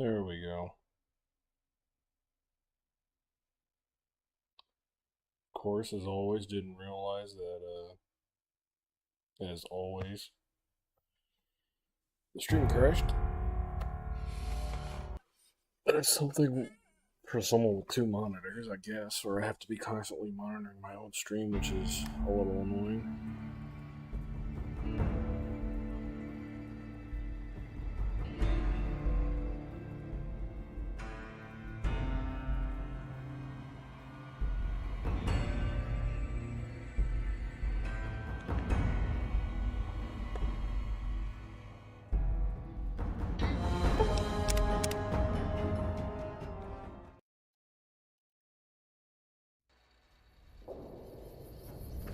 There we go. Of course, as always, didn't realize that, as always, the stream crashed. That's something for someone with two monitors, I guess, or I have to be constantly monitoring my own stream, which is a little annoying.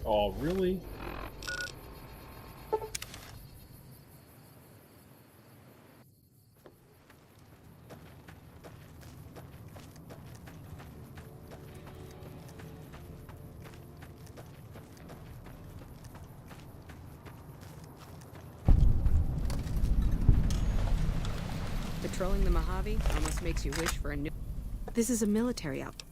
Oh, really? Patrolling the Mohave almost makes you wish for a new... This is a military outfit.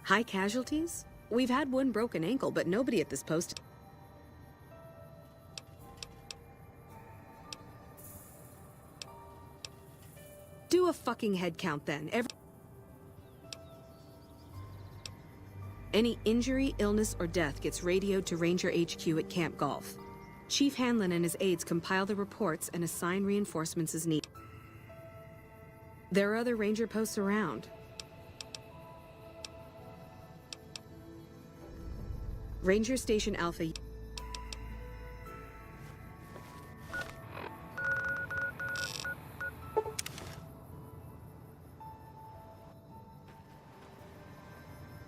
High casualties? We've had one broken ankle, but nobody at this post... Do a fucking head count then. Any injury, illness, or death gets radioed to Ranger HQ at Camp Golf. Chief Hanlon and his aides compile the reports and assign reinforcements as needed. There are other ranger posts around. Ranger Station Alpha.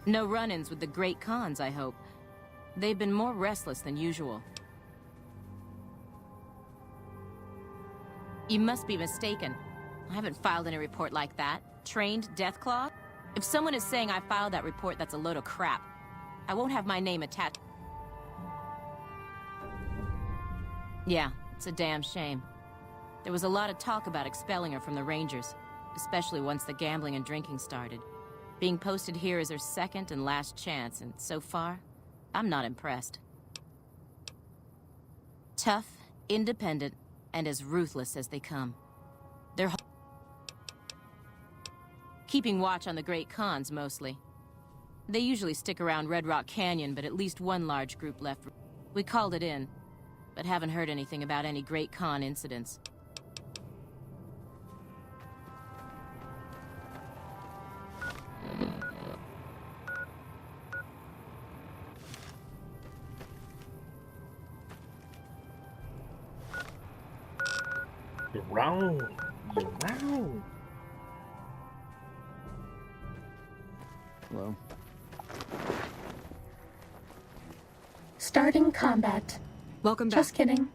No run-ins with the Great Khans, I hope. They've been more restless than usual. You must be mistaken. I haven't filed any report like that. Trained Deathclaw? If someone is saying I filed that report, that's a load of crap. I won't have my name attached. Yeah, it's a damn shame. There was a lot of talk about expelling her from the Rangers, especially once the gambling and drinking started. Being posted here is her second and last chance, and so far, I'm not impressed. Tough, independent, and as ruthless as they come. They're keeping watch on the Great Khans, mostly. They usually stick around Red Rock Canyon, but at least one large group left. We called it in, but haven't heard anything about any Great Khan incidents. You're wrong. You're wrong. Hello. Starting combat. Welcome back. Just kidding.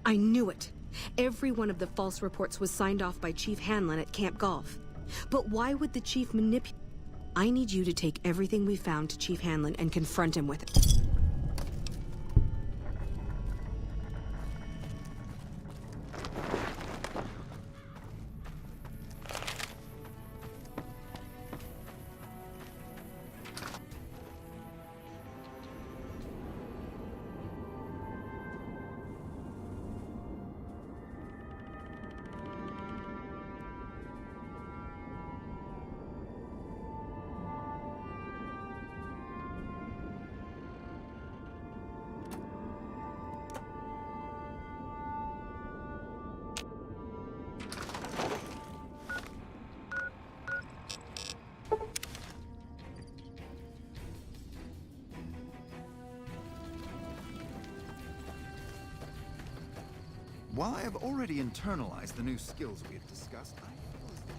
I knew it. Every one of the false reports was signed off by Chief Hanlon at Camp Golf. But why would the Chief manipulate? I need you to take everything we found to Chief Hanlon and confront him with it. While I have already internalized the new skills we have discussed, I feel as though...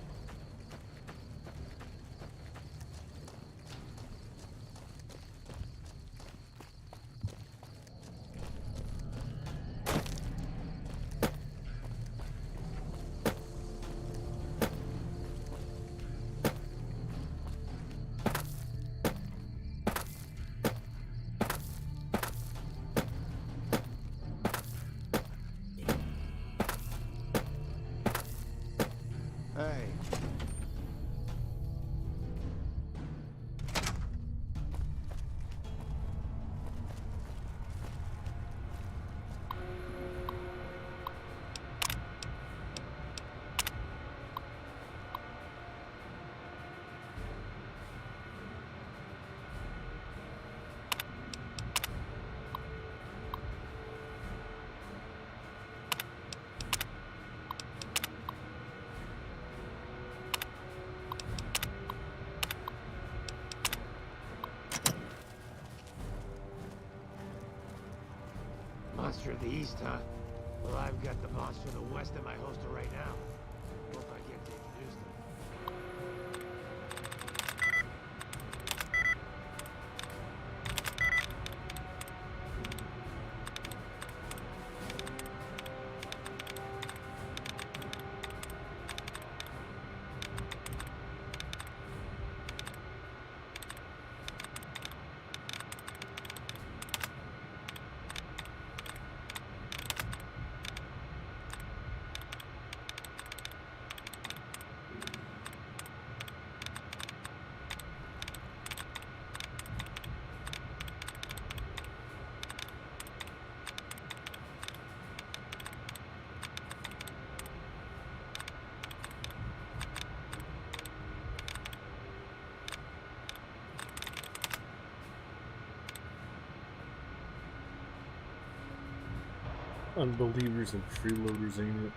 monster of the east, huh? Well, I've got the monster of the west in my holster right now. Hope I get to introduce them. Unbelievers and freeloaders, ain't it?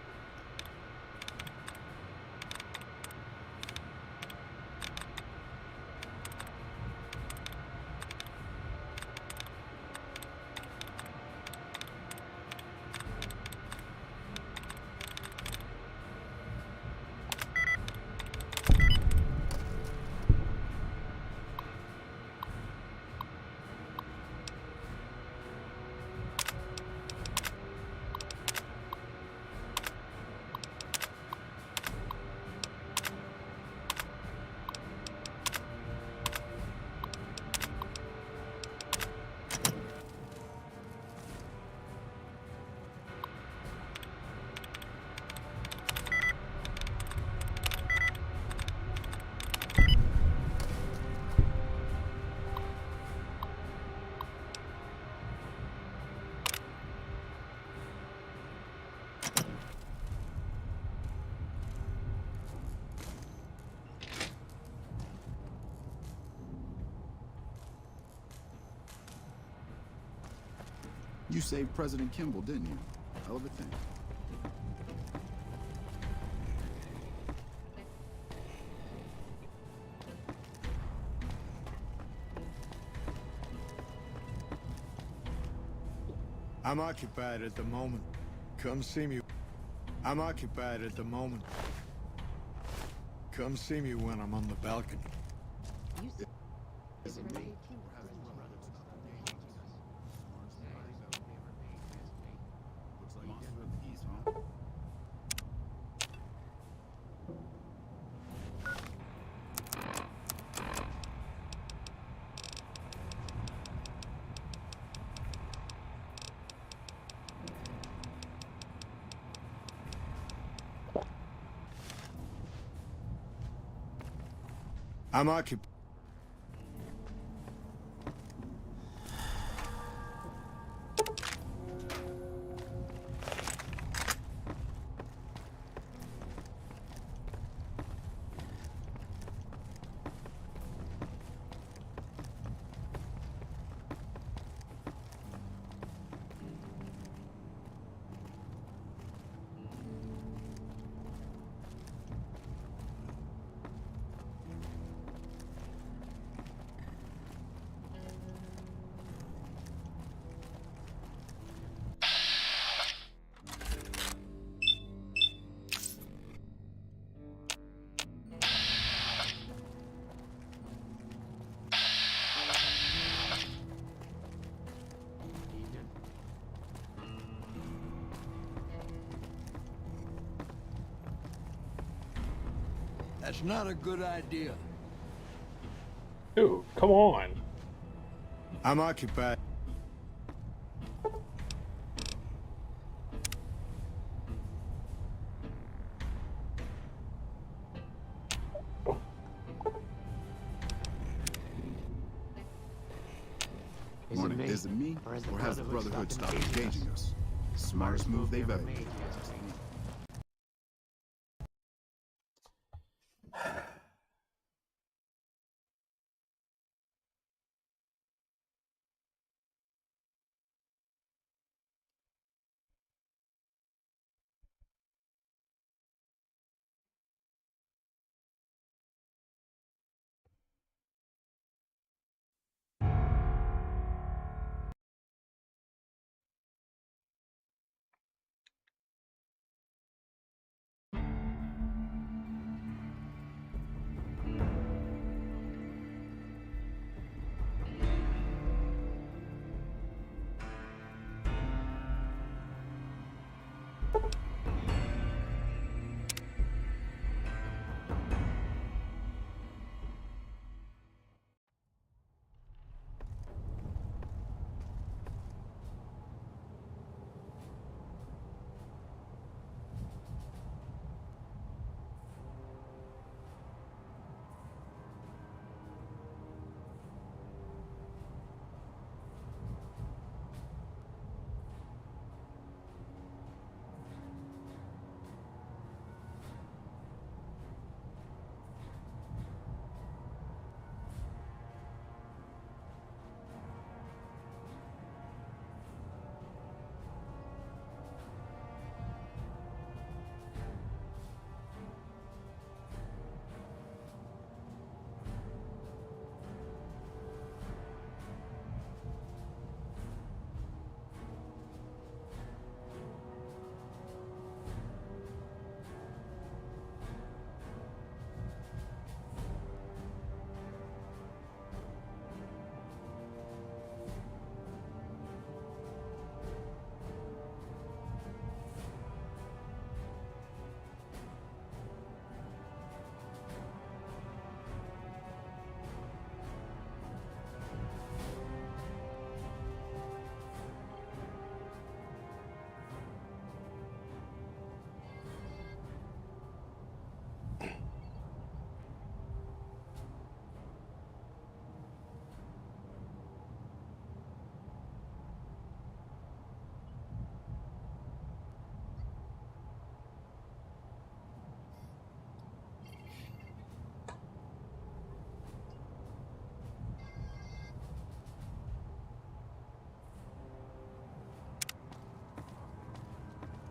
You saved President Kimball, didn't you? Hell of a thing. I'm occupied at the moment. Come see me. I'm occupied at the moment. Come see me when I'm on the balcony. Is it me? I'm occupied. That's not a good idea. Dude, come on. I'm occupied. Morning. Is it me, or has the Brotherhood stopped engaging us? Smartest move they've ever made.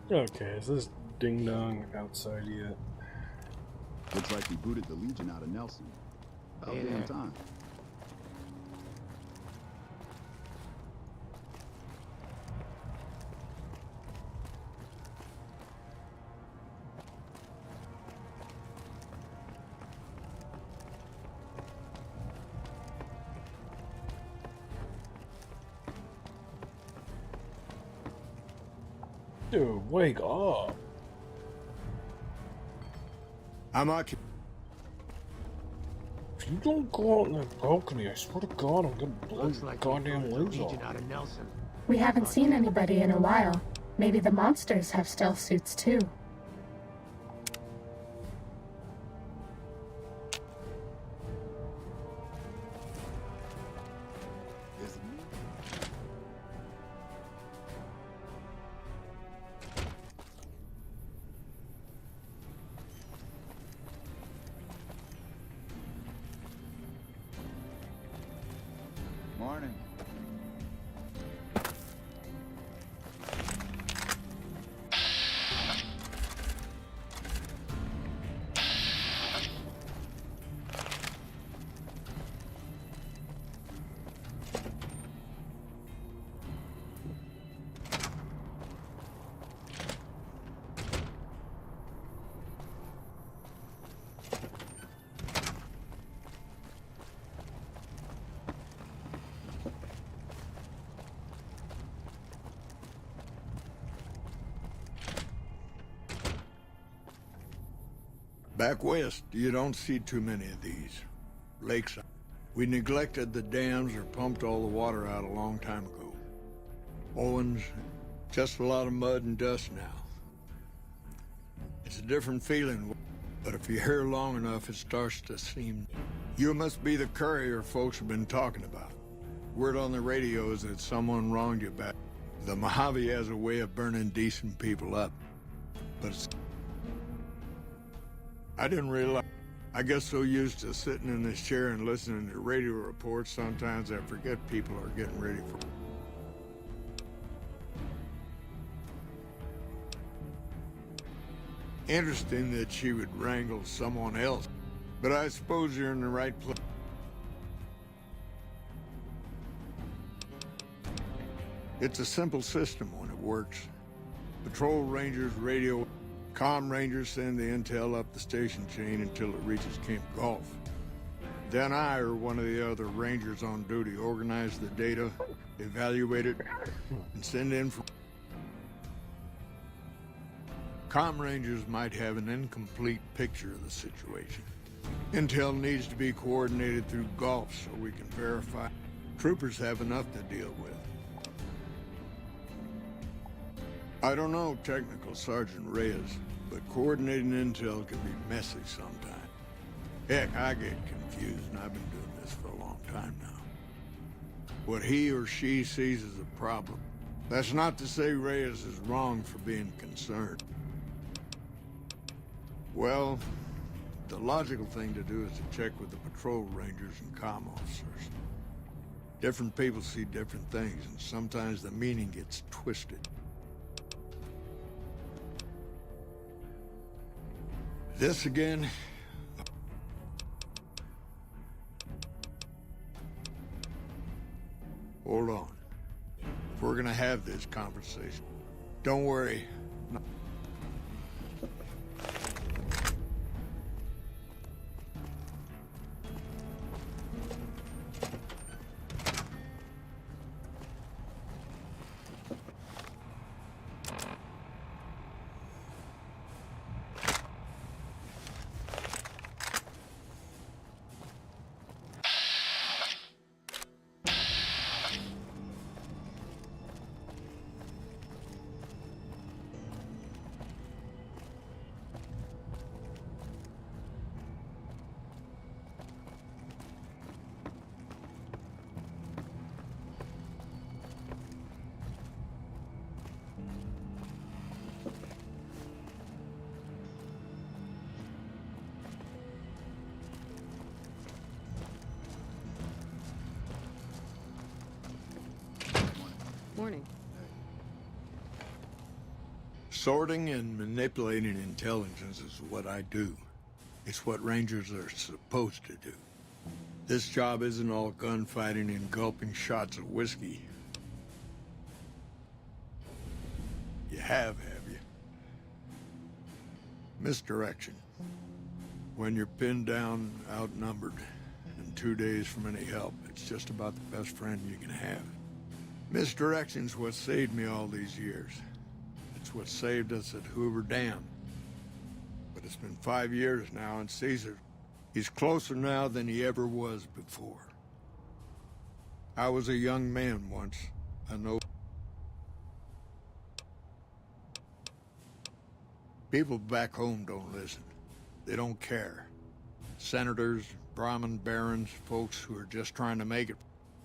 Okay, is this ding dong outside yet? Looks like we booted the Legion out of Nelson. About Hey damn there. time. Dude, wake up. I'm occupied. If you don't go out in that balcony, I swear to God, I'm gonna blow Looks your like we goddamn booted the legs Legion off. out of Nelson. We haven't seen anybody in a while. Maybe the monsters have stealth suits too. Is it me? Morning. Back west, you don't see too many of these. Lakes. We neglected the dams or pumped all the water out a long time ago. Owens, just a lot of mud and dust now. It's a different feeling, but if you're here long enough, it starts to seem... You must be the courier folks have been talking about. Word on the radio is that someone wronged you back. The Mohave has a way of burning decent people up, but it's... I didn't realize. I get so used to sitting in this chair and listening to radio reports, sometimes I forget people are getting ready for... Interesting that she would wrangle someone else, but I suppose you're in the right place. It's a simple system when it works. Patrol rangers radio... Comm rangers send the intel up the station chain until it reaches Camp Golf. Then I or one of the other rangers on duty organize the data, evaluate it, and send in for... Comm rangers might have an incomplete picture of the situation. Intel needs to be coordinated through Golf so we can verify. Troopers have enough to deal with. I don't know Technical Sergeant Reyes, but coordinating intel can be messy sometimes. Heck, I get confused, and I've been doing this for a long time now. What he or she sees as a problem. That's not to say Reyes is wrong for being concerned. Well, the logical thing to do is to check with the patrol rangers and comm officers. Different people see different things, and sometimes the meaning gets twisted. This again? Hold on. If we're gonna have this conversation, don't worry. Sorting and manipulating intelligence is what I do. It's what Rangers are supposed to do. This job isn't all gunfighting and gulping shots of whiskey. You have you? Misdirection. When you're pinned down, outnumbered, and 2 days from any help, it's just about the best friend you can have. Misdirection's what saved me all these years. It's what saved us at Hoover Dam. But it's been 5 years now, and Caesar, he's closer now than he ever was before. I was a young man once. I know. People back home don't listen. They don't care. Senators, Brahmin barons, folks who are just trying to make it.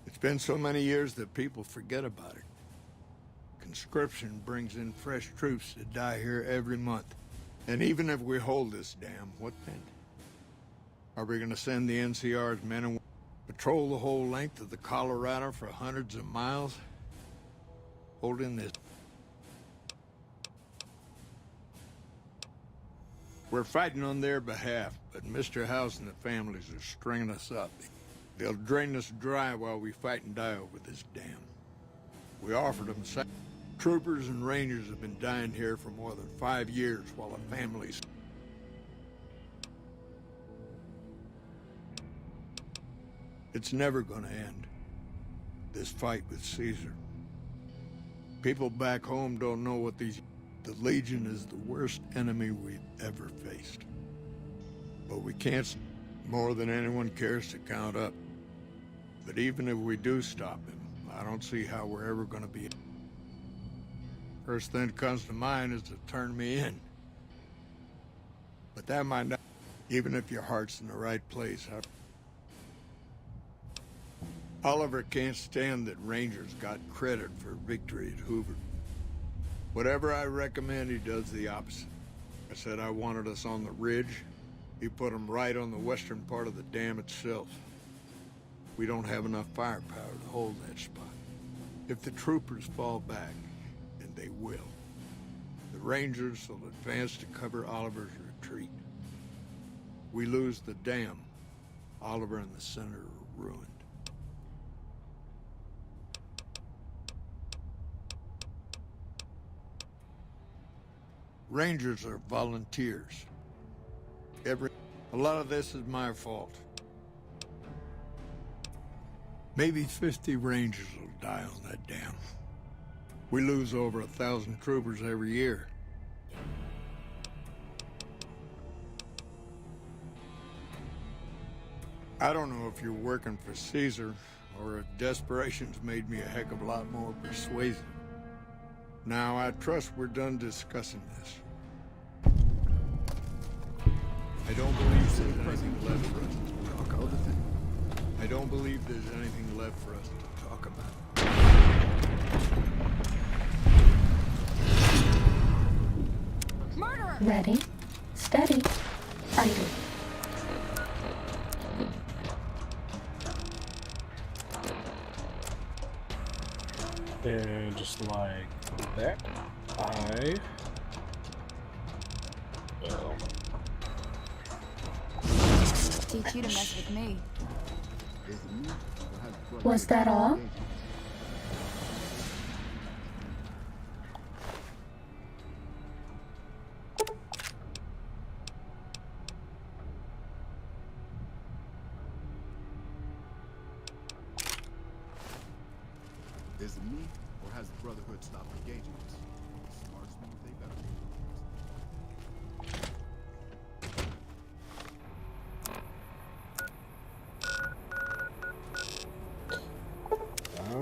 It's been so many years that people forget about it. Conscription brings in fresh troops that die here every month. And even if we hold this dam, what then? Are we gonna send the NCR's men and patrol the whole length of the Colorado for hundreds of miles? Holding this. We're fighting on their behalf, but Mr. House and the families are stringing us up. They'll drain us dry while we fight and die over this dam. We offered them. Troopers and Rangers have been dying here for more than 5 years while the families... It's never gonna end, this fight with Caesar. People back home don't know what these... The Legion is the worst enemy we've ever faced. But we can't more than anyone cares to count up. But even if we do stop him, I don't see how we're ever gonna be... First thing that comes to mind is to turn me in. But that might not... Even if your heart's in the right place, Oliver can't stand that Rangers got credit for victory at Hoover. Whatever I recommend, he does the opposite. I said I wanted us on the ridge. He put them right on the western part of the dam itself. We don't have enough firepower to hold that spot. If the troopers fall back, and they will, the Rangers will advance to cover Oliver's retreat. We lose the dam. Oliver and the center are ruined. Rangers are volunteers. A lot of this is my fault. Maybe 50 Rangers will die on that dam. We lose over 1,000 troopers every year. I don't know if you're working for Caesar, or if desperation's made me a heck of a lot more persuasive. Now, I trust we're done discussing this. I don't believe there's anything left for us to talk about. I don't believe there's anything left for us to talk about. Murderer! Ready, steady, fighting. And just like that, Teach you to mess with me. Was that all? Is it me, or has the Brotherhood stopped engaging us? The smartest move they've ever made.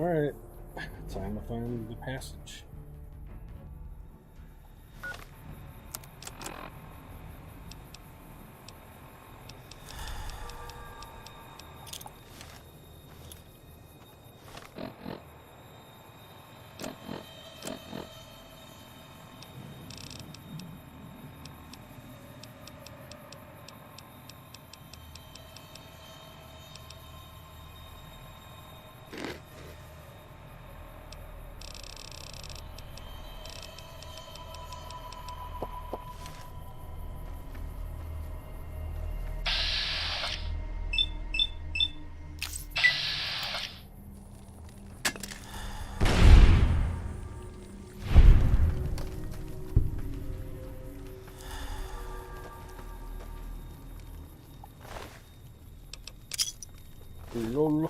alright. Time to find the passage. Lol.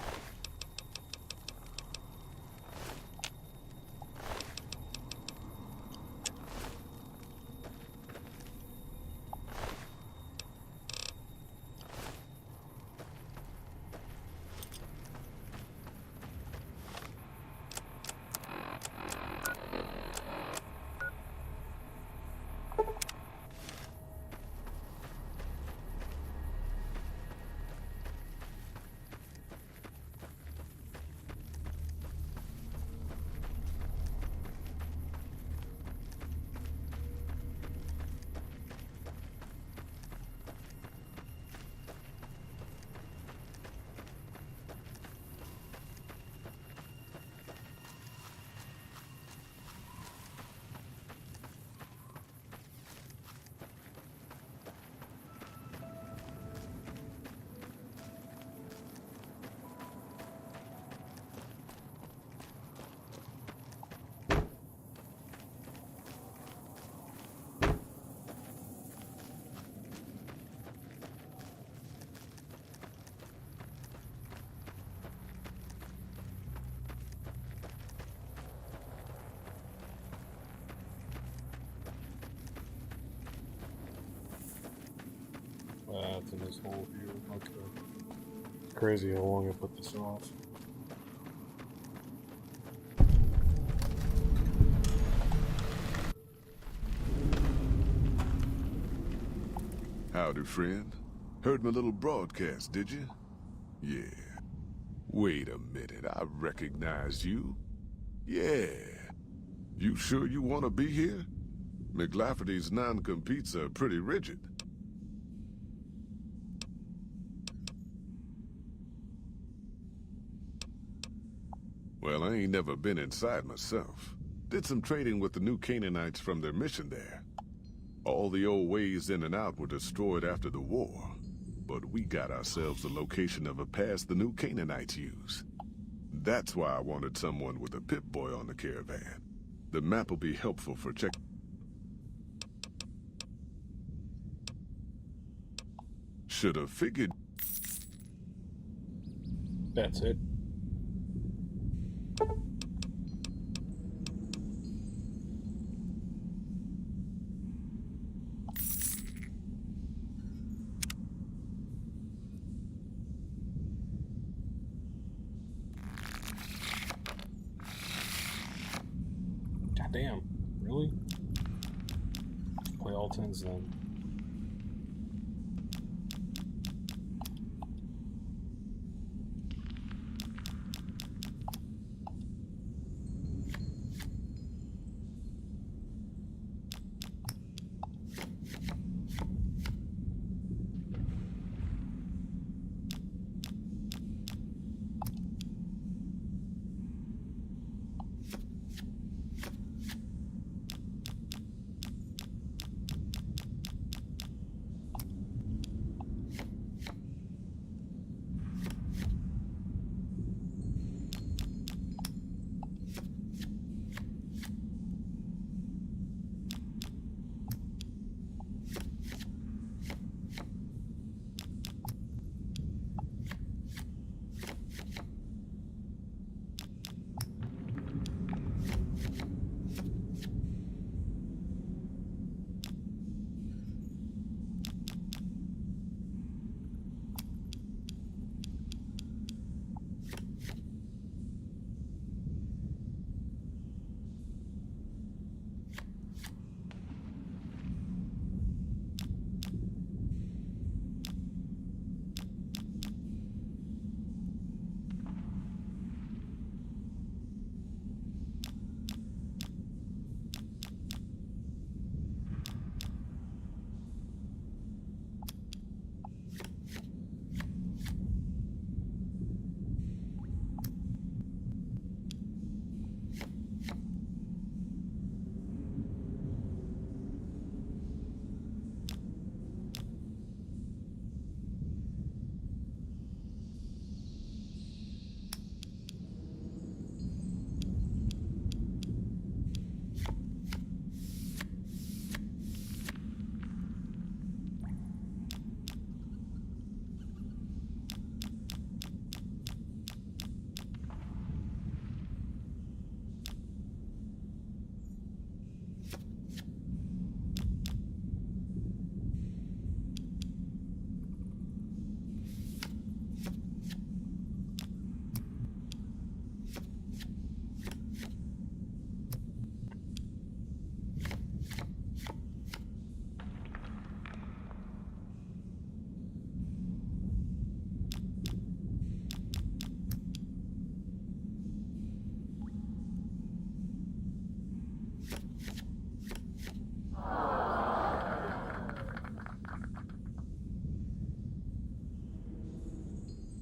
That's in this hole here. Okay. Crazy how long I put this off. Howdy, friend. Heard my little broadcast, did you? Yeah. Wait a minute, I recognize you. Yeah. You sure you want to be here? McLafferty's non-competes are pretty rigid. Well, I ain't never been inside myself. Did some trading with the new Canaanites from their mission there. All the old ways in and out were destroyed after the war. But we got ourselves the location of a pass the new Canaanites use. That's why I wanted someone with a Pip-Boy on the caravan. The map will be helpful for check. Should have figured. That's it. Damn, really? Play all 10s then.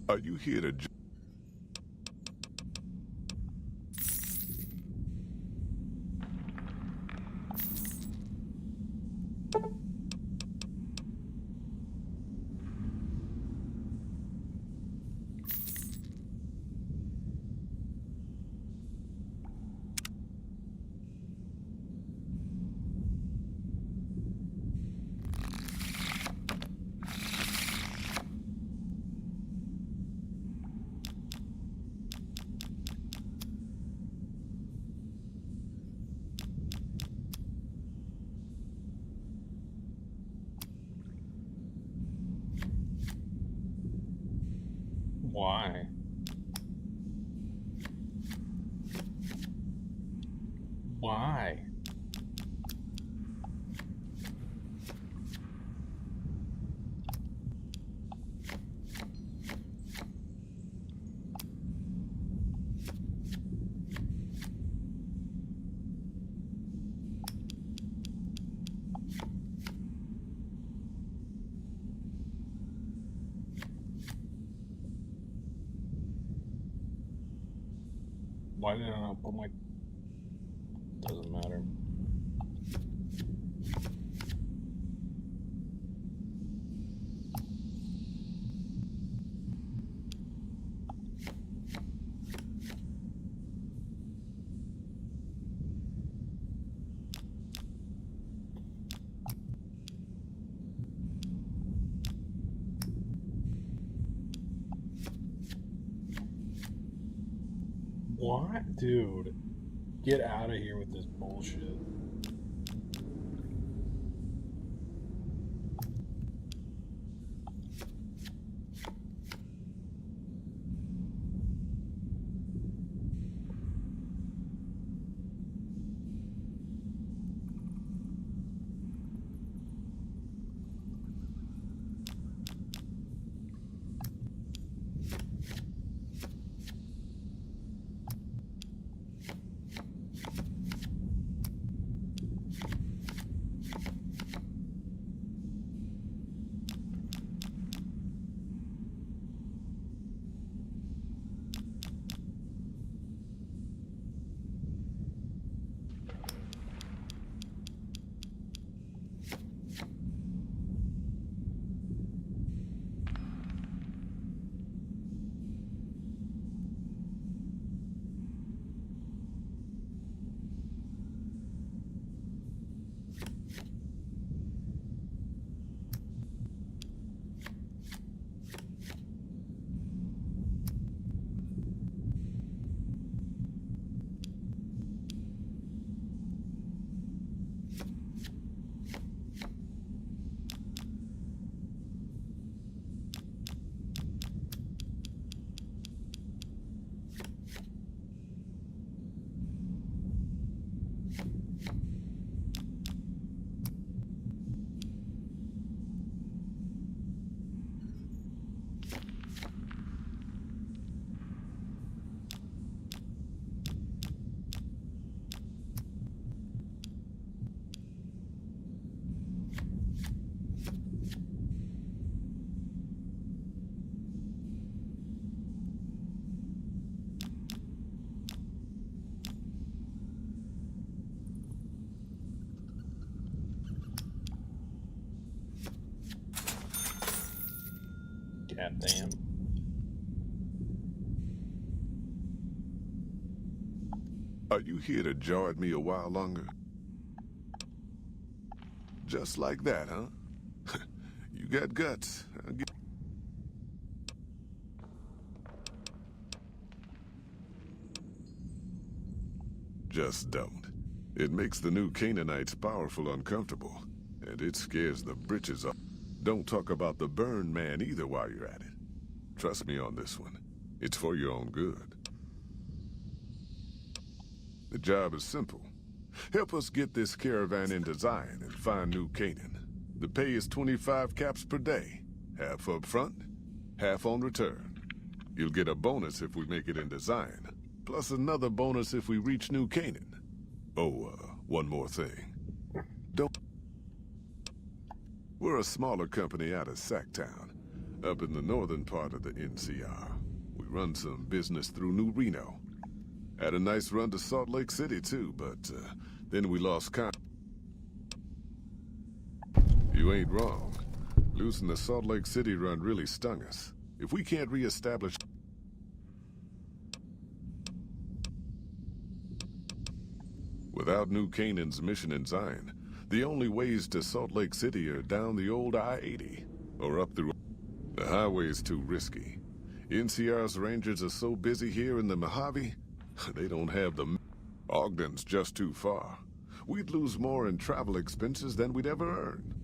Are you here to... Why? Why? Why did I not put my... Doesn't matter. What? Dude, get out of here with this bullshit. God damn. Are you here to jaw at me a while longer? Just like that, huh? You got guts. Just don't. It makes the new Canaanites powerful uncomfortable, and it scares the britches off. Don't talk about the burn man either while you're at it. Trust me on this one. It's for your own good. The job is simple. Help us get this caravan into Zion and find New Canaan. The pay is 25 caps per day. Half up front, half on return. You'll get a bonus if we make it into Zion, plus another bonus if we reach New Canaan. Oh, one more thing. We're a smaller company out of Sacktown. up in the northern part of the NCR. We run some business through New Reno. Had a nice run to Salt Lake City, too, but then we lost You ain't wrong. Losing the Salt Lake City run really stung us. If we can't reestablish... Without New Canaan's mission in Zion, the only ways to Salt Lake City are down the old I-80, or up through... The highway's too risky. NCR's rangers are so busy here in the Mohave, they don't have the... Ogden's just too far. We'd lose more in travel expenses than we'd ever earn.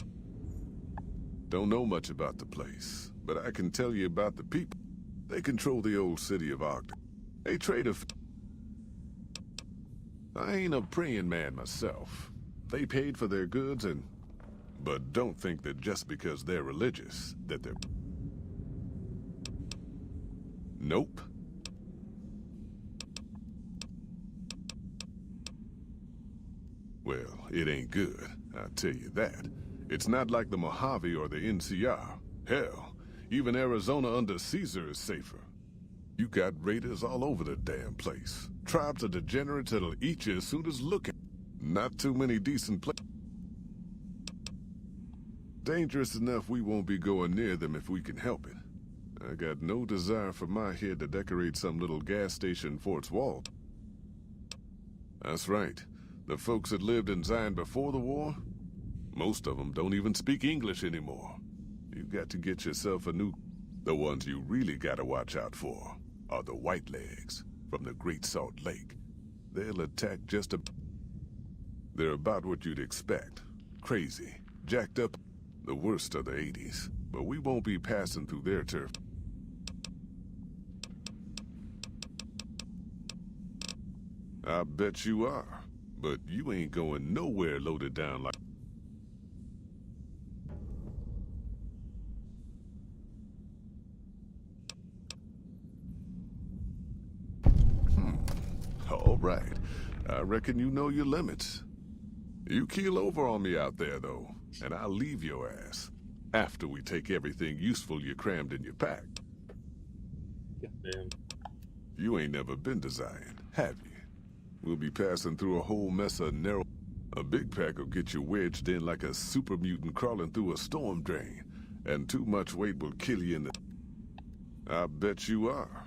Don't know much about the place, but I can tell you about the people. They control the old city of Ogden. They trade a... I ain't a praying man myself. They paid for their goods and... But don't think that just because they're religious, that they're... Nope. Well, it ain't good, I'll tell you that. It's not like the Mohave or the NCR. Hell, even Arizona under Caesar is safer. You got raiders all over the damn place. Tribes of degenerates that'll eat you as soon as looking. Not too many decent places. Dangerous enough we won't be going near them if we can help it. I got no desire for my head to decorate some little gas station fort's wall. That's right. The folks that lived in Zion before the war, most of them don't even speak English anymore. You've got to get yourself a new... The ones you really gotta watch out for are the Whitelegs from the Great Salt Lake. They'll attack just a... They're about what you'd expect. Crazy, jacked up, the worst of the 80s. But we won't be passing through their turf. I bet you are. But you ain't going nowhere loaded down like... All right. I reckon you know your limits. You keel over on me out there, though, and I'll leave your ass. After we take everything useful you crammed in your pack. Goddamn. You ain't never been to Zion, have you? We'll be passing through a whole mess of narrow... A big pack will get you wedged in like a super mutant crawling through a storm drain. And too much weight will kill you in the... I bet you are.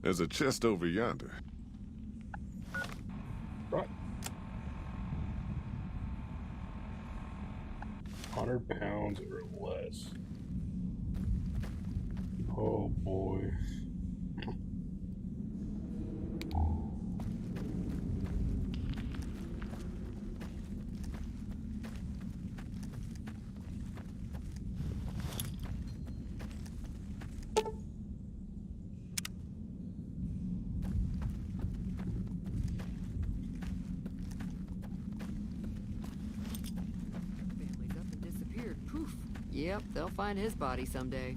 There's a chest over yonder. Right. 100 pounds or less. Oh boy. Yep, they'll find his body someday.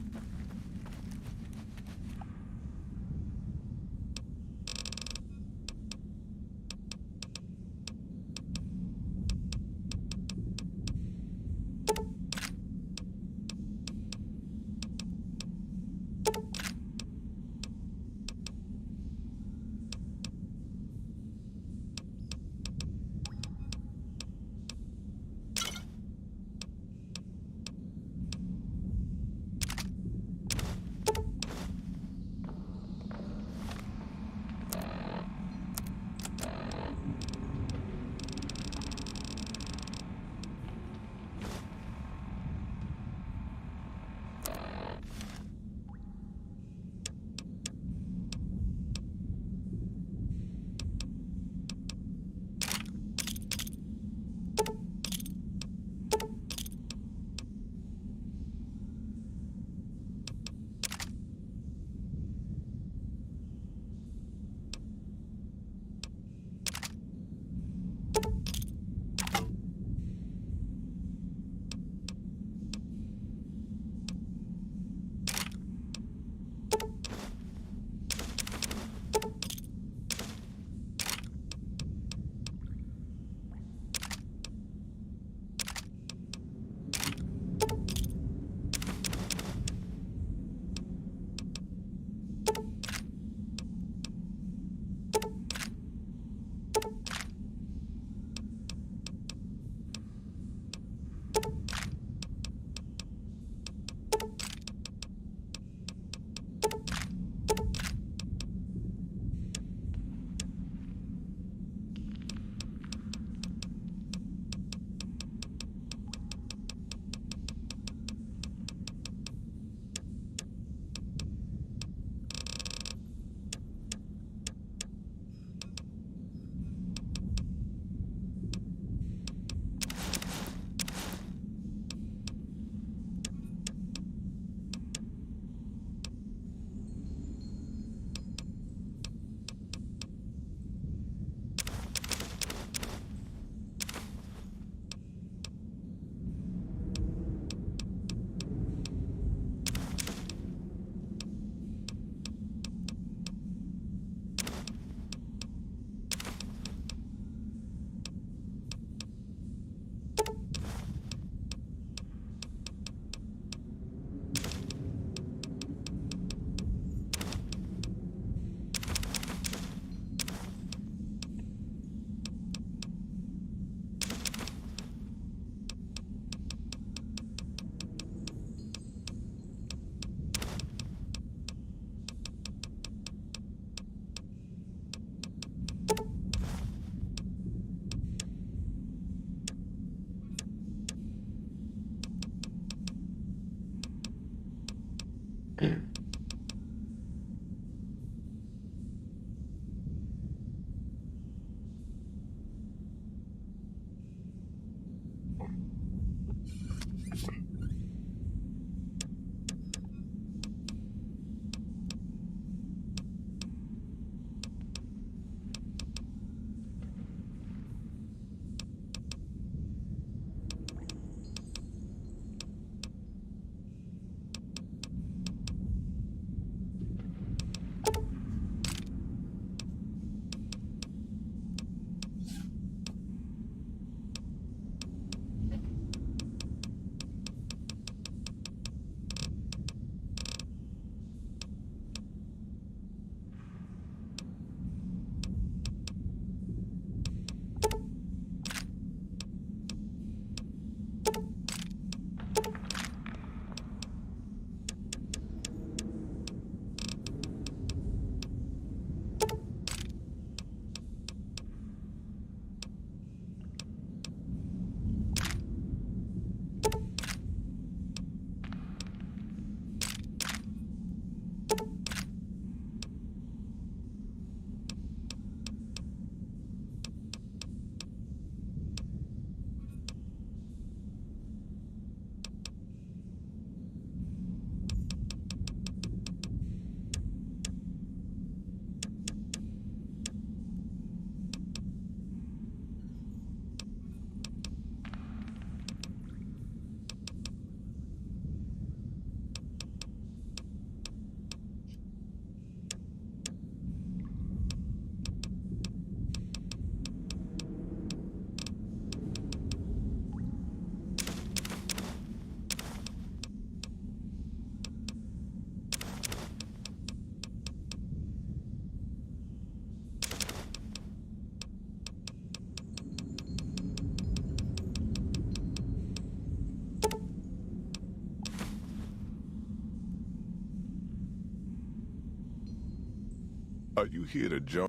Are you here to join?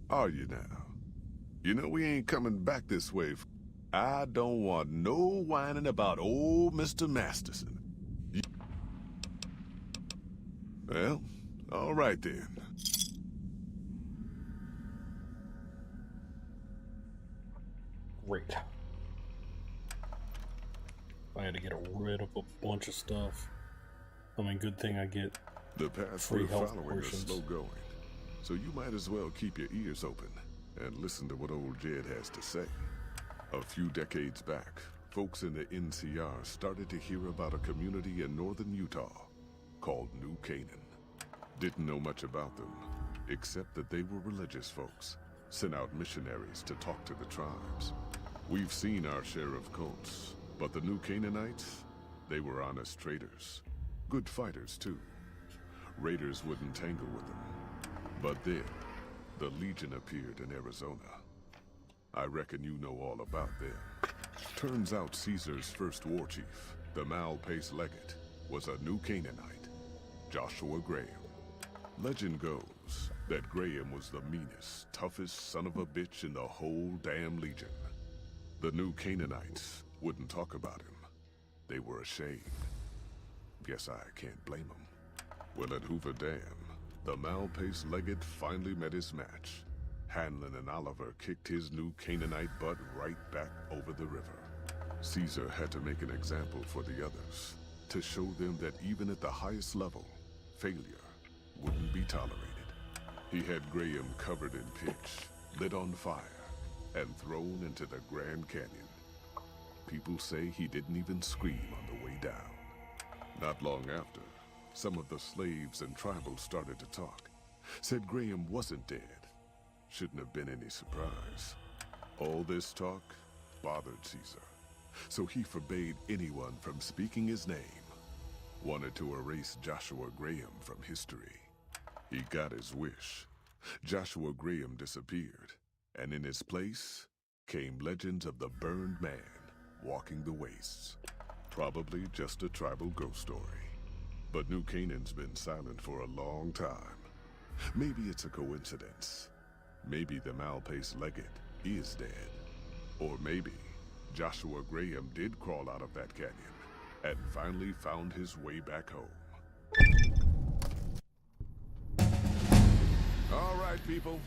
Are you now? You know we ain't coming back this way. I don't want no whining about old Mr. Masterson. Well, all right then. Great. I had to get rid of a bunch of stuff. I mean, good thing I get the path free we're health following is portions. slow going, so you might as well keep your ears open and listen to what old Jed has to say. A few decades back, folks in the NCR started to hear about a community in northern Utah called New Canaan. Didn't know much about them, except that they were religious folks, sent out missionaries to talk to the tribes. We've seen our share of cults, but the New Canaanites, they were honest traders. Good fighters, too. Raiders wouldn't tangle with them. But then, the Legion appeared in Arizona. I reckon you know all about them. Turns out Caesar's first war chief, the Malpace Legate, was a New Canaanite, Joshua Graham. Legend goes that Graham was the meanest, toughest son of a bitch in the whole damn Legion. The New Canaanites wouldn't talk about him. They were ashamed. Guess I can't blame them. Well, at Hoover Dam, the Malpace Legate finally met his match. Hanlon and Oliver kicked his New Canaanite butt right back over the river. Caesar had to make an example for the others, to show them that even at the highest level, failure wouldn't be tolerated. He had Graham covered in pitch, lit on fire, and thrown into the Grand Canyon. People say he didn't even scream on the way down. Not long after, some of the slaves and tribals started to talk. Said Graham wasn't dead. Shouldn't have been any surprise. All this talk bothered Caesar, so he forbade anyone from speaking his name. Wanted to erase Joshua Graham from history. He got his wish. Joshua Graham disappeared, and in his place came legends of the burned man walking the wastes. Probably just a tribal ghost story. But New Canaan's been silent for a long time. Maybe it's a coincidence. Maybe the Malpace Legate is dead. Or maybe Joshua Graham did crawl out of that canyon and finally found his way back home. All right, people.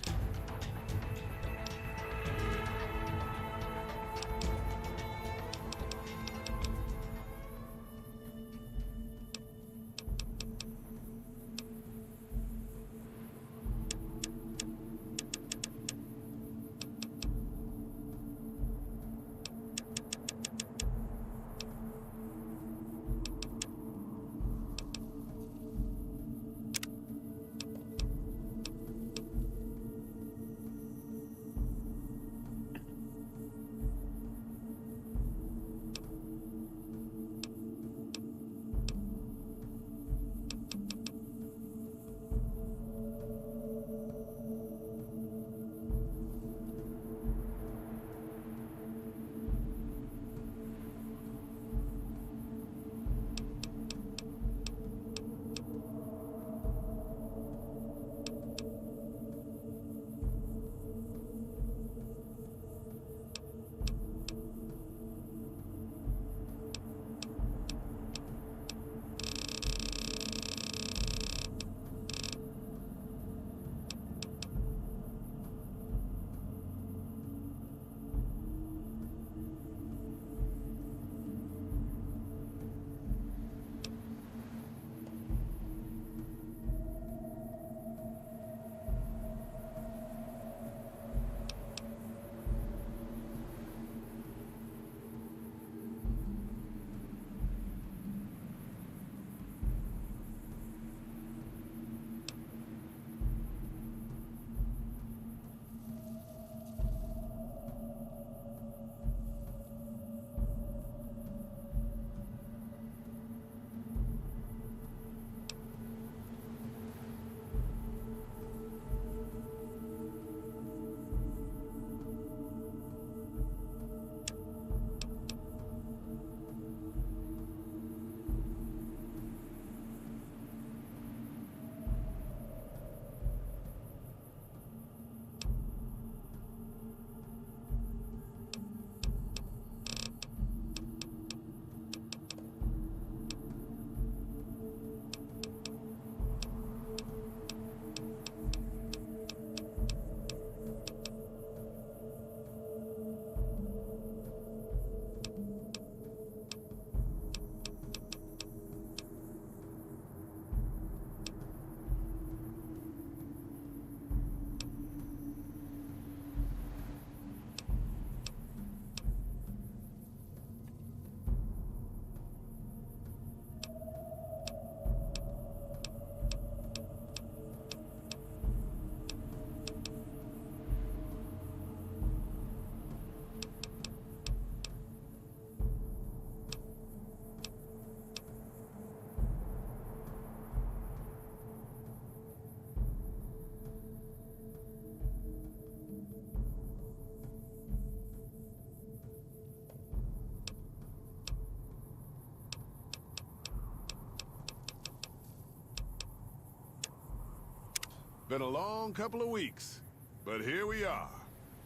Been a long couple of weeks, but here we are.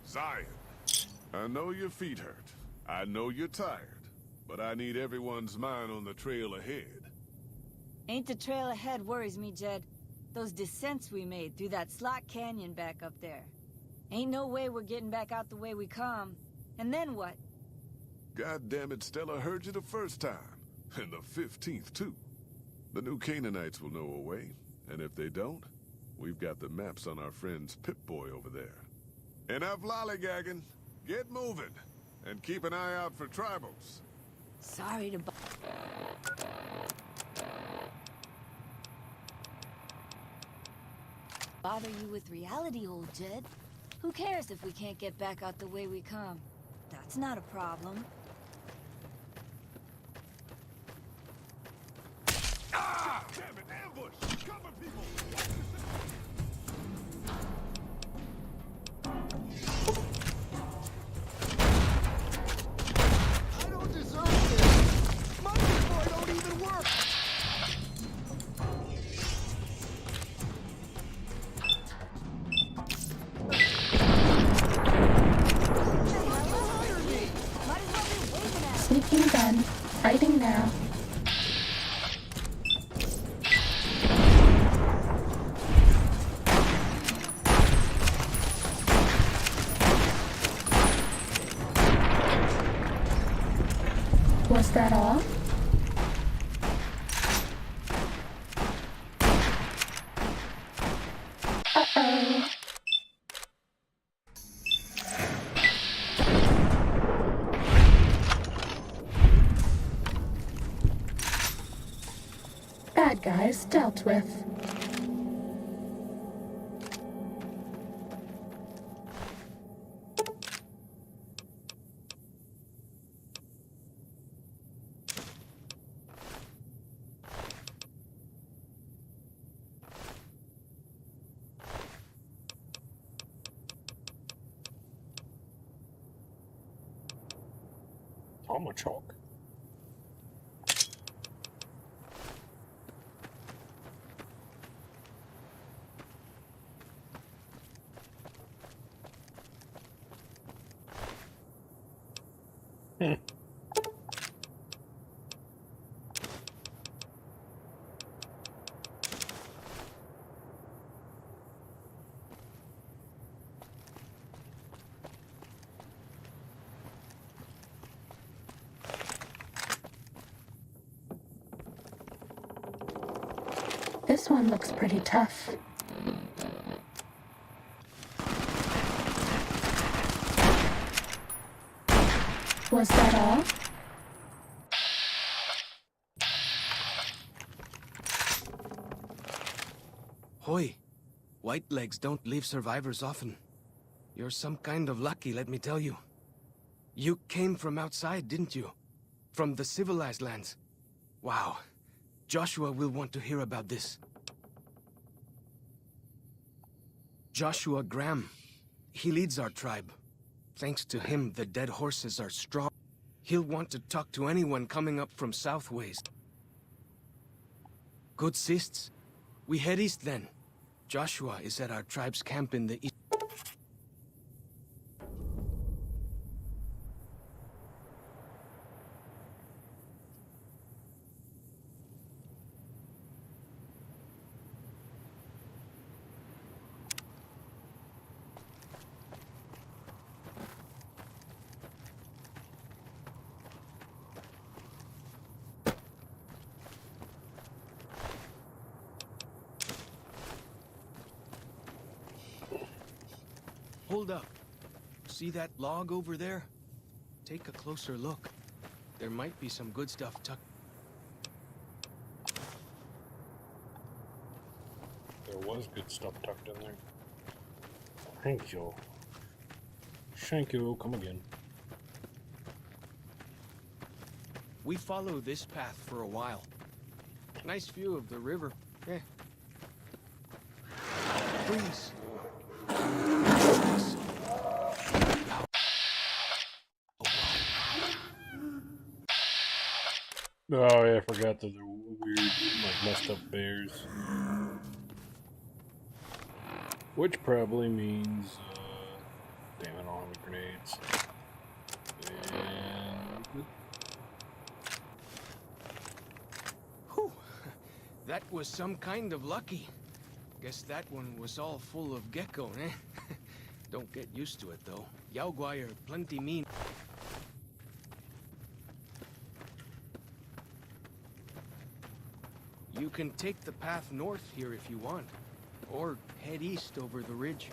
Zion, I know your feet hurt. I know you're tired, but I need everyone's mind on the trail ahead. Ain't the trail ahead worries me, Jed. Those descents we made through that slot canyon back up there. Ain't no way we're getting back out the way we come. And then what? God damn it, Stella heard you the first time. And the 15th, too. The new Canaanites will know a way, and if they don't, we've got the maps on our friend's Pip-Boy over there. Enough lollygagging. Get moving, and keep an eye out for tribals. Sorry to bother you with reality, old Jed. Who cares if we can't get back out the way we come? That's not a problem. Ah! Damn it, ambush! Cover people! I don't deserve this! My boy don't even work! Might as well be that all? Uh-oh. Bad guys dealt with. I'm a chalk. This one looks pretty tough. Was that all? Hoy, white legs don't leave survivors often. You're some kind of lucky, let me tell you. You came from outside, didn't you? From the civilized lands. Wow. Joshua will want to hear about this. Joshua Graham. He leads our tribe. Thanks to him, the dead horses are strong. He'll want to talk to anyone coming up from Southways. Good sists. We head east then. Joshua is at our tribe's camp in the east. Hold up. See that log over there? Take a closer look. There might be some good stuff tucked. There was good stuff tucked in there. Thank you. Thank you. Come again. We follow this path for a while. Nice view of the river. Eh. Please. Oh yeah, I forgot that they're weird, like messed up bears. Which probably means, damn it, I don't have any grenades. And... Whew. That was some kind of lucky. Guess that one was all full of gecko, eh? Don't get used to it, though. Yaoguai are plenty mean. You can take the path north here if you want, or head east over the ridge.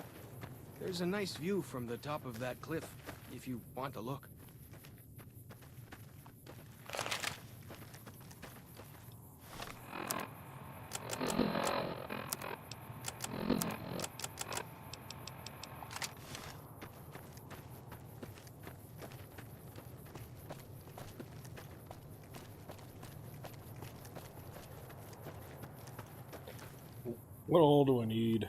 There's a nice view from the top of that cliff, if you want to look. What all do I need?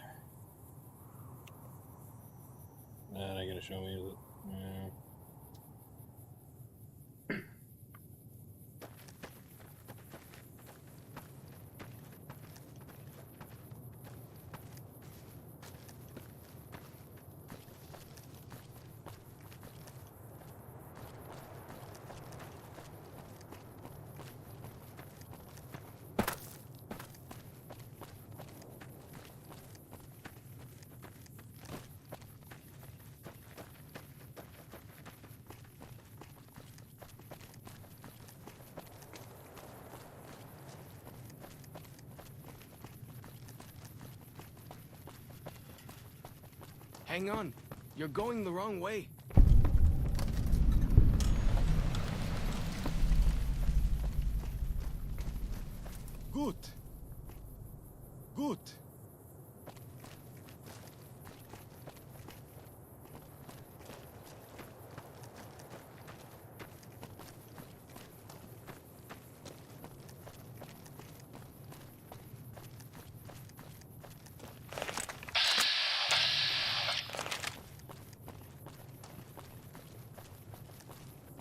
That ain't gonna show me, is it? Yeah. Hang on. You're going the wrong way. Gut. Gut.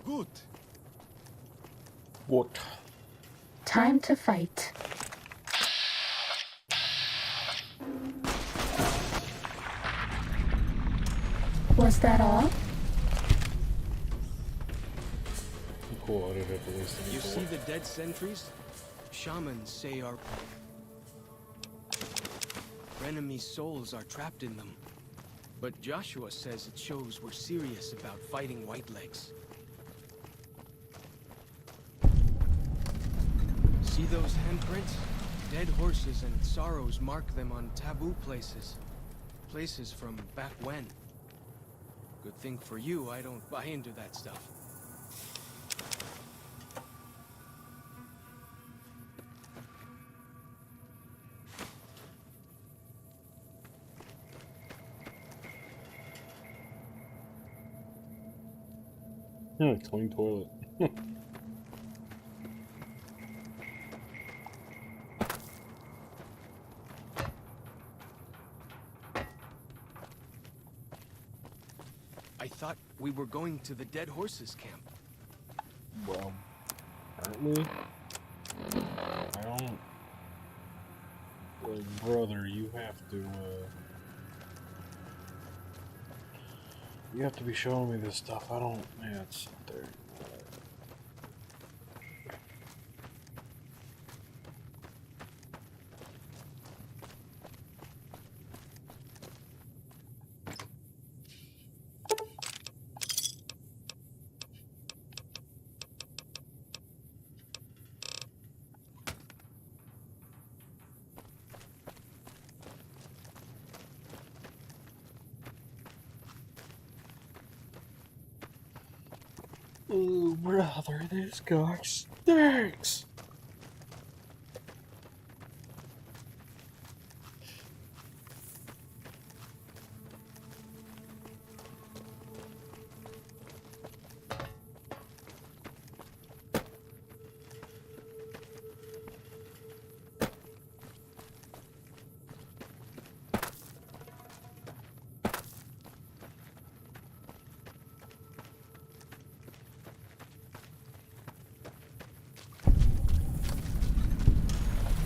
Gut. What? Time to fight. Was that all? Cool, I didn't have to waste any You thought. see the dead sentries? Shamans say our enemies' souls are trapped in them. But Joshua says it shows we're serious about fighting Whitelegs. See those handprints? Dead horses and sorrows mark them on taboo places. Places from back when. Good thing for you, I don't buy into that stuff. Clean toilet. I thought we were going to the dead horses camp. Well, aren't we? I don't... Like, brother, you have to, you have to be showing me this stuff. I don't... Man, it's there. Oh, brother, this guy stinks!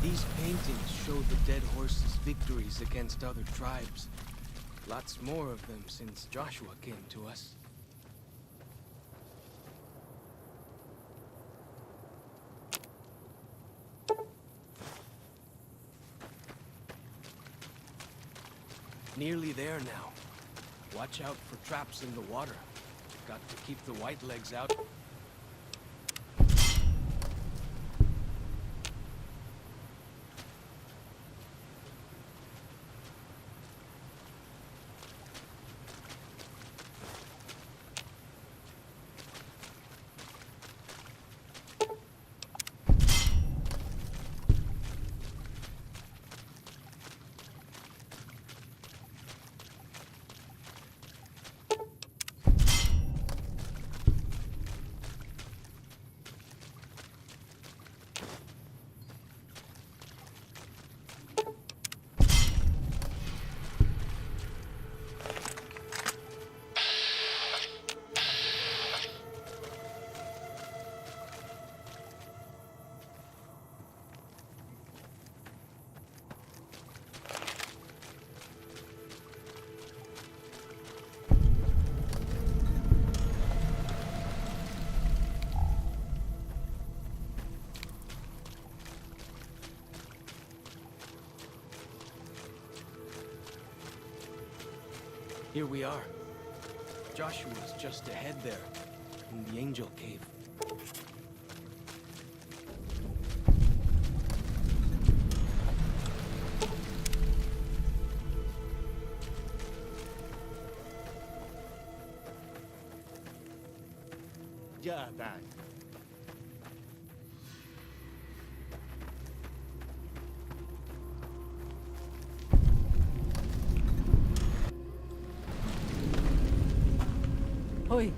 These paintings show the dead horses' victories against other tribes. Lots more of them since Joshua came to us. Nearly there now. Watch out for traps in the water. Got to keep the Whitelegs out. Here we are. Joshua's just ahead there, in the Angel Cave. Jadan. Hoi.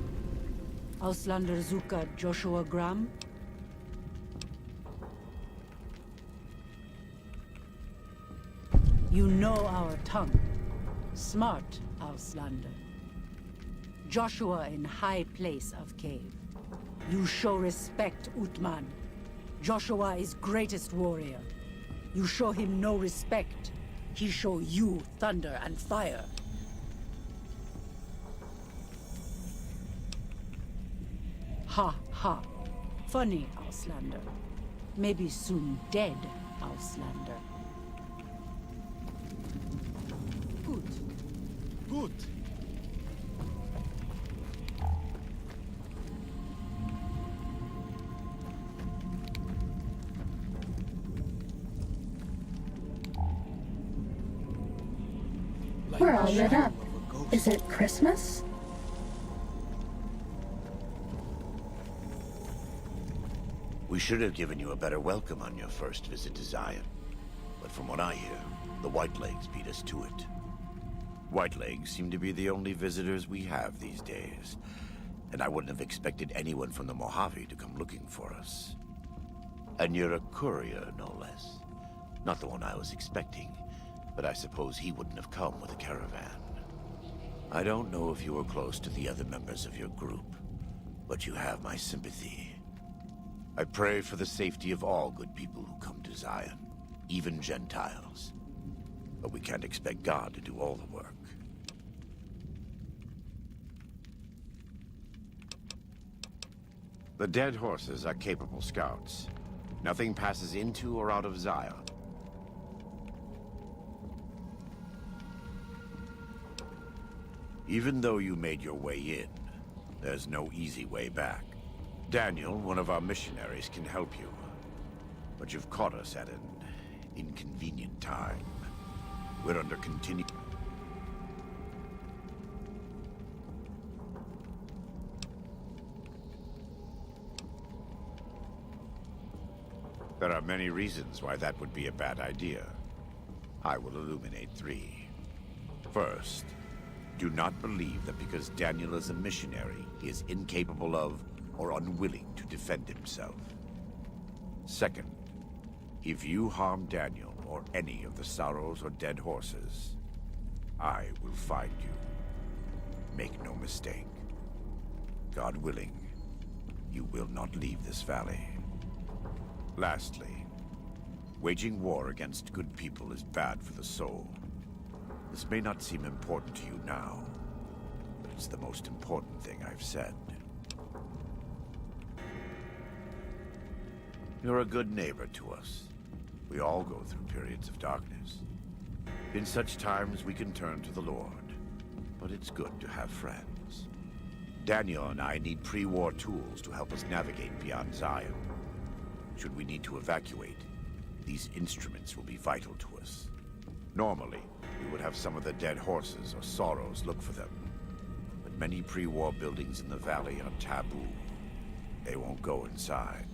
Auslander Zuka Joshua Graham. You know our tongue. Smart, Auslander. Joshua in high place of cave. You show respect, Utman. Joshua is greatest warrior. You show him no respect. He show you thunder and fire. Ha ha. Funny, Auslander. Maybe soon dead, Auslander. Good. Good. We're all lit up. Is it Christmas? We should have given you a better welcome on your first visit to Zion. But from what I hear, the Whitelegs beat us to it. Whitelegs seem to be the only visitors we have these days. And I wouldn't have expected anyone from the Mohave to come looking for us. And you're a courier, no less. Not the one I was expecting, but I suppose he wouldn't have come with a caravan. I don't know if you were close to the other members of your group, but you have my sympathy. I pray for the safety of all good people who come to Zion, even Gentiles. But we can't expect God to do all the work. The dead horses are capable scouts. Nothing passes into or out of Zion. Even though you made your way in, there's no easy way back. Daniel, one of our missionaries, can help you. But you've caught us at an inconvenient time. We're under continued... There are many reasons why that would be a bad idea. I will illuminate 3. First, do not believe that because Daniel is a missionary, he is incapable of or unwilling to defend himself. Second, if you harm Daniel or any of the sorrows or dead horses, I will find you. Make no mistake. God willing, you will not leave this valley. Lastly, waging war against good people is bad for the soul. This may not seem important to you now, but it's the most important thing I've said. You're a good neighbor to us. We all go through periods of darkness. In such times, we can turn to the Lord. But it's good to have friends. Daniel and I need pre-war tools to help us navigate beyond Zion. Should we need to evacuate, these instruments will be vital to us. Normally, we would have some of the dead horses or sorrows look for them. But many pre-war buildings in the valley are taboo. They won't go inside.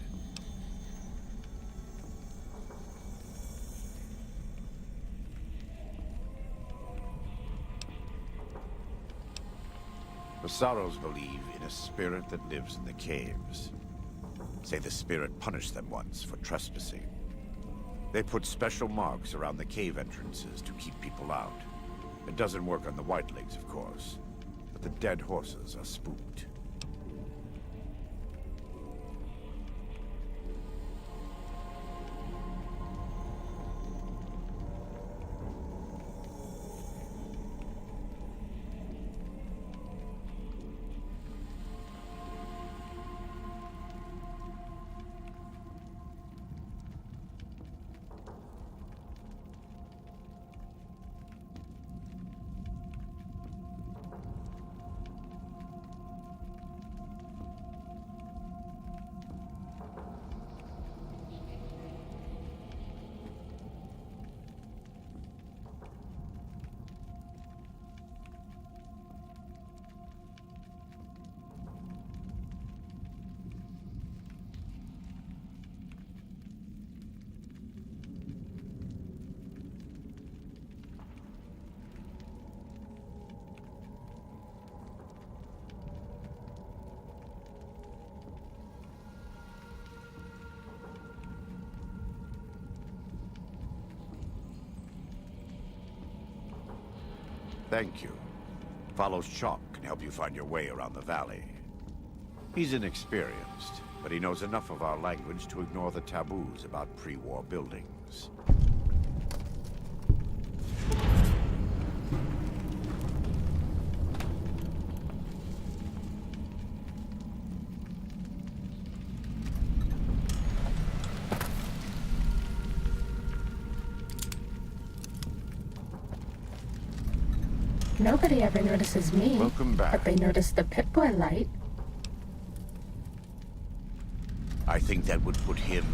The Sorrows believe in a spirit that lives in the caves. Say the spirit punished them once for trespassing. They put special marks around the cave entrances to keep people out. It doesn't work on the Whitelegs, of course, but the dead horses are spooked. Thank you. Follow Chalk can help you find your way around the valley. He's inexperienced, but he knows enough of our language to ignore the taboos about pre-war buildings. Nobody ever notices me. Welcome back. But they notice the Pip-Boy light. I think that would put him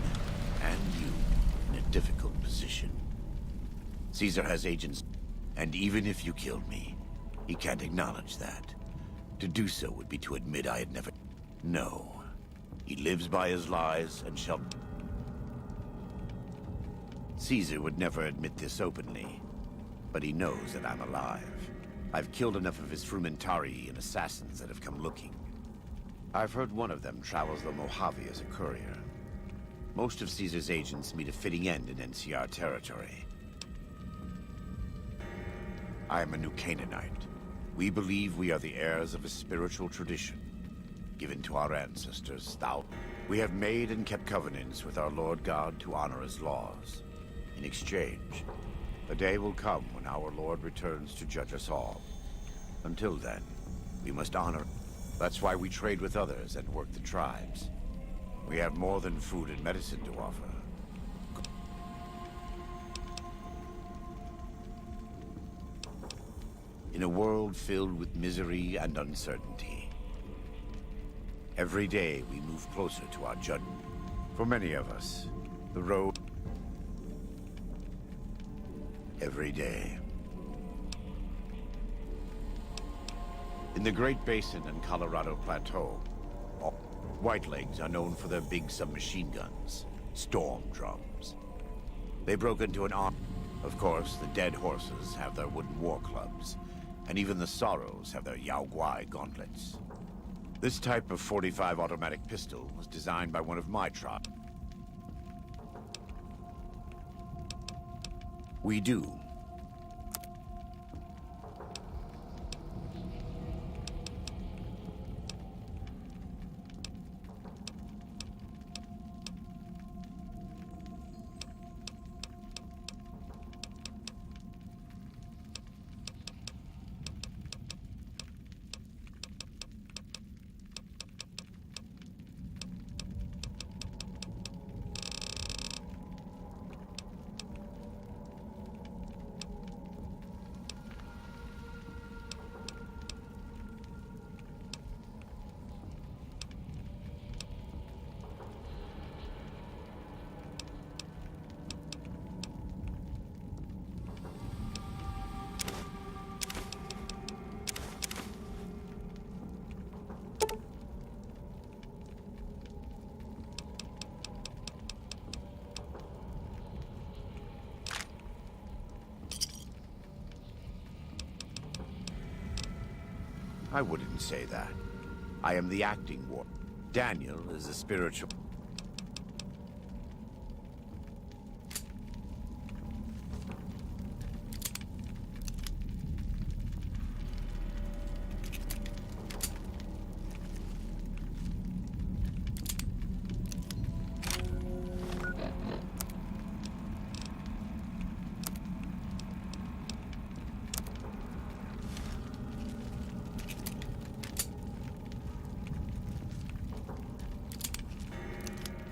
and you in a difficult position. Caesar has agents, and even if you killed me, he can't acknowledge that. To do so would be to admit I had never... No. He lives by his lies and shall... Caesar would never admit this openly, but he knows that I'm alive. I've killed enough of his frumentari and assassins that have come looking. I've heard one of them travels the Mojave as a courier. Most of Caesar's agents meet a fitting end in NCR territory. I am a new Canaanite. We believe we are the heirs of a spiritual tradition, given to our ancestors. We have made and kept covenants with our Lord God to honor his laws. In exchange, a day will come when our Lord returns to judge us all. Until then, we must honor. That's why we trade with others and work the tribes. We have more than food and medicine to offer. In a world filled with misery and uncertainty, every day we move closer to our judgment. For many of us, the road... Every day. In the Great Basin and Colorado Plateau, Whitelegs are known for their big submachine guns, storm drums. They broke into an army. Of course, the dead horses have their wooden war clubs, and even the Sorrows have their Yao Guai gauntlets. This type of .45 automatic pistol was designed by one of my tribe. We do. I wouldn't say that. I am the acting war. Daniel is a spiritual...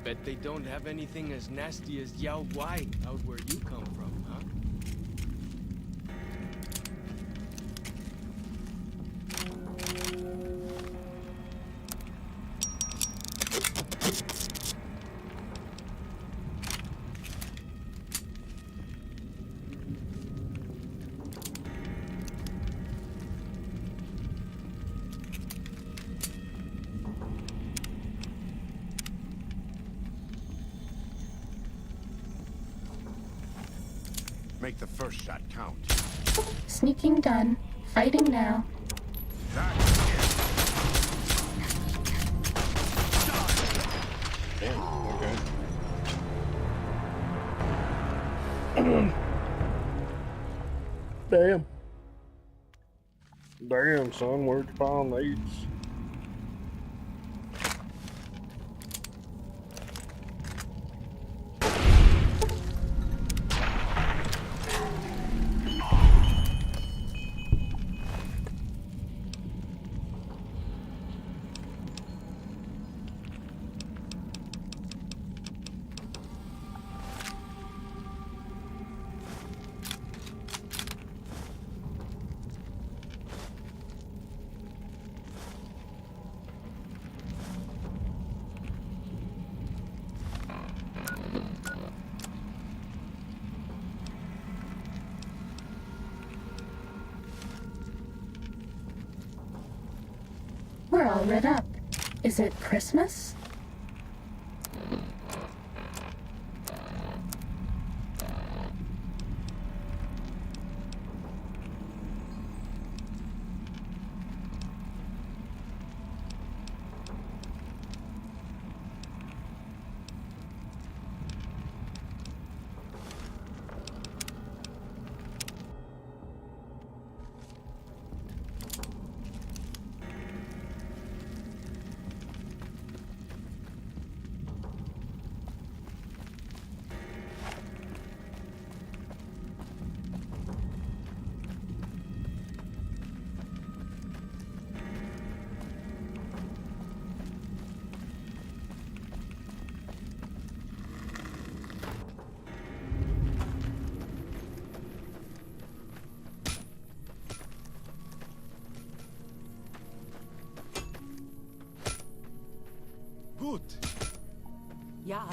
Bet they don't have anything as nasty as Yao Guai out where you come from, huh? Make the first shot count. Sneaking done. Fighting now. Damn, okay. Damn. Damn, son, where'd you find these? We're all lit up. Is it Christmas? Good. Ja,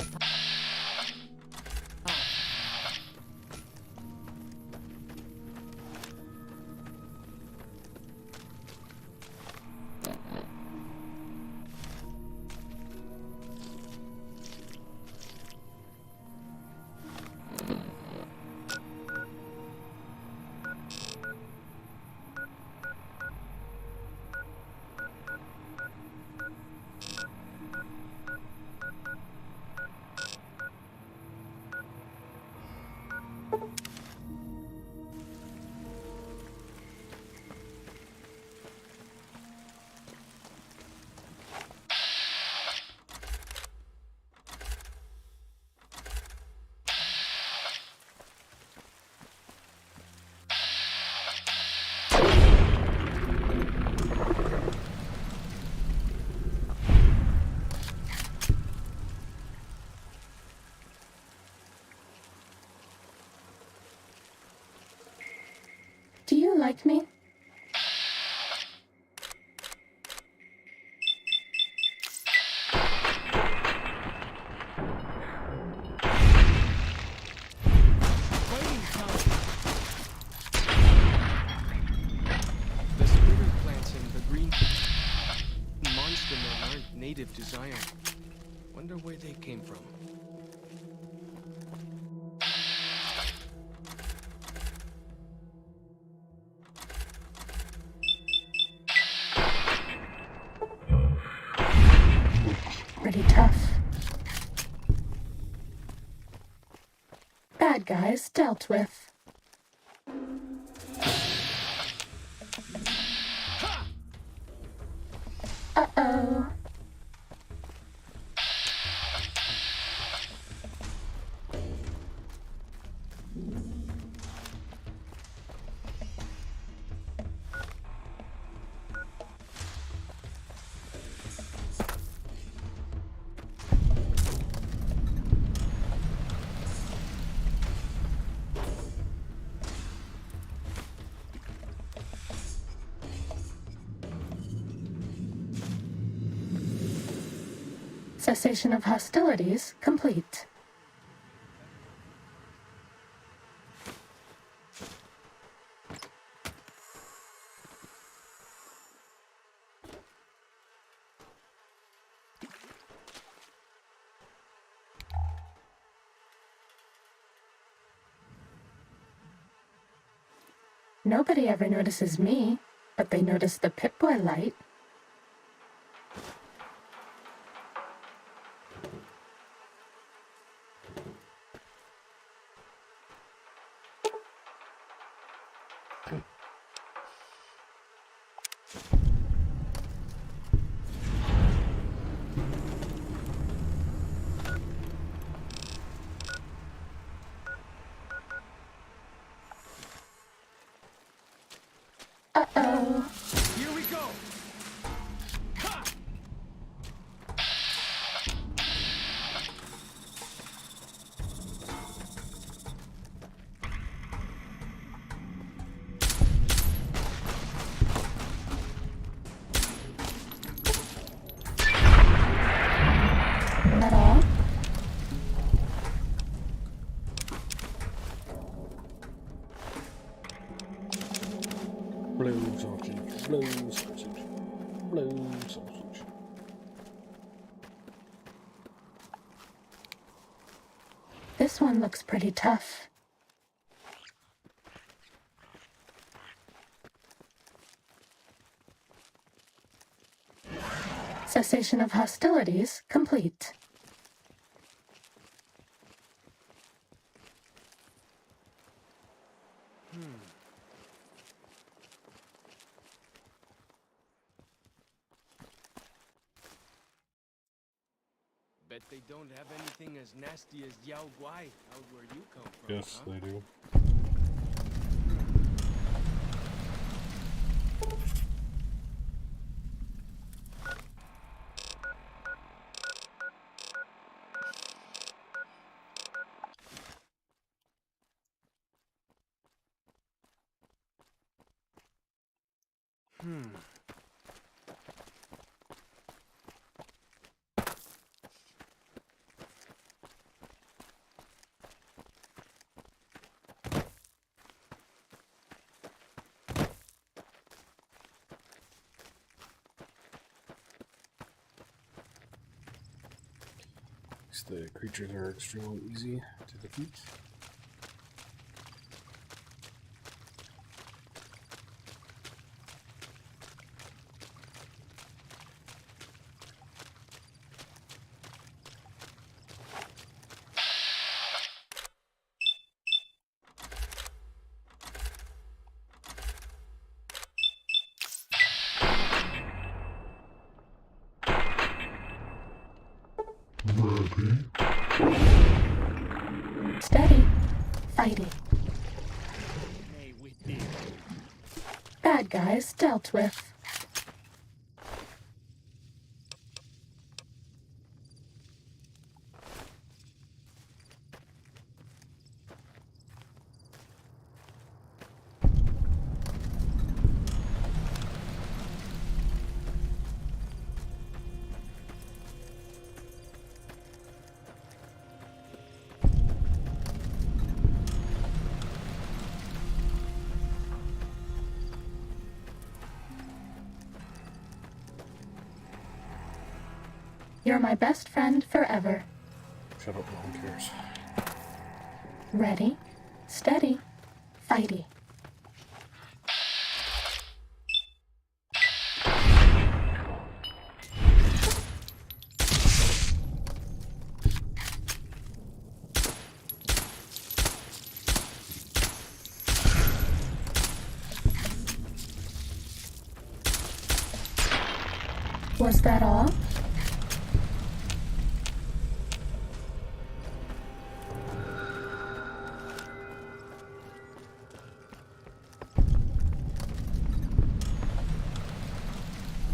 Do you like me? The spirit plants and the green monster men aren't native to Zion. Wonder where they came from. Pretty tough. Bad guys dealt with. Uh-oh. Cessation of hostilities complete. Nobody ever notices me, but they notice the Pip-Boy light. Blue sausage, blue sausage, blue sausage. This one looks pretty tough. Cessation of hostilities complete. Bet they don't have anything as nasty as Yao Guai out where you come from. Yes, huh? they do. The creatures are extremely easy to defeat. Steady. Fighting. Bad guys dealt with. You're my best friend forever. Shut up, no one cares. Ready, steady, fighty. Was that all?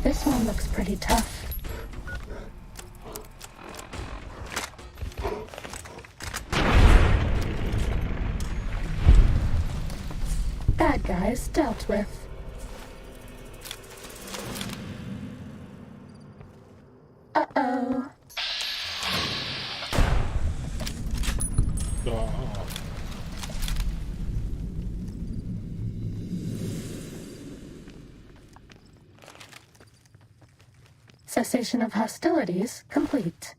This one looks pretty tough. Bad guys dealt with. Uh-oh. Cessation of hostilities complete.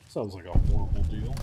Sounds like a horrible deal.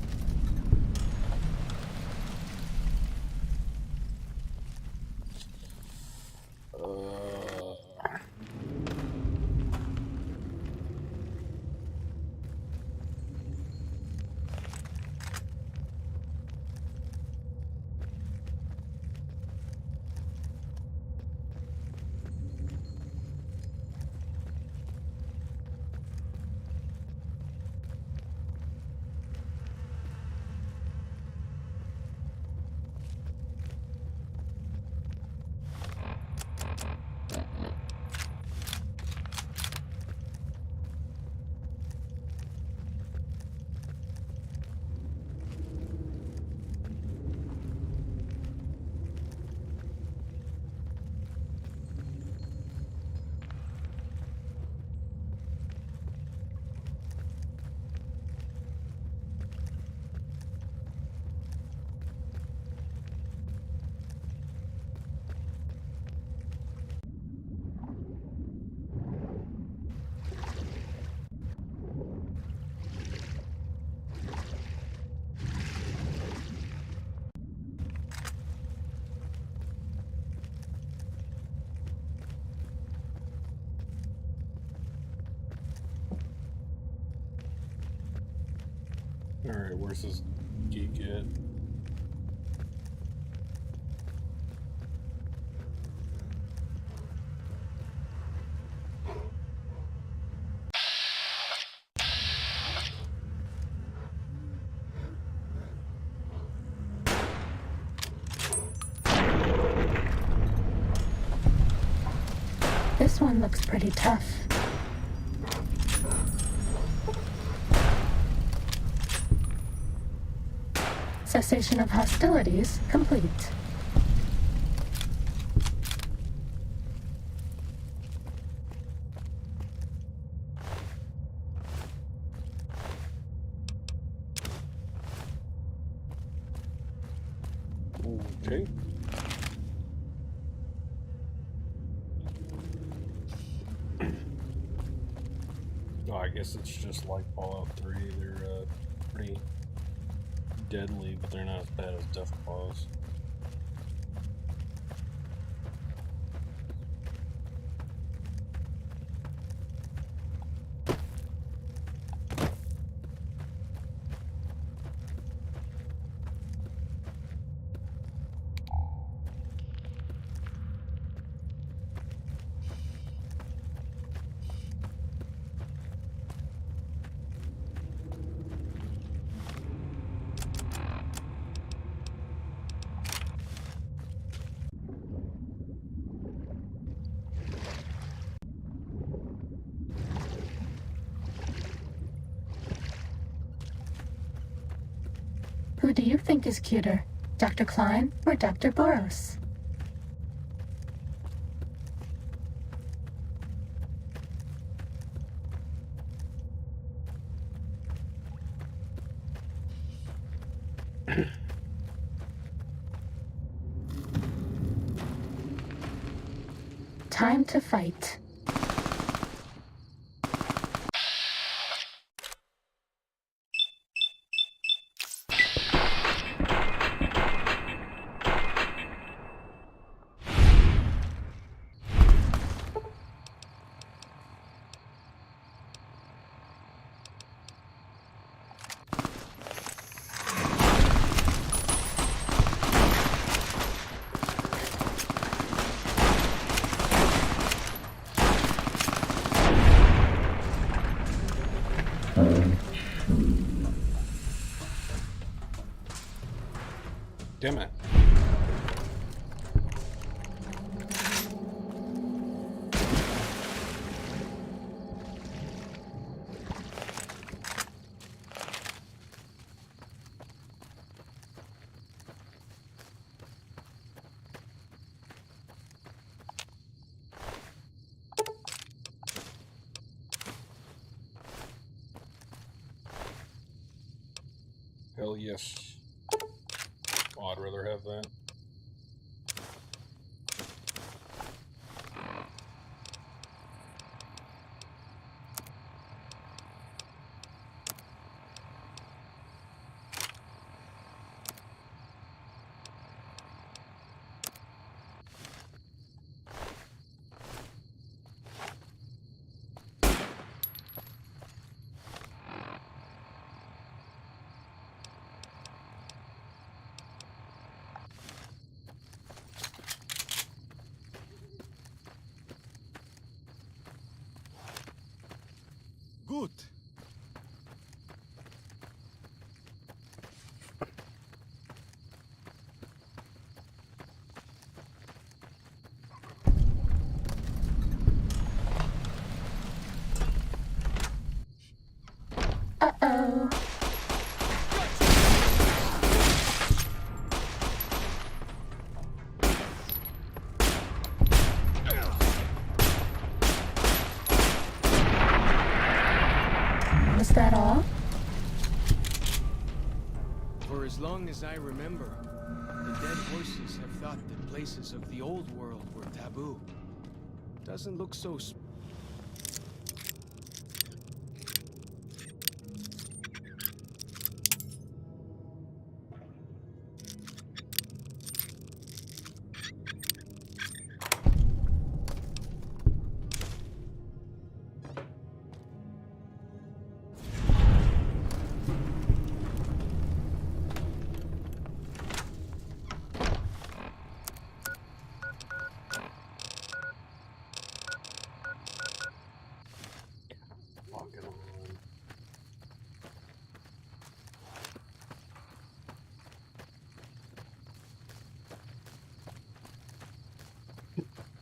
Alright, where's this geek at? This one looks pretty tough. Cessation of hostilities complete. Okay. Oh, I guess it's just like Fallout 3. They're pretty deadly, but they're not as bad as Deathclaws. Who do you think is cuter, Dr. Klein or Dr. Boros? Time to fight. Damn it. Hell yes. Oh, I'd rather have that. Good. Uh-oh. Was that all? For as long as I remember, the dead horses have thought that places of the old world were taboo. Doesn't look so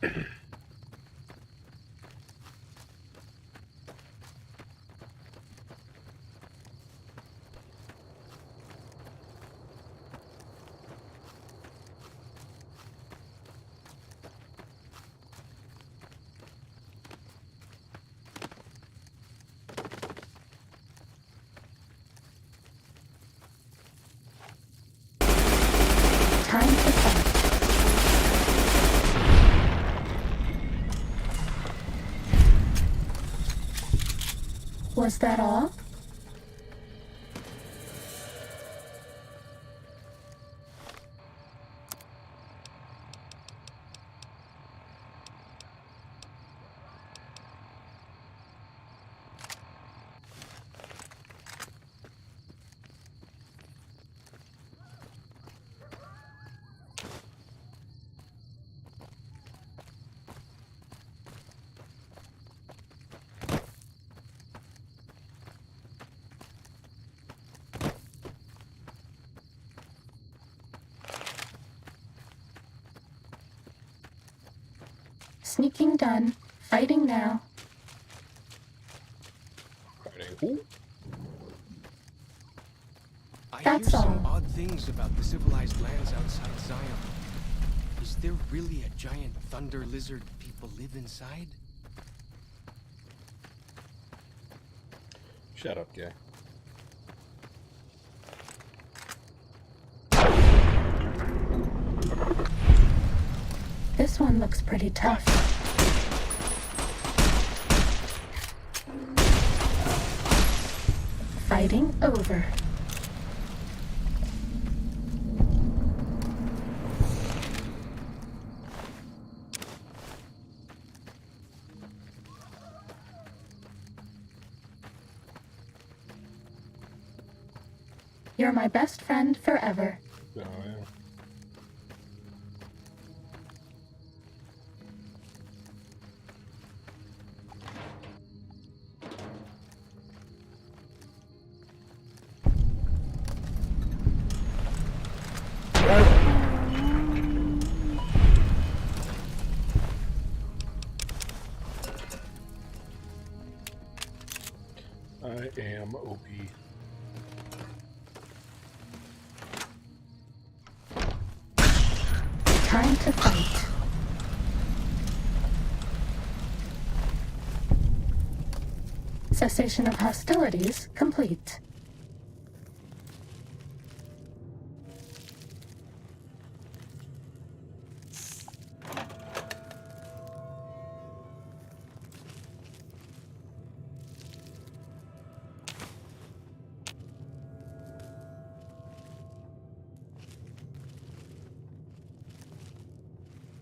Time to fight. Was that all? Sneaking done. Fighting now. Fighting who? I That's hear some all. odd things about the civilized lands outside Zion. Is there really a giant thunder lizard people live inside? Shut up, guy. This one looks pretty tough. Fighting over. You're my best friend forever. Oh, yeah. I am OP. Time to fight. Cessation of hostilities complete.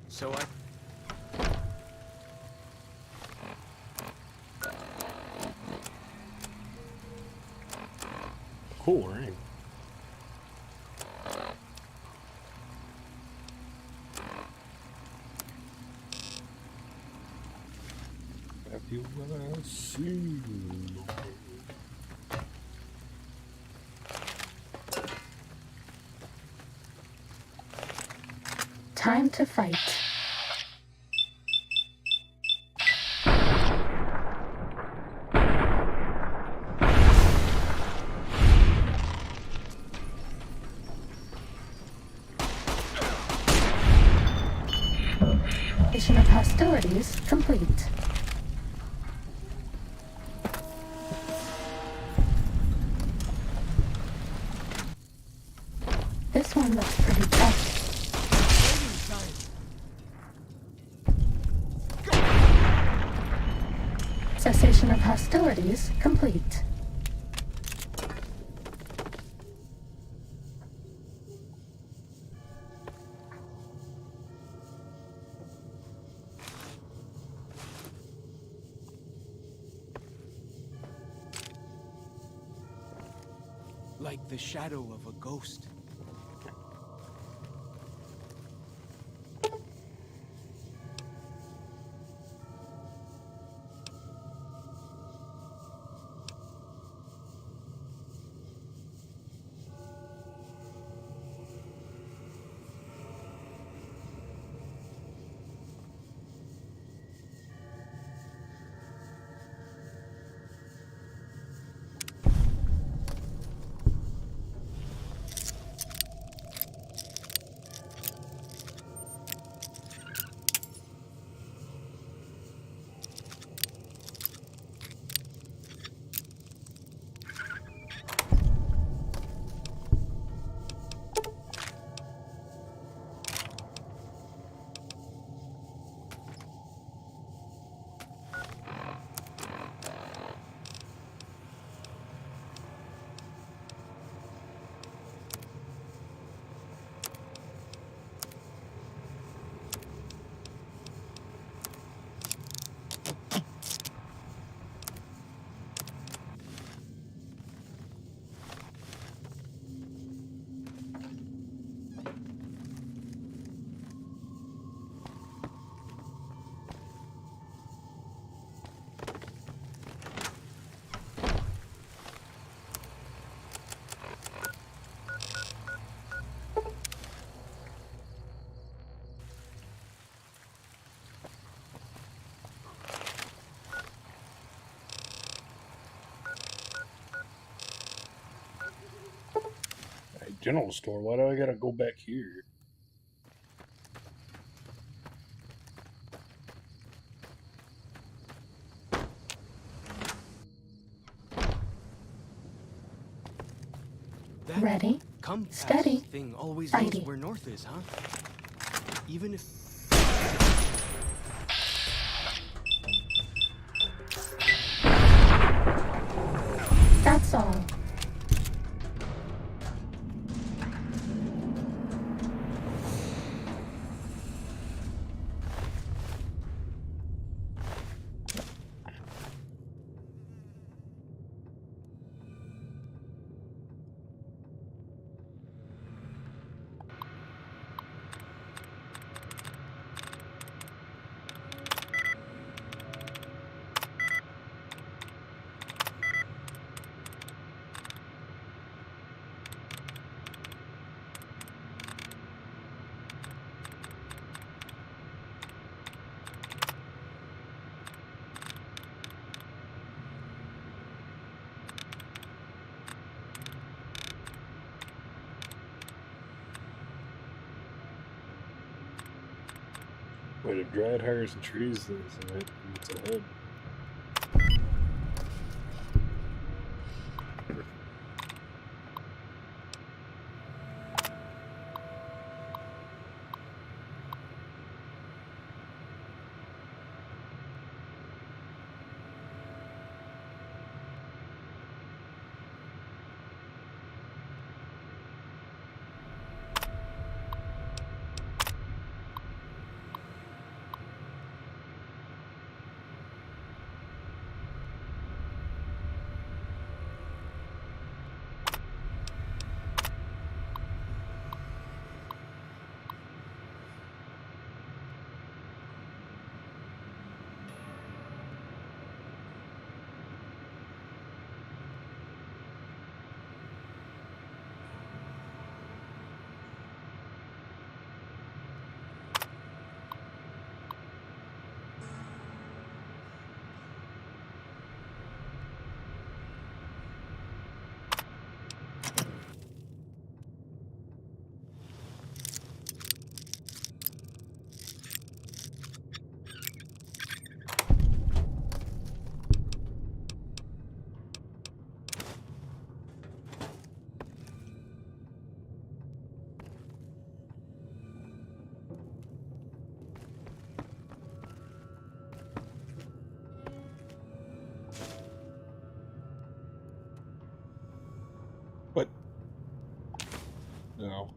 So I... Cool, right? Have you ever seen? Time to fight. Cessation of hostilities complete. This one looks pretty tough. Cessation of hostilities complete. like the shadow of a ghost. general store. Why do I gotta go back here? That Ready, steady, thing always knows fighty. where north is, huh? Even if... That's all. Wait, if dried hires and trees, then it's ahead. What? No.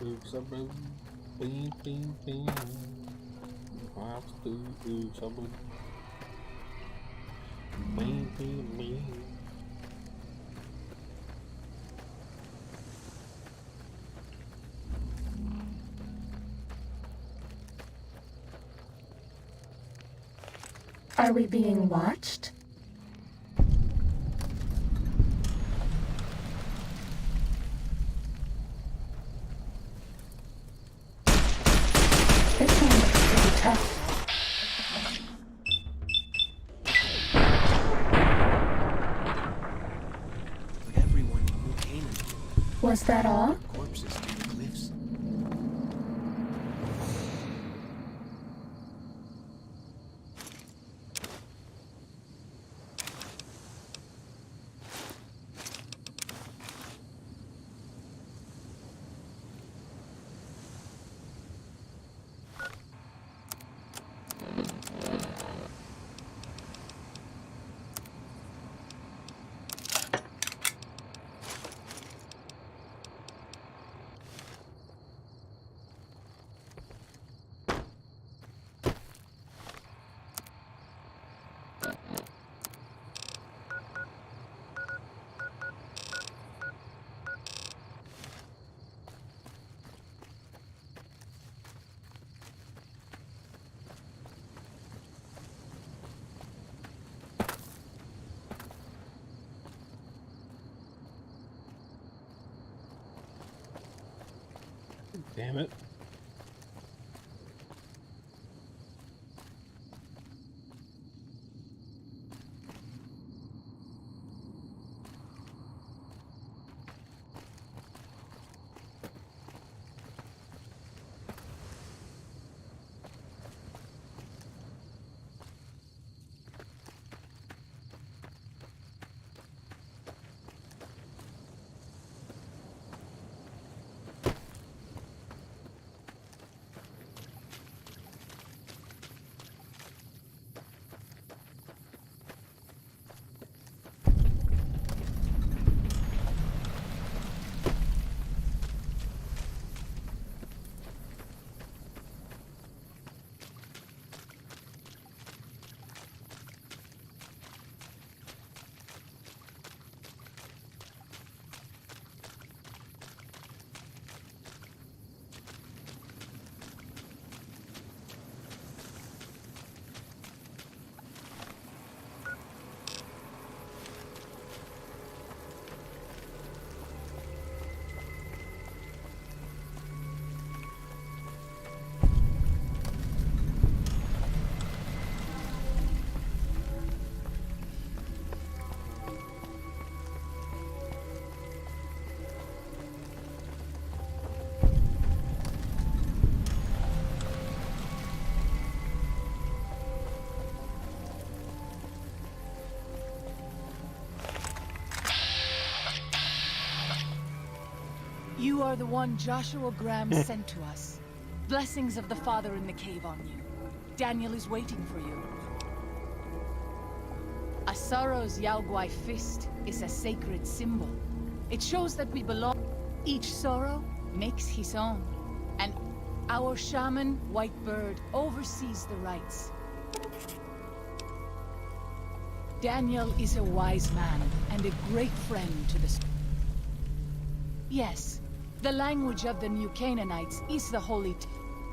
Oops, I blew. Bing, bing, bing. Oops, I blew. Bing, bing, bing. Are we being watched? This one looks pretty tough. But everyone in New Canaan... Was that all? Corpses to the cliffs. Damn it. You are the one Joshua Graham sent to us. Blessings of the Father in the cave on you. Daniel is waiting for you. A Sorrow's Yaoguai fist is a sacred symbol. It shows that we belong. Each Sorrow makes his own. And our shaman, White Bird, oversees the rites. Daniel is a wise man and a great friend to the... Yes, the language of the New Canaanites is the Holy...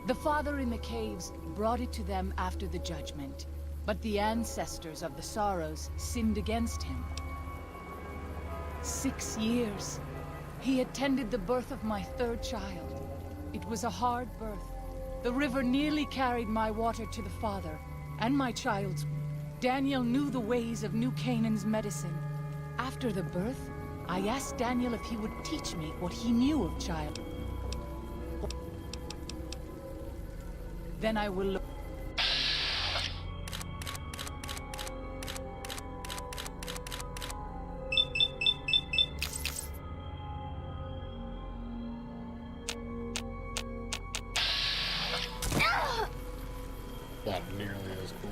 The Father in the caves brought it to them after the judgment. But the ancestors of the Sorrows sinned against him. 6 years. He attended the birth of my third child. It was a hard birth. The river nearly carried my water to the Father, and my child's. Daniel knew the ways of New Canaan's medicine. After the birth, I asked Daniel if he would teach me what he knew of child. Then I will look. Not nearly as cool.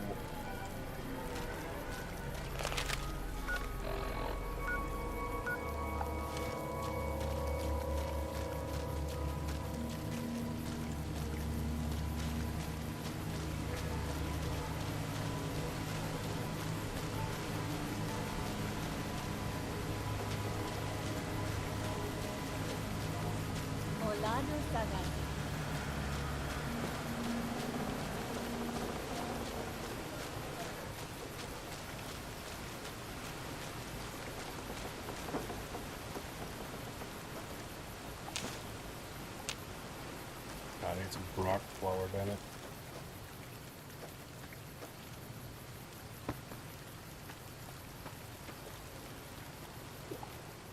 I need some rock flour, damn it.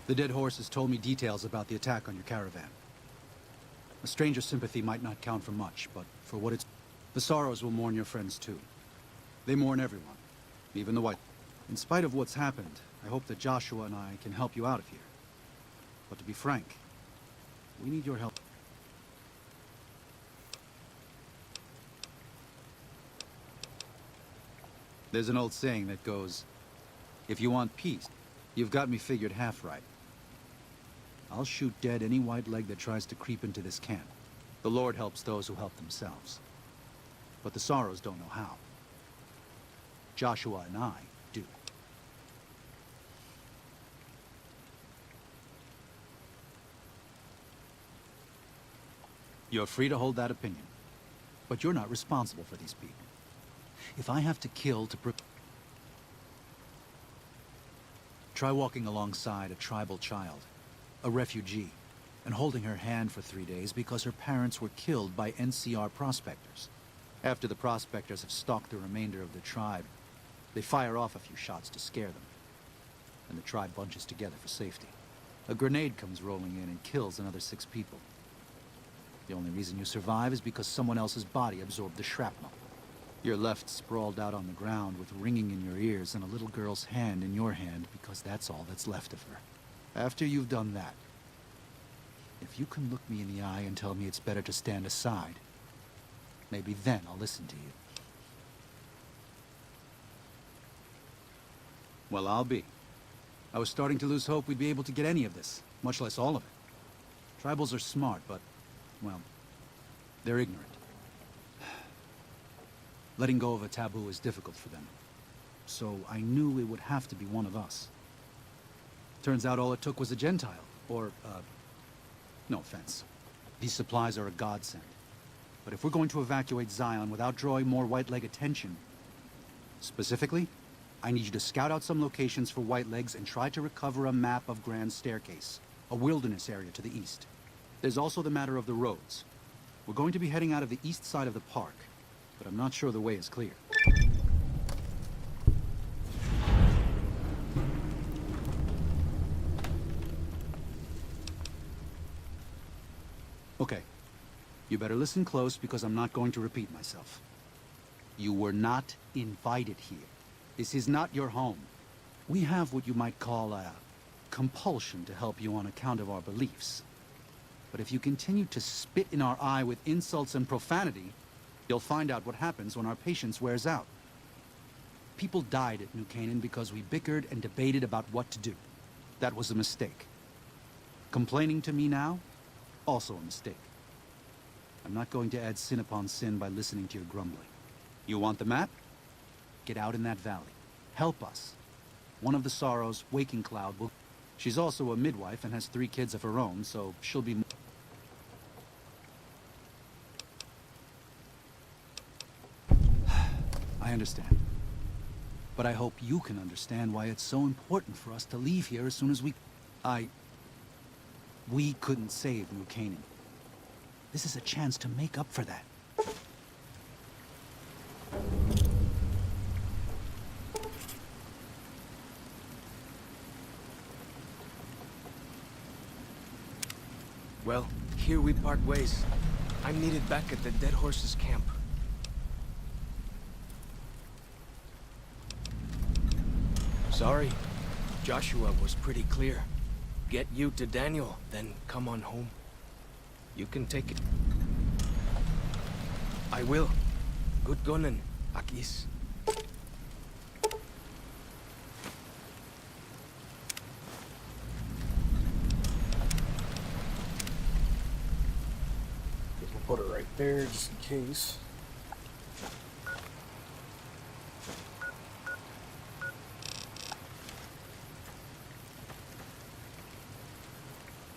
The dead horse has told me details about the attack on your caravan. A stranger's sympathy might not count for much, but for what it's... The Sorrows will mourn your friends too. They mourn everyone, even the White. In spite of what's happened, I hope that Joshua and I can help you out of here. But to be frank, we need your help. There's an old saying that goes, if you want peace, you've got me figured half right. I'll shoot dead any white leg that tries to creep into this camp. The Lord helps those who help themselves. But the Sorrows don't know how. Joshua and I do. You're free to hold that opinion. But you're not responsible for these people. If I have to kill to try walking alongside a tribal child, a refugee, and holding her hand for 3 days because her parents were killed by NCR prospectors. After the prospectors have stalked the remainder of the tribe, they fire off a few shots to scare them, and the tribe bunches together for safety. A grenade comes rolling in and kills another 6 people. The only reason you survive is because someone else's body absorbed the shrapnel. You're left sprawled out on the ground with ringing in your ears and a little girl's hand in your hand because that's all that's left of her. After you've done that, if you can look me in the eye and tell me it's better to stand aside, maybe then I'll listen to you. Well, I'll be. I was starting to lose hope we'd be able to get any of this, much less all of it. Tribals are smart, but, well, they're ignorant. Letting go of a taboo is difficult for them. So I knew it would have to be one of us. Turns out all it took was a Gentile, or, no offense. These supplies are a godsend. But if we're going to evacuate Zion without drawing more white-leg attention, specifically, I need you to scout out some locations for whitelegs and try to recover a map of Grand Staircase, a wilderness area to the east. There's also the matter of the roads. We're going to be heading out of the east side of the park, but I'm not sure the way is clear. Okay. You better listen close because I'm not going to repeat myself. You were not invited here. This is not your home. We have what you might call a compulsion to help you on account of our beliefs. But if you continue to spit in our eye with insults and profanity, you'll find out what happens when our patience wears out. People died at New Canaan because we bickered and debated about what to do. That was a mistake. Complaining to me now? Also a mistake. I'm not going to add sin upon sin by listening to your grumbling. You want the map? Get out in that valley. Help us. One of the Sorrows, Waking Cloud, will... She's also a midwife and has 3 kids of her own, so she'll be... I understand. But I hope you can understand why it's so important for us to leave here as soon as we... We couldn't save New Canaan. This is a chance to make up for that. Well, here we part ways. I'm needed back at the Dead Horses camp. Sorry. Joshua was pretty clear. Get you to Daniel, then come on home. You can take it. I will. Good gunnin', Akis. We'll put it right there just in case.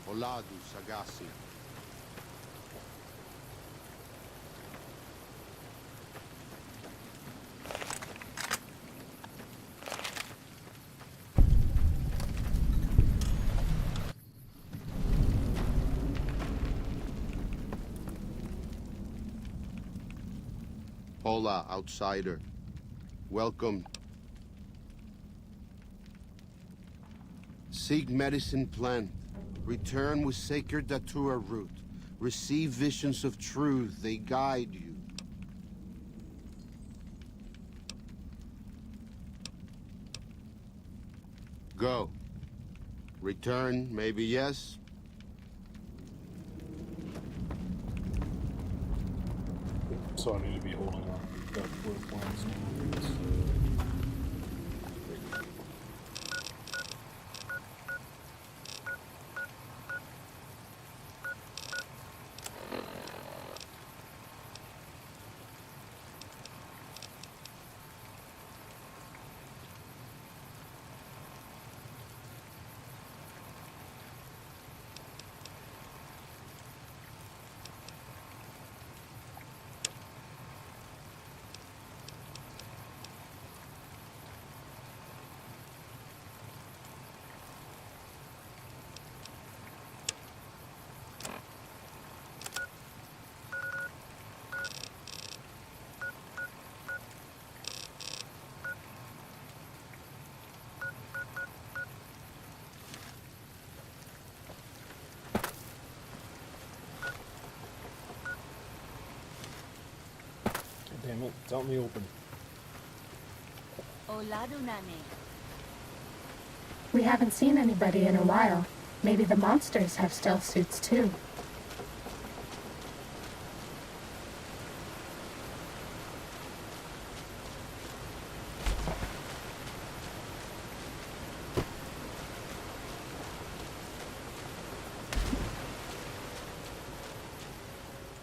Oladu Sagasi. Hola, outsider. Welcome. Seek medicine plant. Return with sacred datura root. Receive visions of truth. They guide you. Go. Return, maybe yes. So I need to be holding on that with lines. Damn it, it's out in the open. We haven't seen anybody in a while. Maybe the monsters have stealth suits too.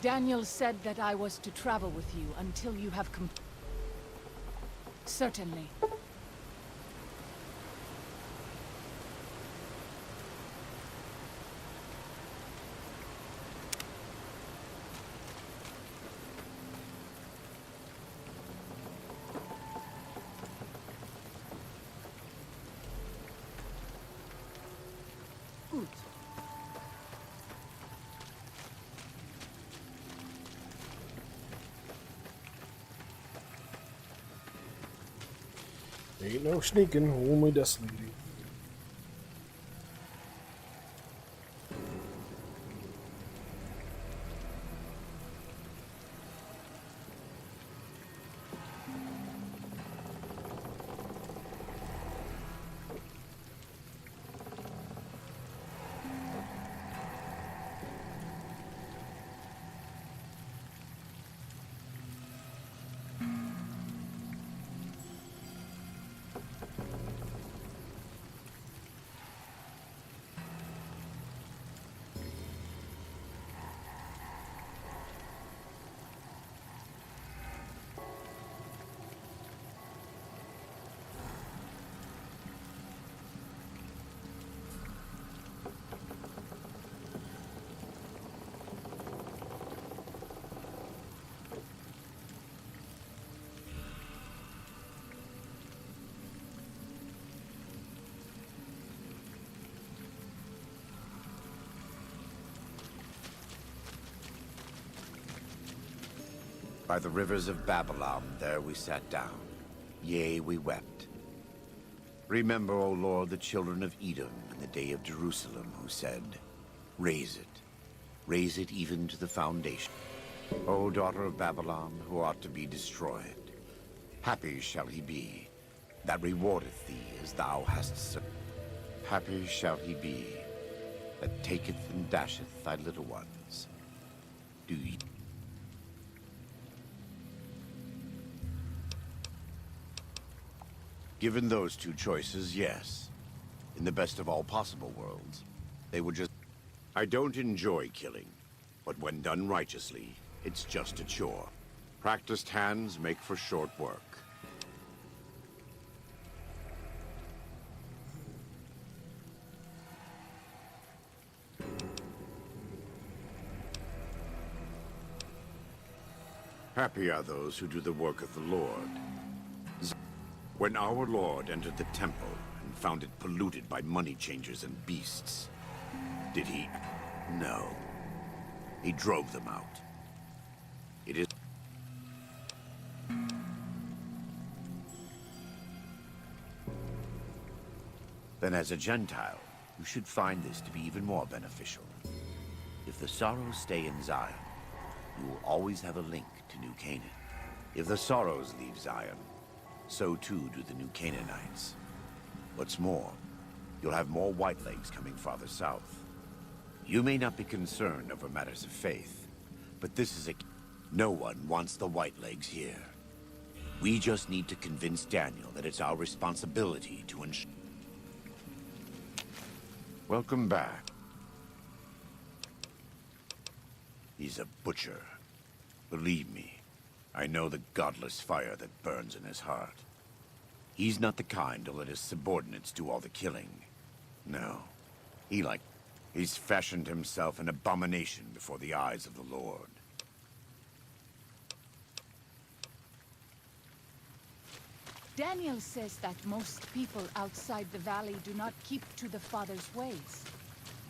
Daniel said that I was to travel with you until you have Certainly. Gut. Ain't no sneaking, only desolating. By the rivers of Babylon, there we sat down. Yea, we wept. Remember, O Lord, the children of Edom in the day of Jerusalem, who said, raise it even to the foundation. O daughter of Babylon, who ought to be destroyed, happy shall he be that rewardeth thee as thou hast served. Happy shall he be that taketh and dasheth thy little ones. Do ye... Given those two choices, yes. In the best of all possible worlds, they would just... I don't enjoy killing, but when done righteously, it's just a chore. Practiced hands make for short work. Happy are those who do the work of the Lord. When our Lord entered the temple and found it polluted by money changers and beasts, did he? No. He drove them out. It is... Then as a Gentile, you should find this to be even more beneficial. If the Sorrows stay in Zion, you will always have a link to New Canaan. If the Sorrows leave Zion, so too do the New Canaanites. What's more, you'll have more Whitelegs coming farther south. You may not be concerned over matters of faith, but this is a... No one wants the Whitelegs here. We just need to convince Daniel that it's our responsibility to ensure... Welcome back. He's a butcher. Believe me, I know the godless fire that burns in his heart. He's not the kind to let his subordinates do all the killing. No. He's fashioned himself an abomination before the eyes of the Lord. Daniel says that most people outside the valley do not keep to the Father's ways.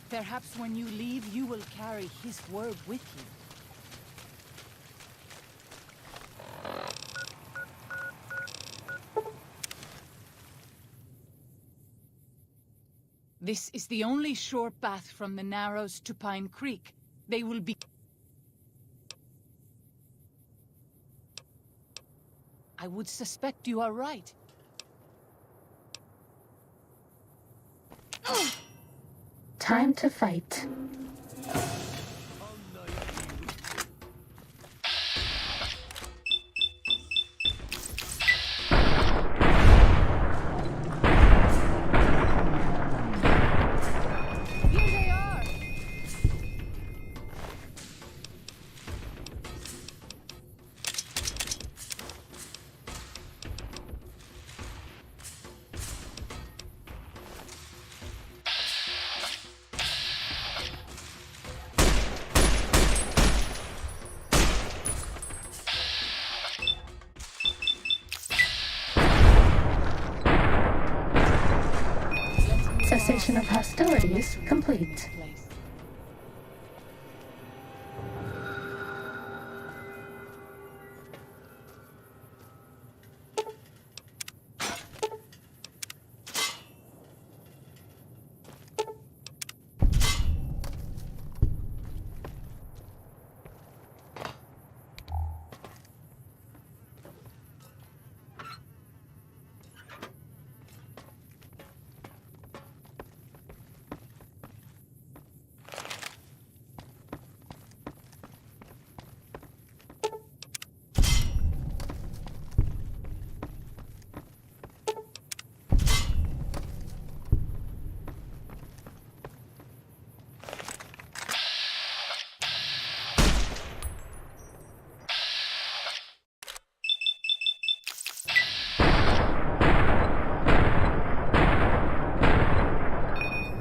Perhaps when you leave, you will carry his word with you. This is the only short path from the Narrows to Pine Creek. They will be... I would suspect you are right. Time to fight. Cessation of hostilities complete.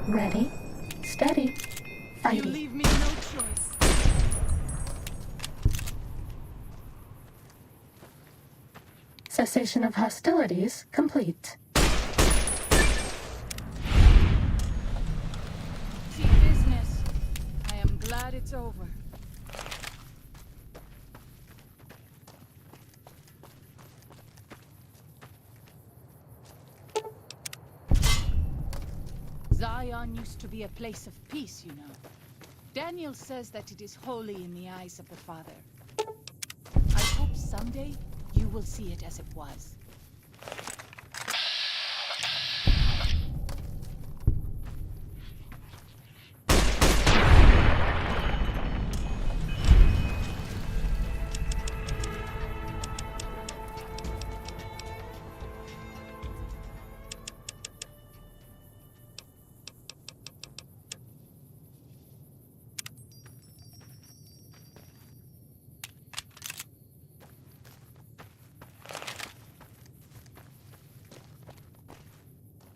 Ready, steady, fighting. You leave me no choice. Cessation of hostilities complete. See business. I am glad it's over. Zion used to be a place of peace, you know. Daniel says that it is holy in the eyes of the Father. I hope someday you will see it as it was.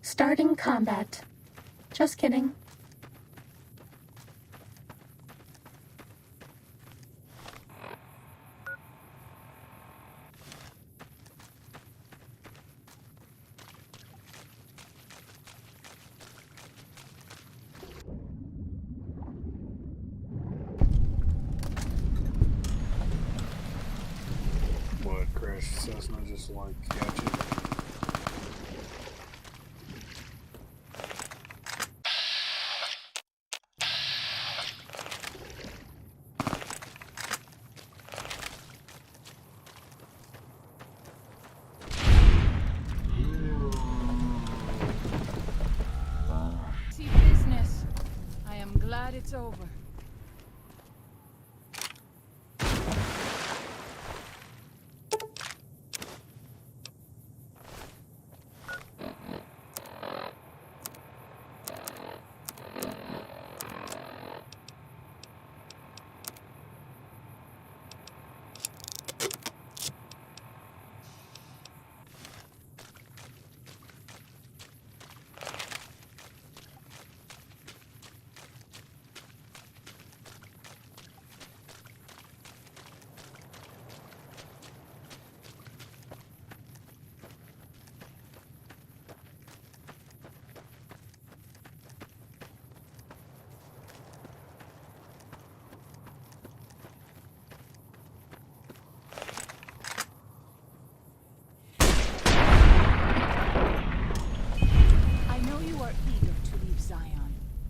Starting combat. Just kidding. What, Crash Cessna just like catch it? See business. I am glad it's over.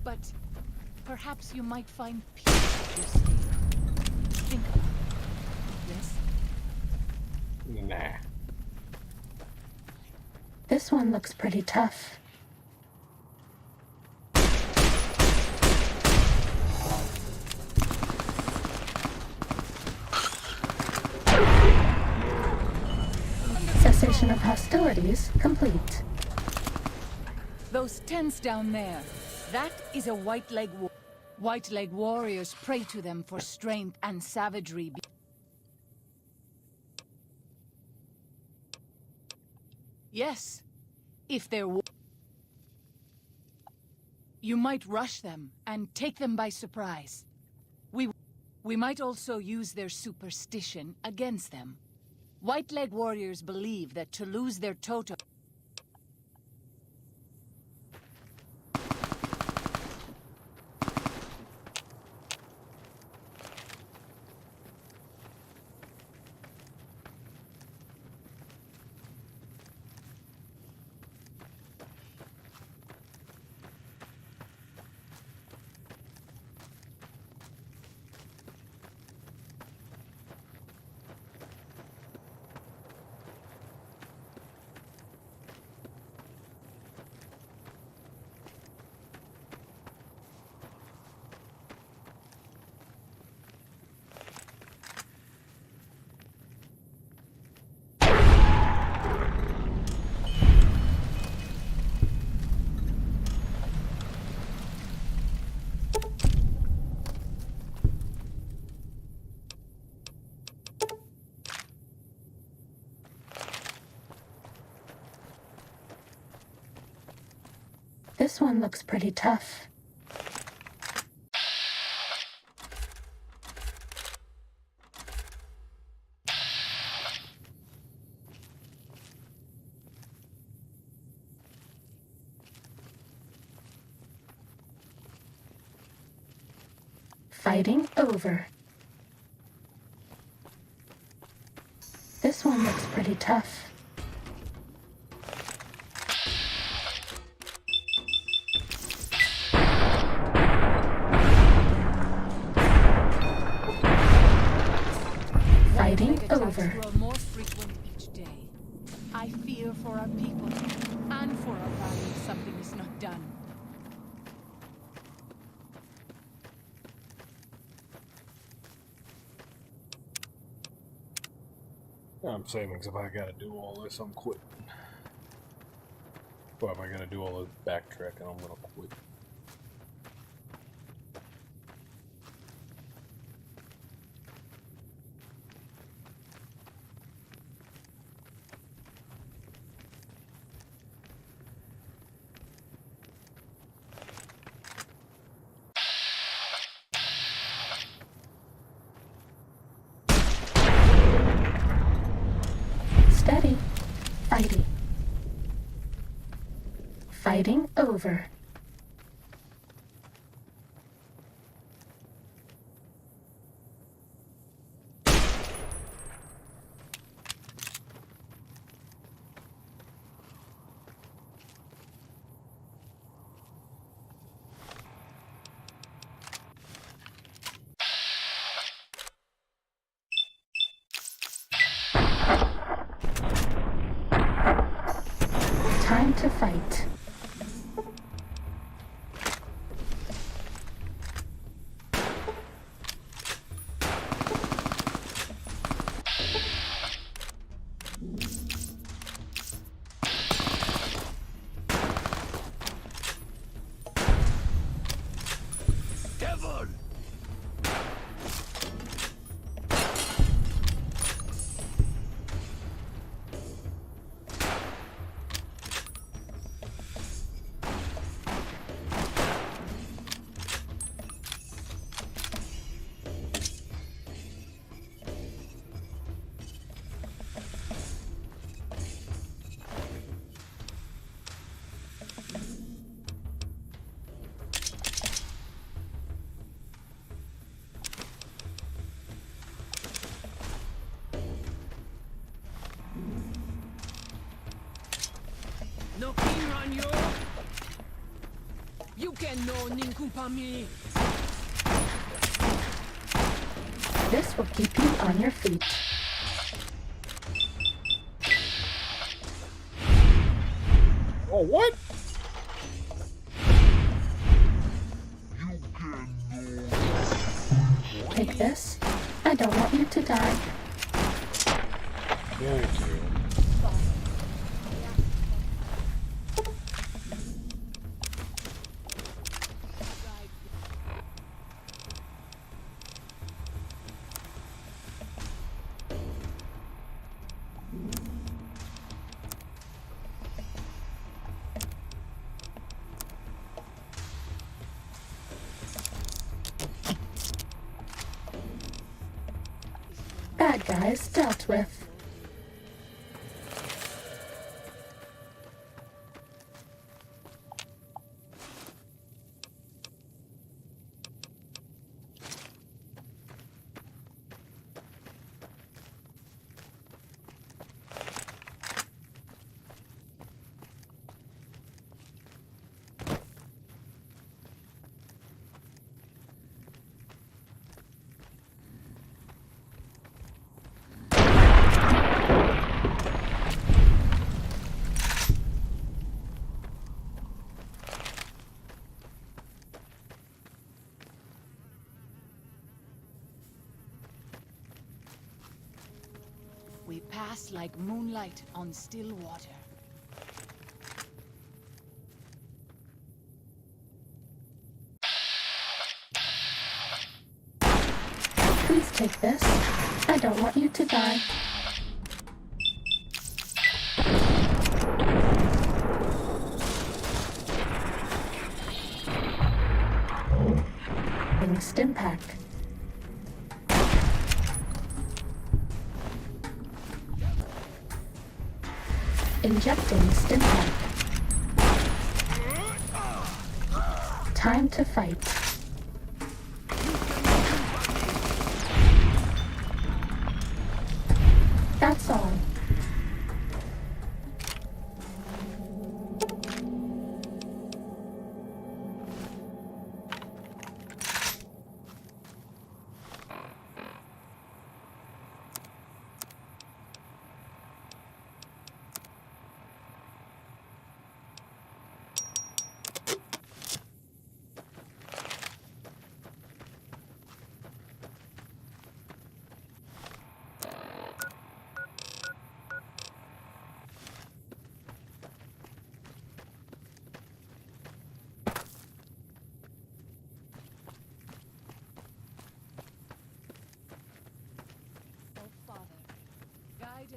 But perhaps you might find peace if you stay. Think about it. Yes? Nah. This one looks pretty tough. Cessation of hostilities complete. Those tents down there, that is a white-leg war. White-leg warriors pray to them for strength and savagery. Yes, if they're you might rush them and take them by surprise. We might also use their superstition against them. White-leg warriors believe that to lose their totem... This one looks pretty tough. Fighting over. This one looks pretty tough. Fighting over. Grow more frequent each day. I fear for our people and for our valley if something is not done. I'm saving because if I gotta do all this, I'm quitting. Well, if I gotta do all this backtracking, I'm gonna quit. Steady. Fighting. Fighting over. Time to fight. Devil! No king on you. You can no ninkumpami. This will keep you on your feet. Oh, what? Take this. I don't want you to die. Thank you. Bad guys dealt with. We pass like moonlight on still water. Please take this. I don't want you to die. Stim pack. Injecting stim pack. Time to fight. That's all.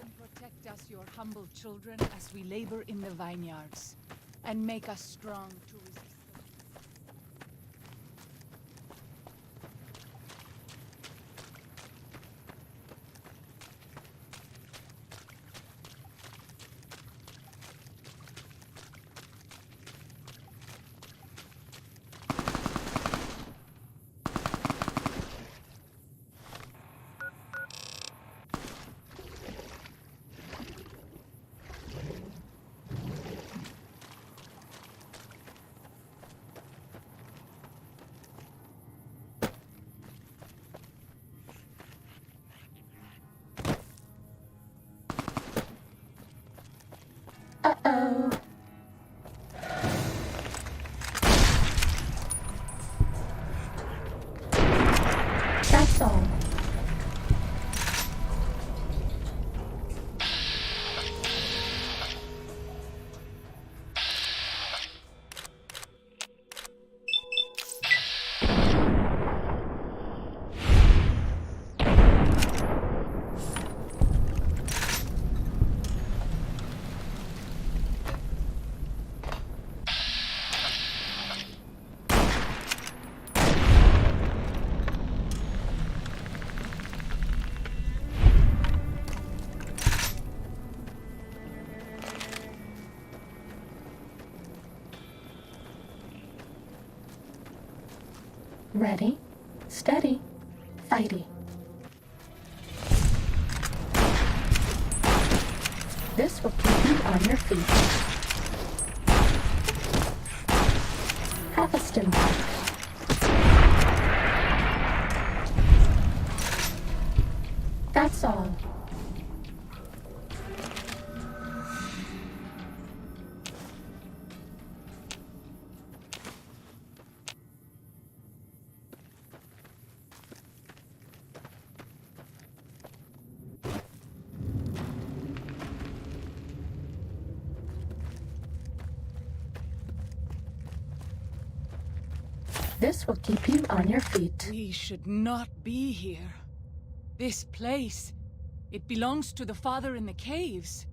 And protect us, your humble children, as we labor in the vineyards, and make us strong to resist. Uh-oh. That's all. Ready, steady, fighty. This will keep you on your feet. Have a stim pack. That's all. This will keep you on your feet. We should not be here. This place, it belongs to the father in the caves.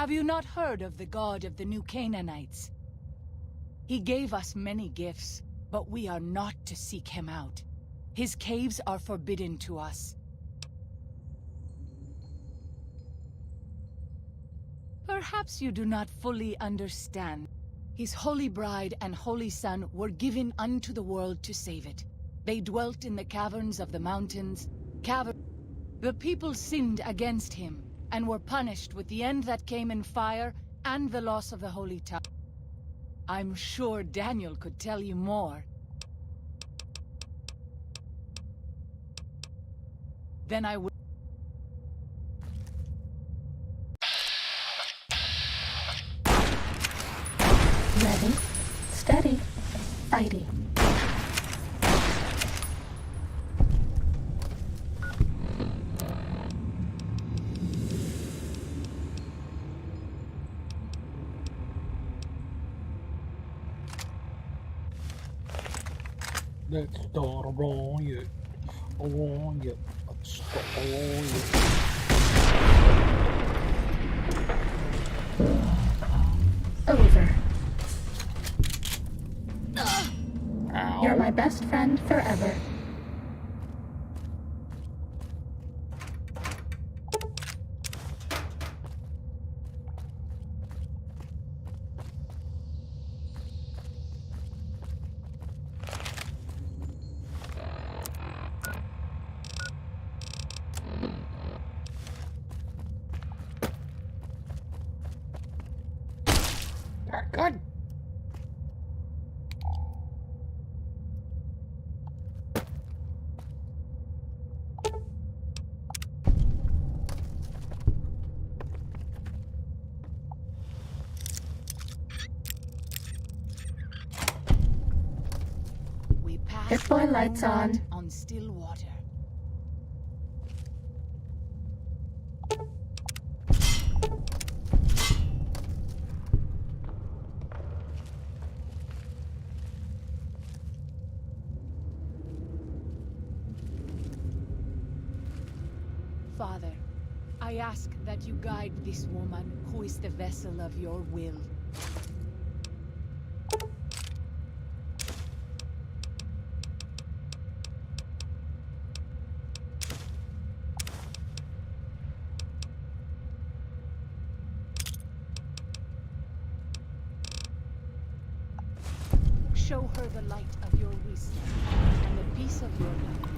Have you not heard of the god of the new Canaanites? He gave us many gifts, but we are not to seek him out. His caves are forbidden to us. Perhaps you do not fully understand. His holy bride and holy son were given unto the world to save it. They dwelt in the caverns of the mountains. The people sinned against him, and were punished with the end that came in fire and the loss of the holy tower. I'm sure Daniel could tell you more. Then I would... Ready, steady, fighting. Let's start a riot. A riot. Let's start a riot. Over. Ow. You're my best friend forever. Good. We passed Hit boy lights on. on still water. Father, I ask that you guide this woman who is the vessel of your will. Show her the light of your wisdom and the peace of your love.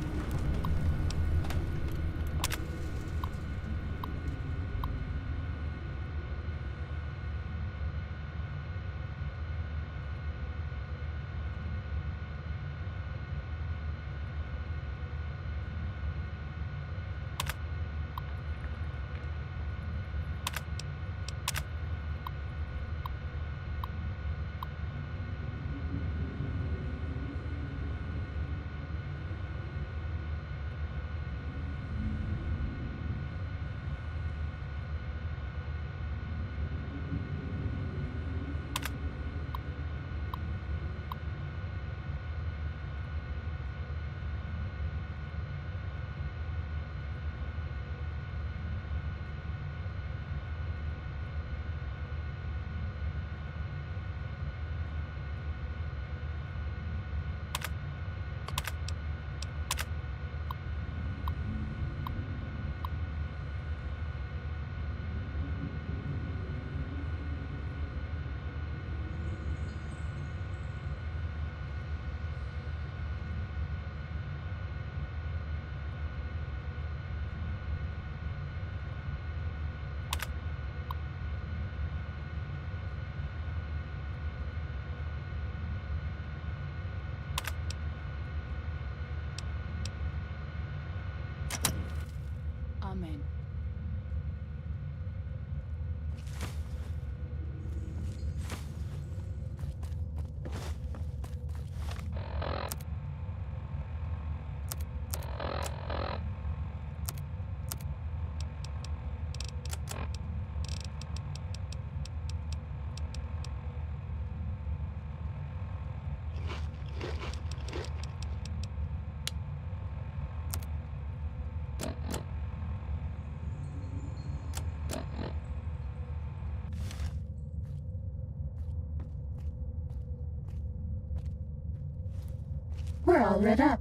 We're all lit up.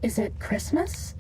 Is it Christmas?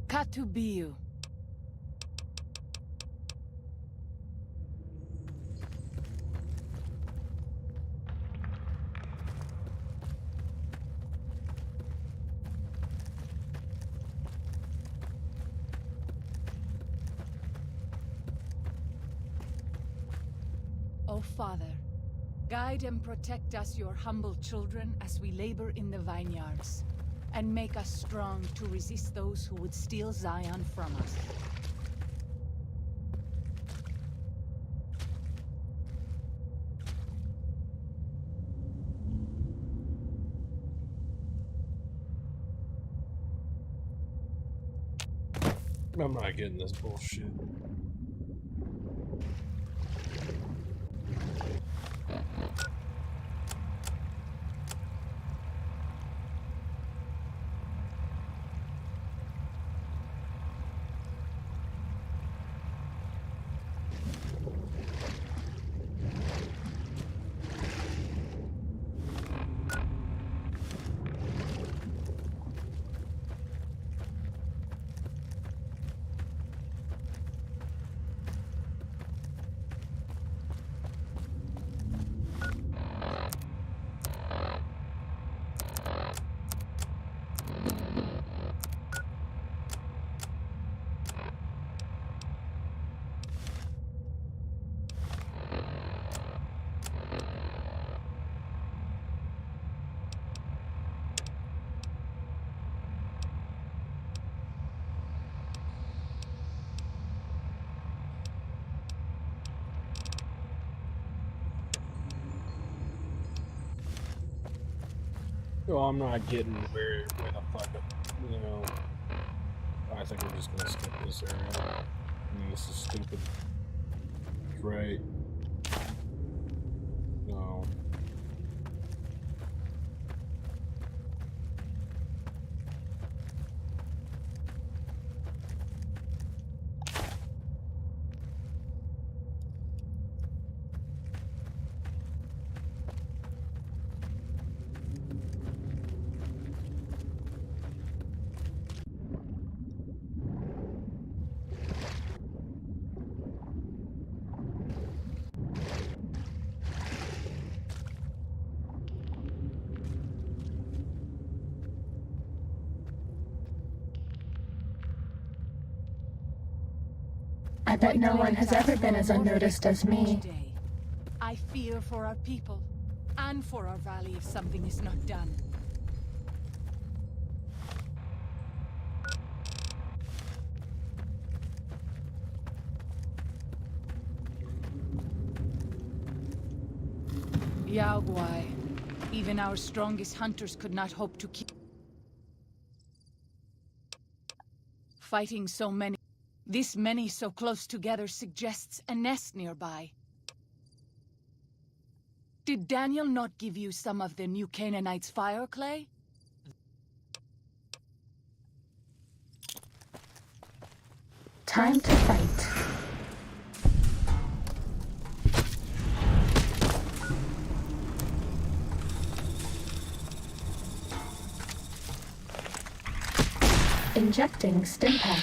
Katubiu. O Father, guide and protect us, your humble children, as we labor in the vineyards, and make us strong to resist those who would steal Zion from us. I'm not getting this bullshit. Well, I'm not getting where the fuck, you know. I think I'm just gonna skip this area. I mean, this is stupid. Right. No. I bet no one has ever been as unnoticed as me. I fear for our people, and for our valley if something is not done. Yaogwai, even our strongest hunters could not hope to keep fighting so many. This many so close together suggests a nest nearby. Did Daniel not give you some of the new Canaanites' fire clay? Time to fight. Injecting Stimpack.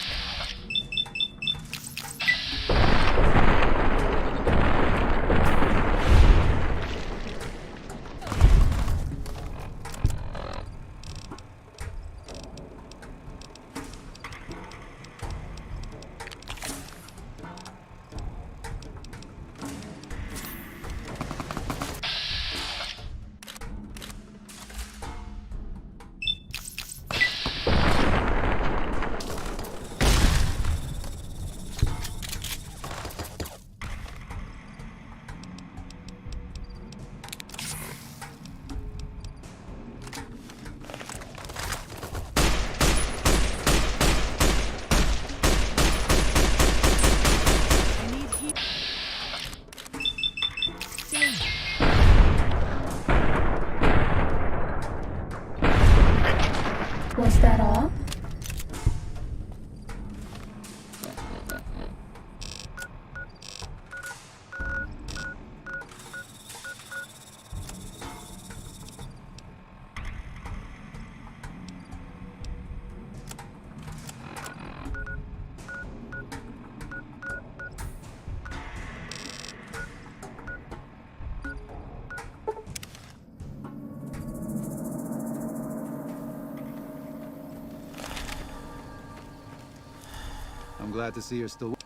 Was that all? I'm glad to see you're still...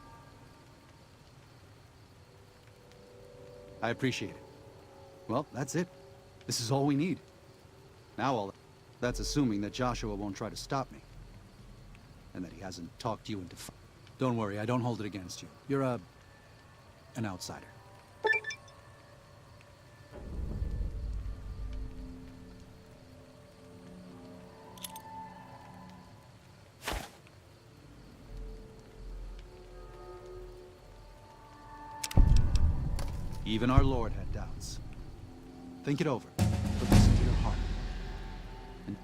I appreciate it. Well, that's it. This is all we need. Now all... That's assuming that Joshua won't try to stop me. And that he hasn't talked you into... Don't worry, I don't hold it against you. You're an outsider. Even our Lord had doubts. Think it over, but listen to your heart. And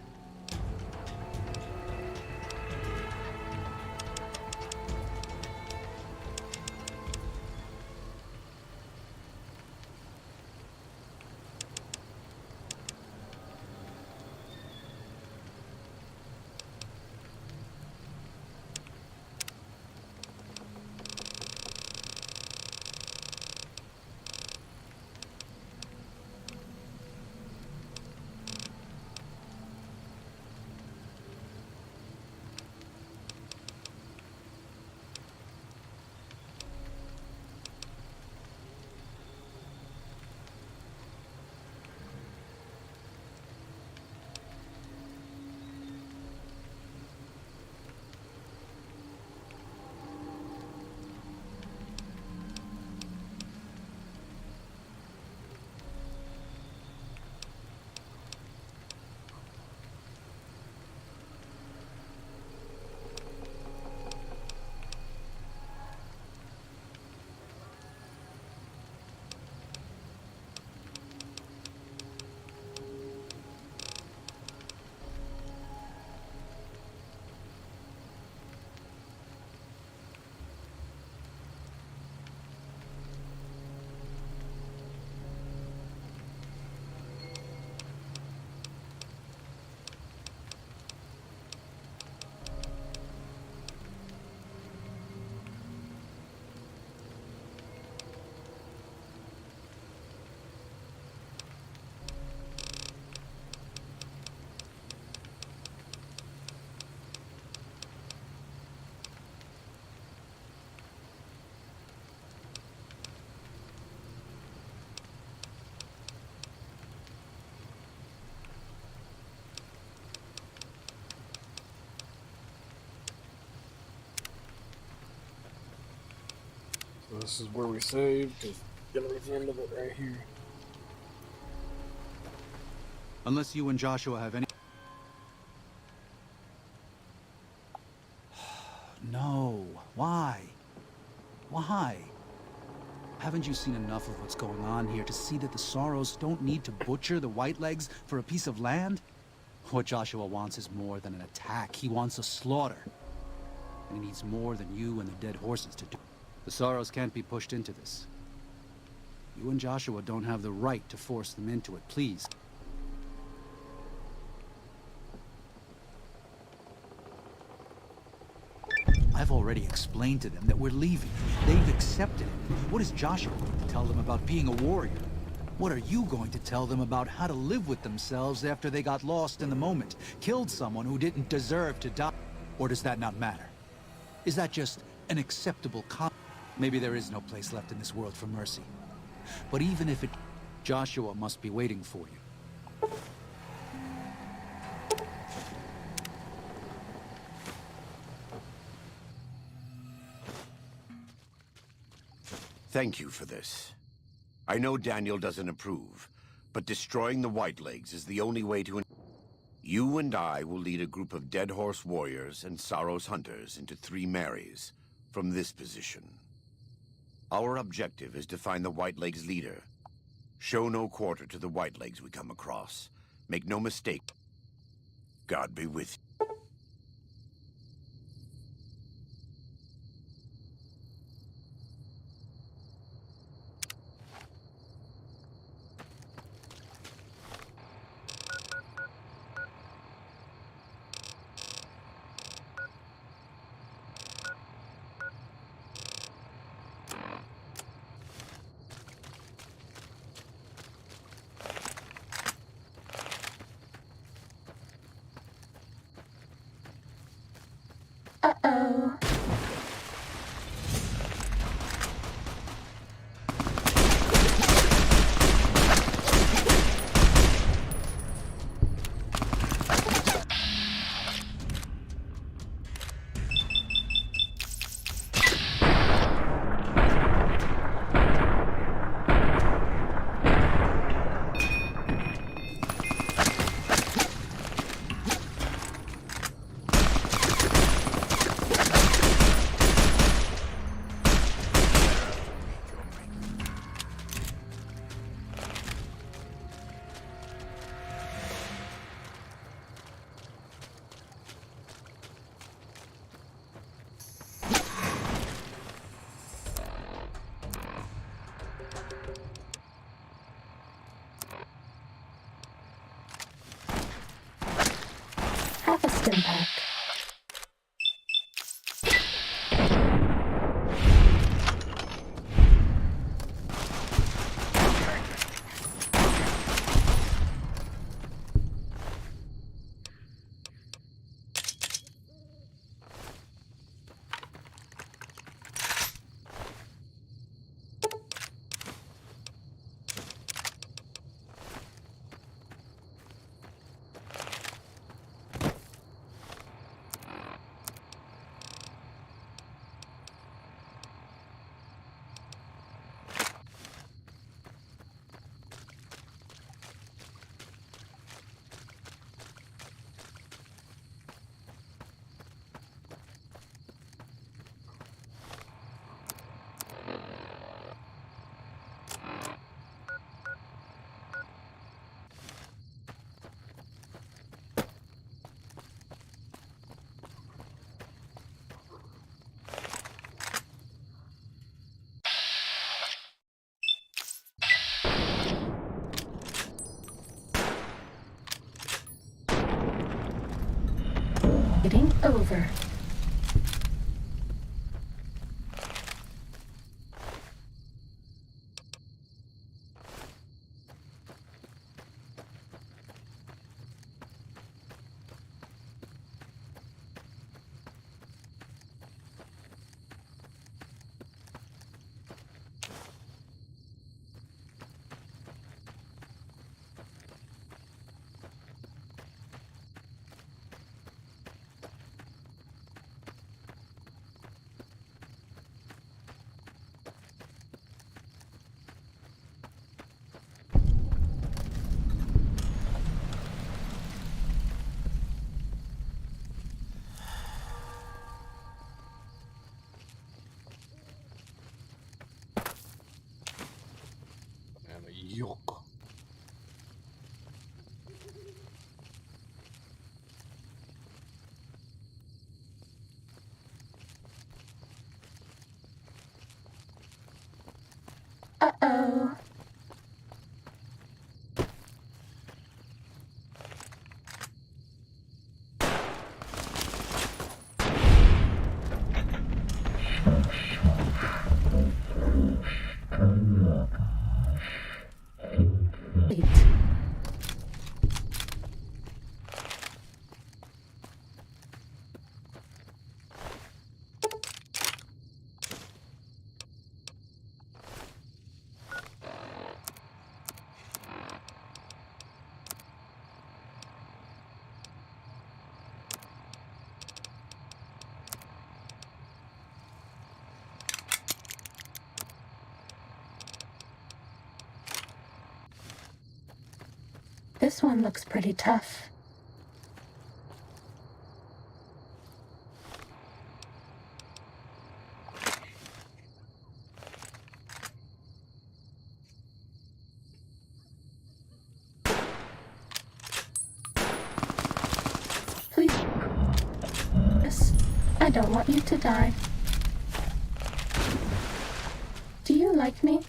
So this is where we saved, because gonna be the end of it right here. unless you and Joshua have any... No. Why? Why? Haven't you seen enough of what's going on here to see that the Sorrows don't need to butcher the Whitelegs for a piece of land? What Joshua wants is more than an attack. He wants a slaughter. And he needs more than you and the dead horses to do. The Sorrows can't be pushed into this. You and Joshua don't have the right to force them into it, please. I've already explained to them that we're leaving. They've accepted it. What is Joshua going to tell them about being a warrior? What are you going to tell them about how to live with themselves after they got lost in the moment, killed someone who didn't deserve to die? Or does that not matter? Is that just an acceptable Maybe there is no place left in this world for mercy. But even if it... Joshua must be waiting for you. Thank you for this. I know Daniel doesn't approve, but destroying the Whitelegs is the only way to... You and I will lead a group of Dead Horse warriors and Saros hunters into 3 Marys from this position. Our objective is to find the Whitelegs leader. Show no quarter to the Whitelegs we come across. Make no mistake. God be with you. Uh-oh. Half a stim pack. Getting over. Yuck. Uh-oh. This one looks pretty tough. Please. Yes, I don't want you to die. Do you like me?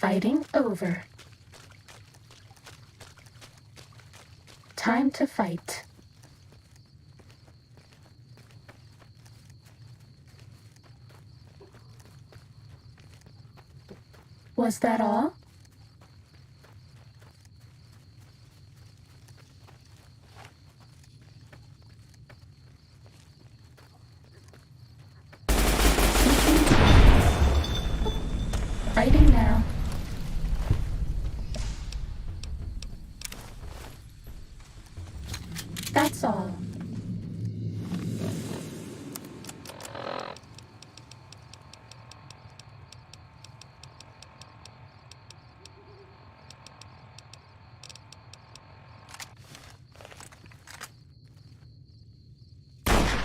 Fighting over. Time to fight. Was that all? Fighting now. That's all.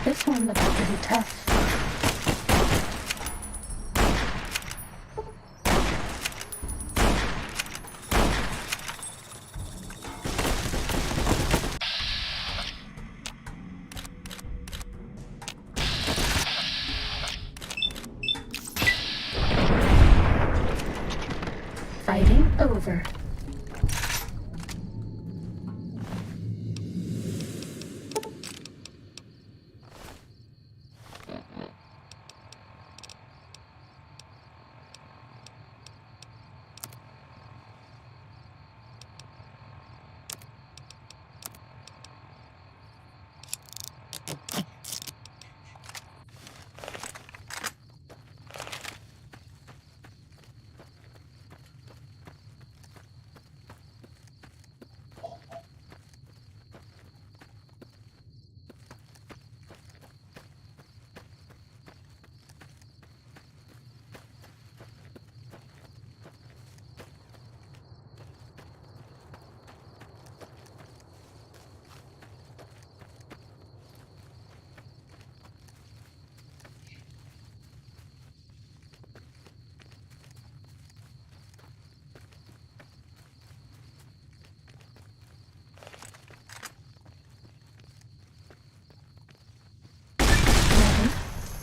This one looks pretty tough. Fighting over.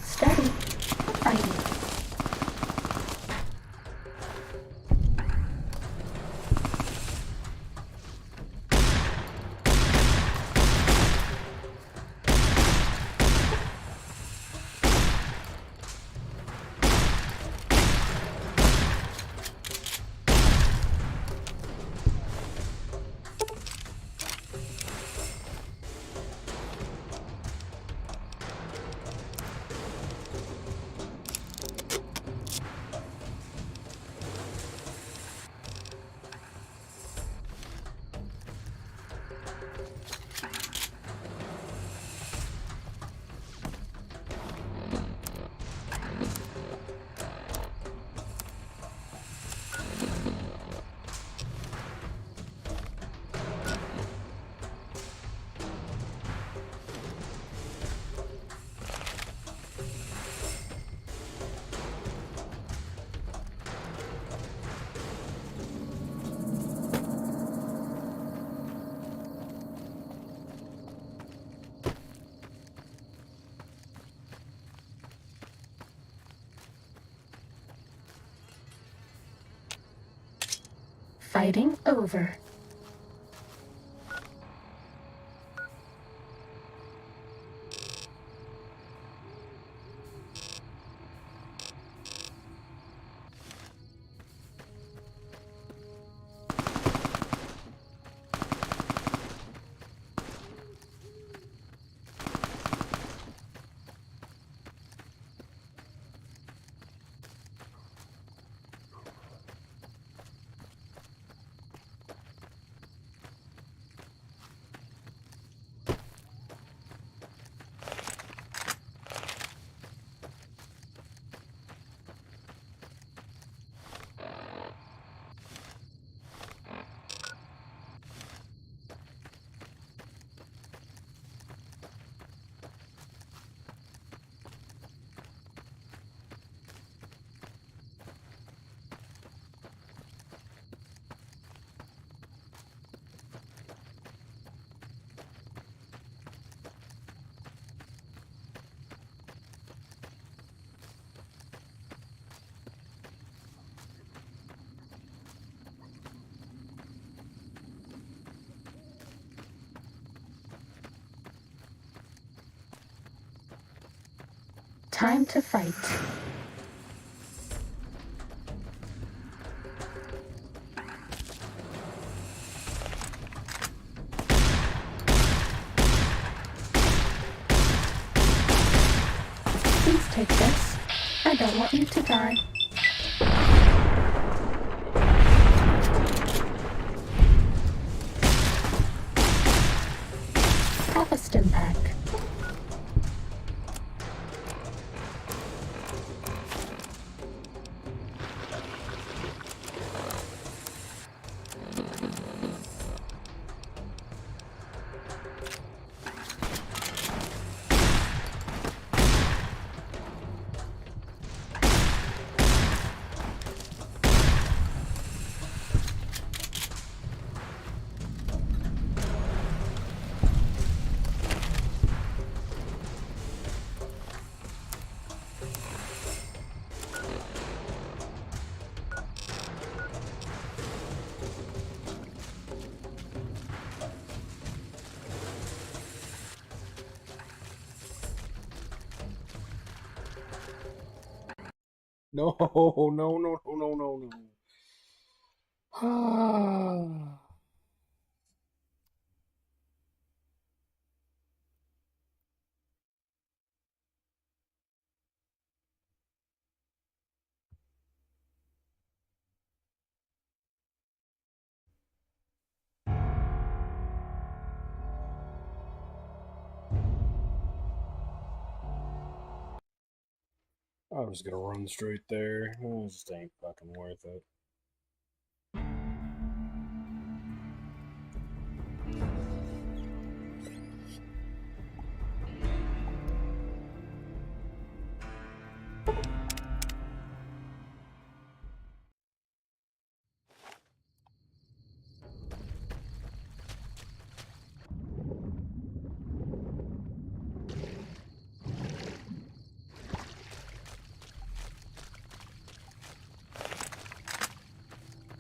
Steady. Fighting. Fighting over. Time to fight. Please take this. I don't want you to die. Have a stim pack. No, no, no, no, no, no, no. I'm just gonna run straight there. It just ain't fucking worth it.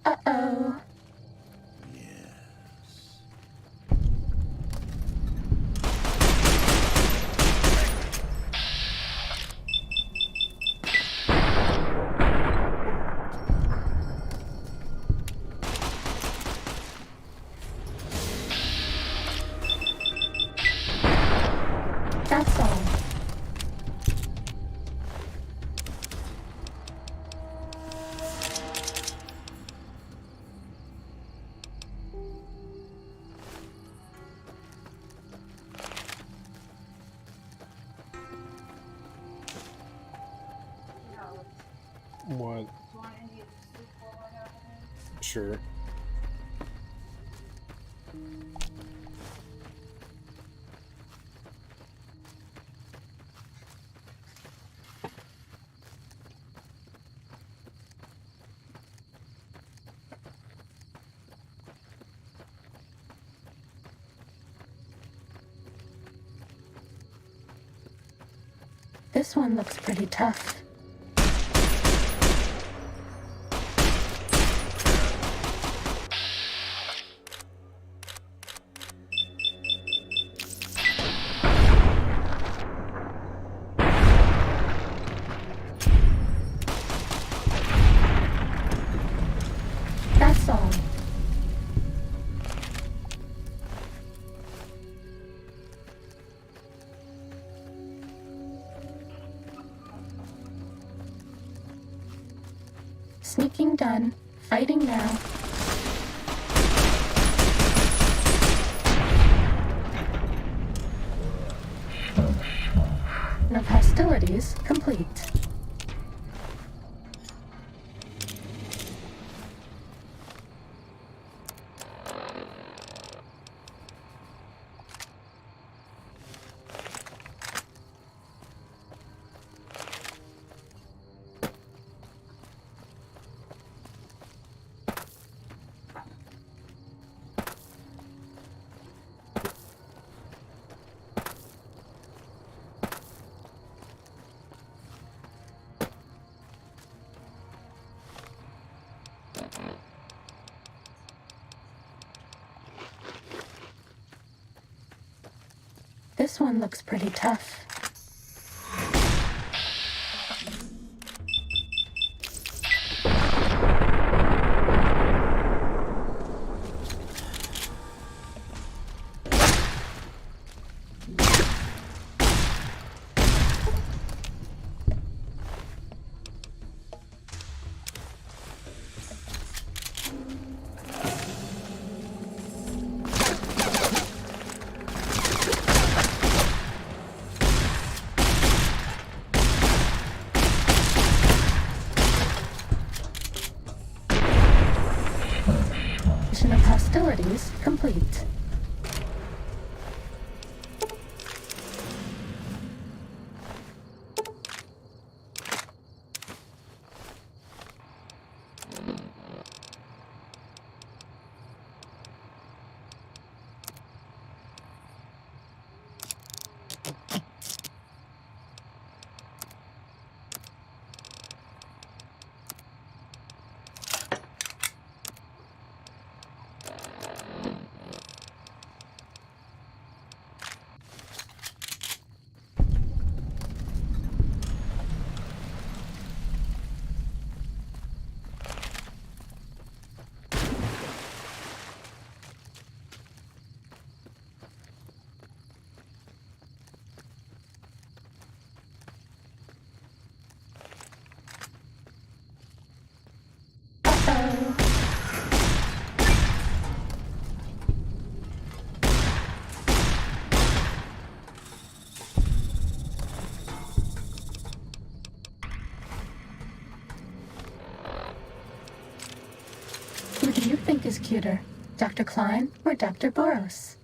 Uh-oh. That's all. What? Sure. This one looks pretty tough. That's all. Sneaking done. Fighting now. No hostilities complete. This one looks pretty tough. hostilities complete. Who do you think is cuter, Dr. Klein or Dr. Boros?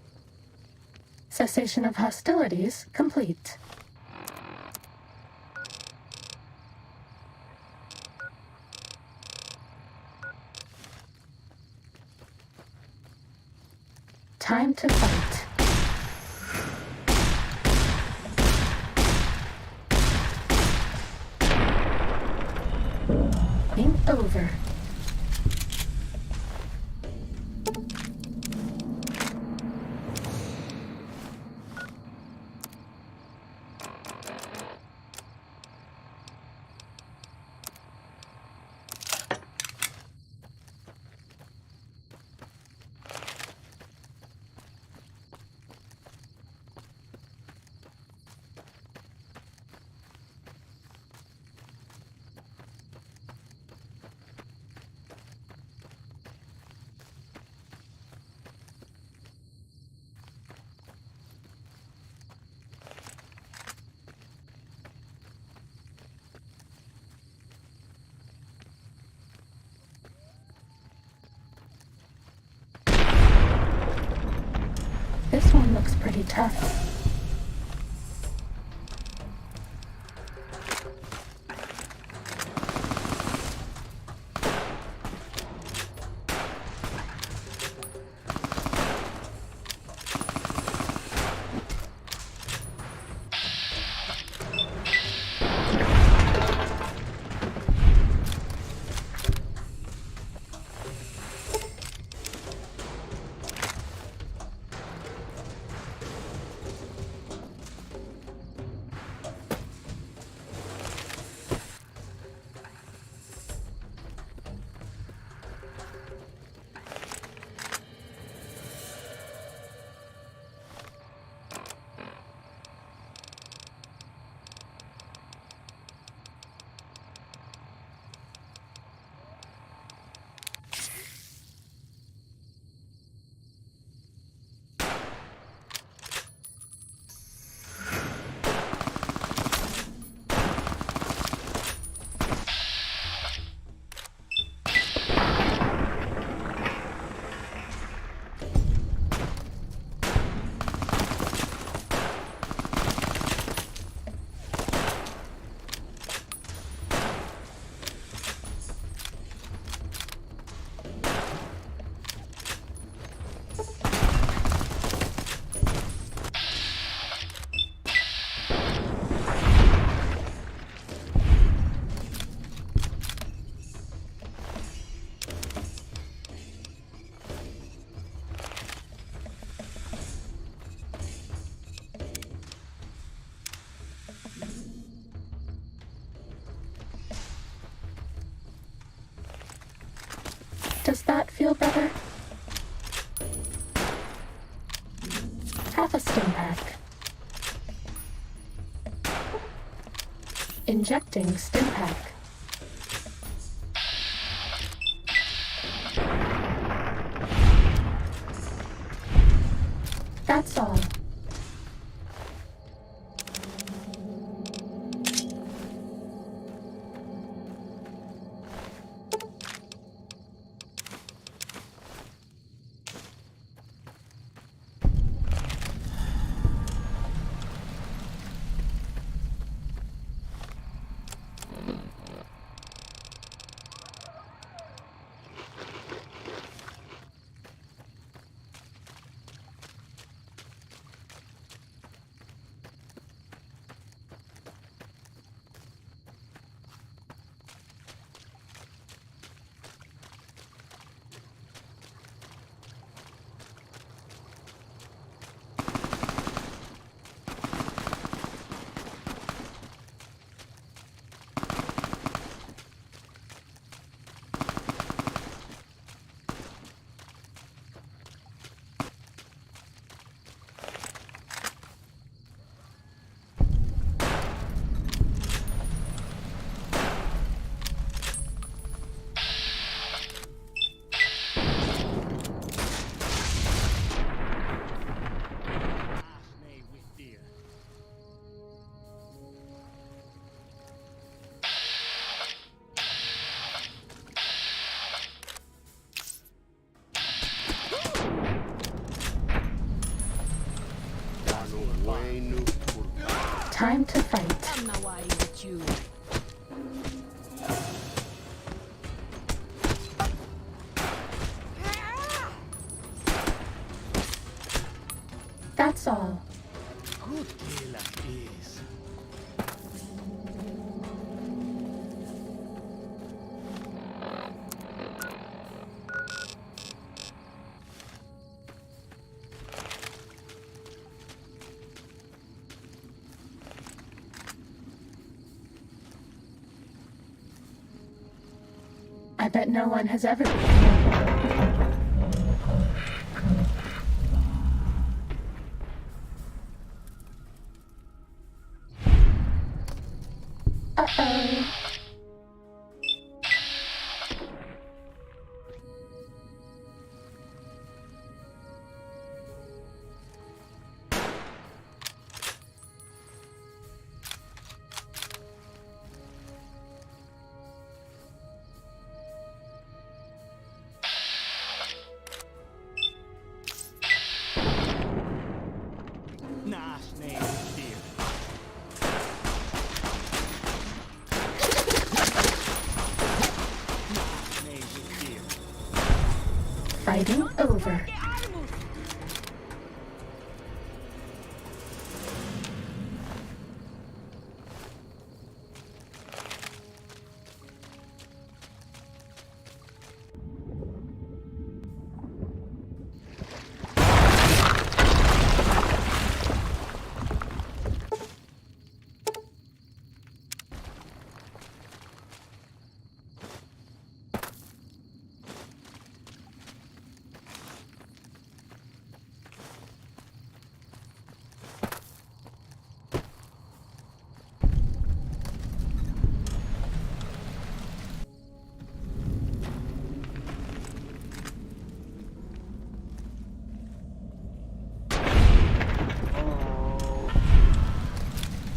Cessation of hostilities complete. Time to fight. Game over. This one looks pretty tough. Does that feel better? Half a stim pack. Injecting stim pack. That's all. Time to fight. That's all. I bet no one has ever been here. Uh-oh. Fighting over.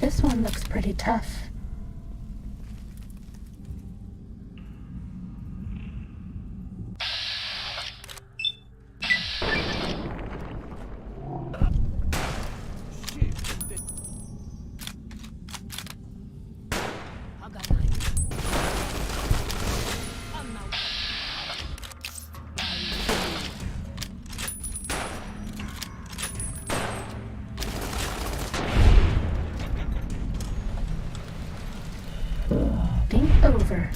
This one looks pretty tough. Over.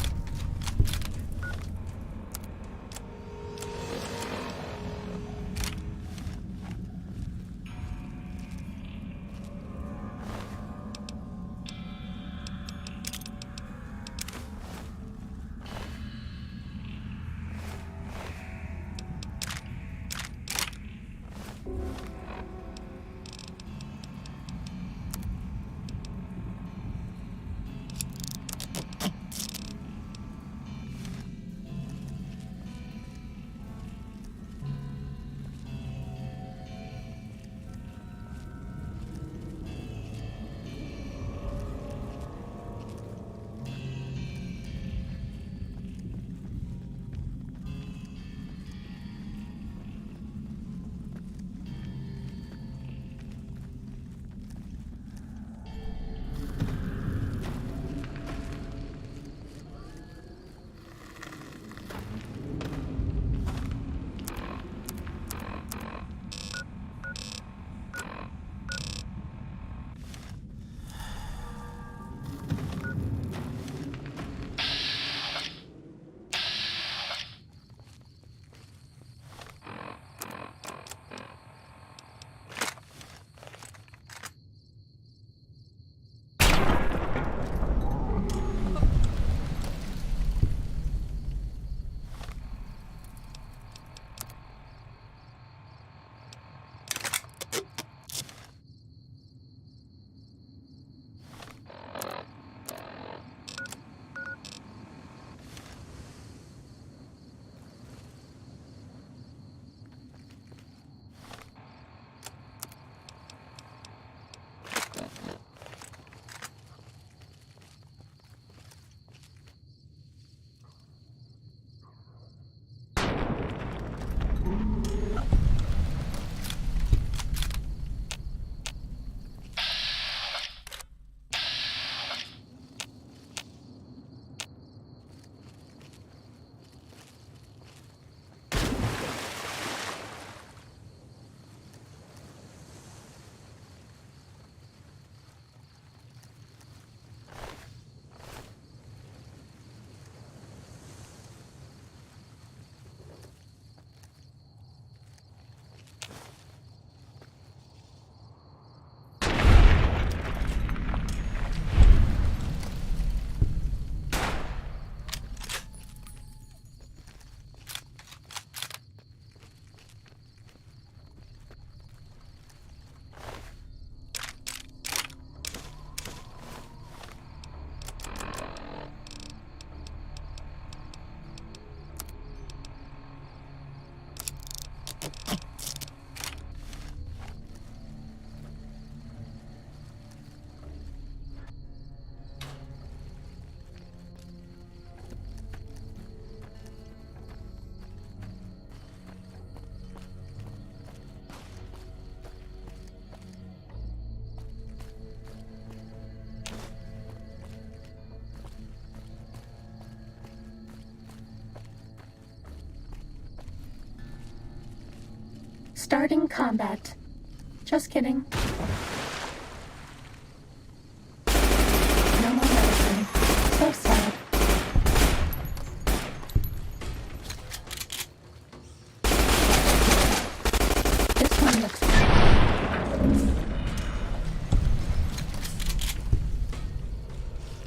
Starting combat. Just kidding. No more medicine. So sad. This one looks...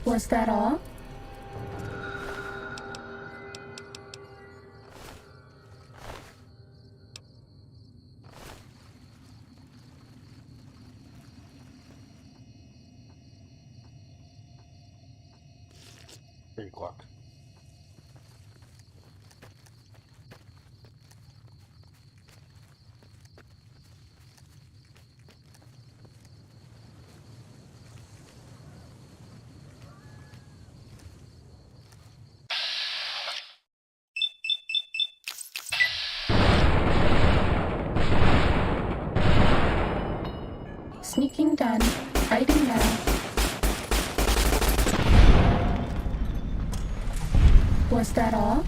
Was that all? O'clock. Sneaking done. Hiding now. Was that all?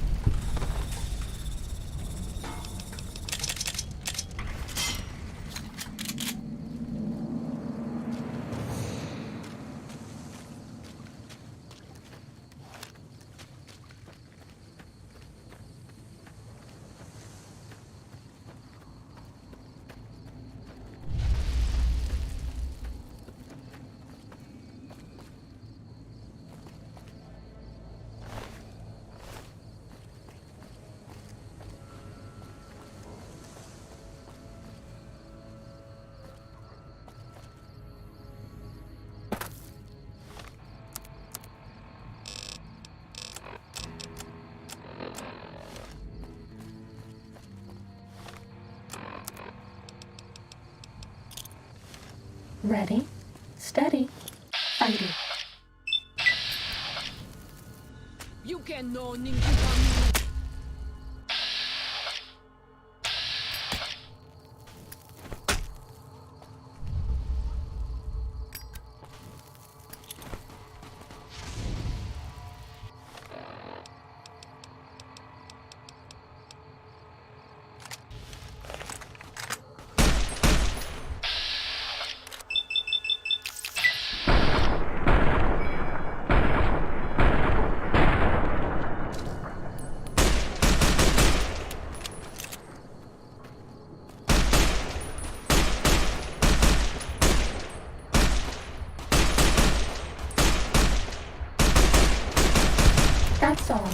Ready, steady, fighting. You can know Ninja. That's all.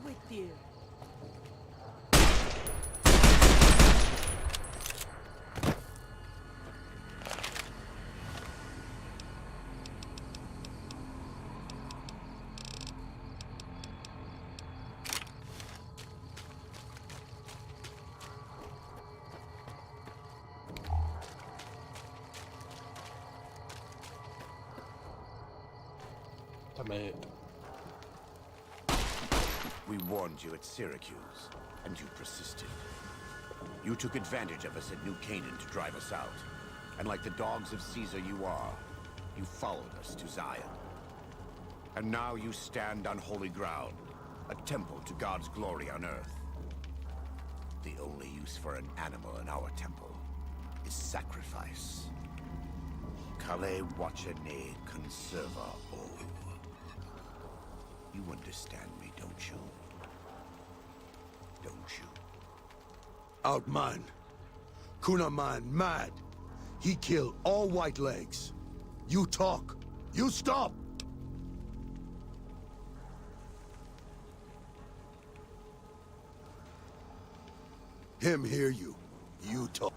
With you. We warned you at Syracuse, and you persisted. You took advantage of us at New Canaan to drive us out. And like the dogs of Caesar you are, you followed us to Zion. And now you stand on holy ground, a temple to God's glory on earth. The only use for an animal in our temple is sacrifice. Kale wachene conserva o. You understand me, don't you? Don't you? Outman. Kunaman mad. He killed all white legs. You talk. You stop. Him hear you. You talk.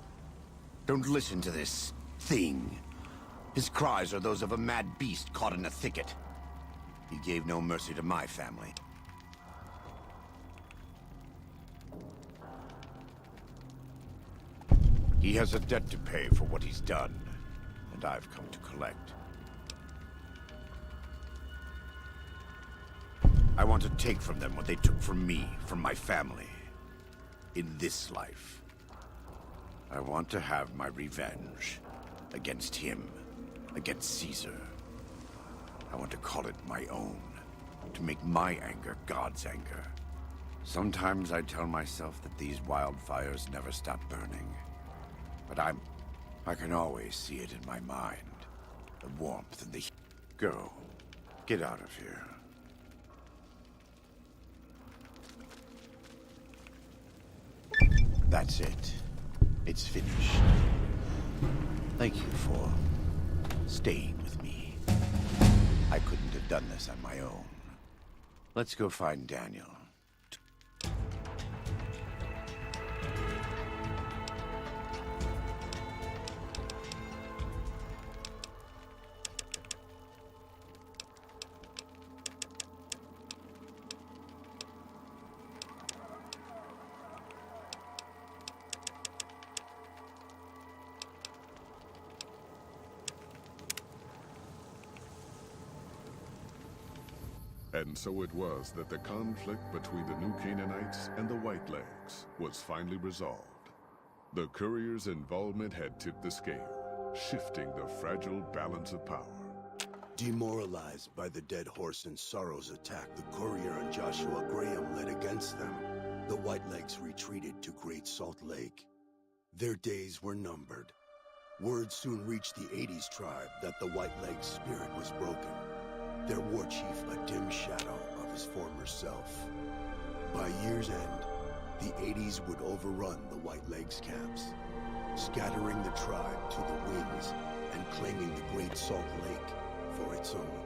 Don't listen to this thing. His cries are those of a mad beast caught in a thicket. He gave no mercy to my family. He has a debt to pay for what he's done, and I've come to collect. I want to take from them what they took from me, from my family. In this life. I want to have my revenge. Against him. Against Caesar. I want to call it my own. To make my anger God's anger. Sometimes I tell myself that these wildfires never stop burning. But I can always see it in my mind. The warmth and the heat. Go. Get out of here. That's it. It's finished. Thank you for staying with me. I couldn't have done this on my own. Let's go find Daniel. And so it was that the conflict between the New Canaanites and the Whitelegs was finally resolved. The courier's involvement had tipped the scale, shifting the fragile balance of power. Demoralized by the Dead Horse and Sorrow's attack the courier and Joshua Graham led against them, the Whitelegs retreated to Great Salt Lake. Their days were numbered. Word soon reached the 80s tribe that the Whitelegs' spirit was broken. Their war chief a dim shadow of his former self. By year's end, the 80s would overrun the Whitelegs camps, scattering the tribe to the winds and claiming the Great Salt Lake for its own.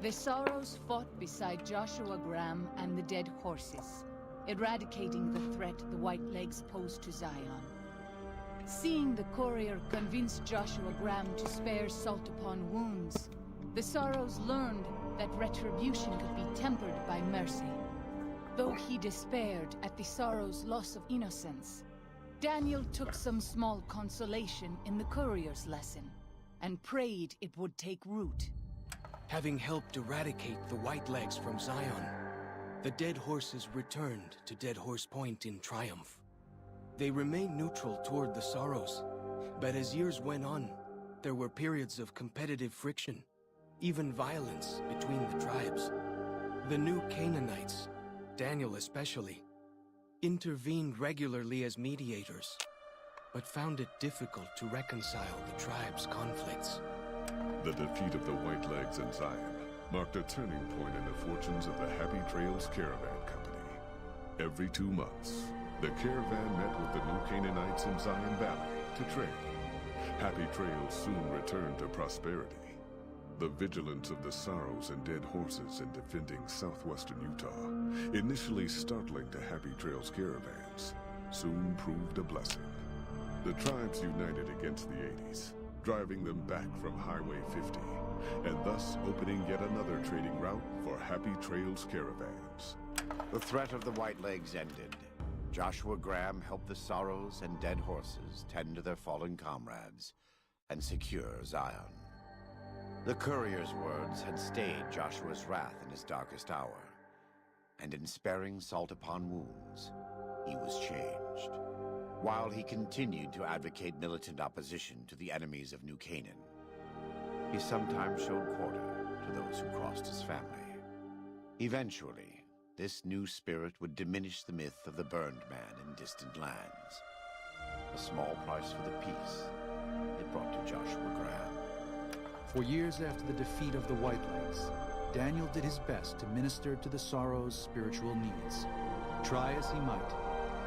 The Sorrows fought beside Joshua Graham and the Dead Horses, eradicating the threat the Whitelegs posed to Zion. Seeing the courier convince Joshua Graham to spare Salt upon Wounds, the Sorrows learned that retribution could be tempered by mercy. Though he despaired at the Sorrows' loss of innocence, Daniel took some small consolation in the courier's lesson, and prayed it would take root. Having helped eradicate the Whitelegs from Zion, the Dead Horses returned to Dead Horse Point in triumph. They remained neutral toward the Sorrows, but as years went on, there were periods of competitive friction, even violence between the tribes. The New Canaanites, Daniel especially, intervened regularly as mediators, but found it difficult to reconcile the tribe's conflicts. The defeat of the Whitelegs in Zion marked a turning point in the fortunes of the Happy Trails Caravan Company. Every 2 months, the caravan met with the New Canaanites in Zion Valley to trade. Happy Trails soon returned to prosperity. The vigilance of the Sorrows and Dead Horses in defending southwestern Utah, initially startling to Happy Trails caravans, soon proved a blessing. The tribes united against the 80s, driving them back from Highway 50, and thus opening yet another trading route for Happy Trails caravans. The threat of the Whitelegs ended. Joshua Graham helped the Sorrows and Dead Horses tend to their fallen comrades and secure Zion. The courier's words had stayed Joshua's wrath in his darkest hour, and in sparing Salt upon Wounds, he was changed. While he continued to advocate militant opposition to the enemies of New Canaan, he sometimes showed quarter to those who crossed his family. Eventually, this new spirit would diminish the myth of the burned man in distant lands. A small price for the peace it brought to Joshua Graham. For years after the defeat of the Whitelegs, Daniel did his best to minister to the Sorrows' spiritual needs. Try as he might,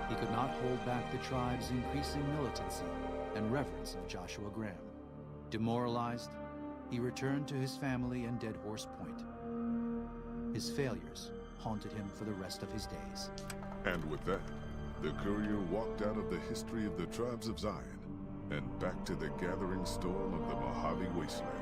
he could not hold back the tribe's increasing militancy and reverence of Joshua Graham. Demoralized, he returned to his family and Dead Horse Point. His failures haunted him for the rest of his days. And with that, the courier walked out of the history of the tribes of Zion and back to the gathering storm of the Mohave Wasteland.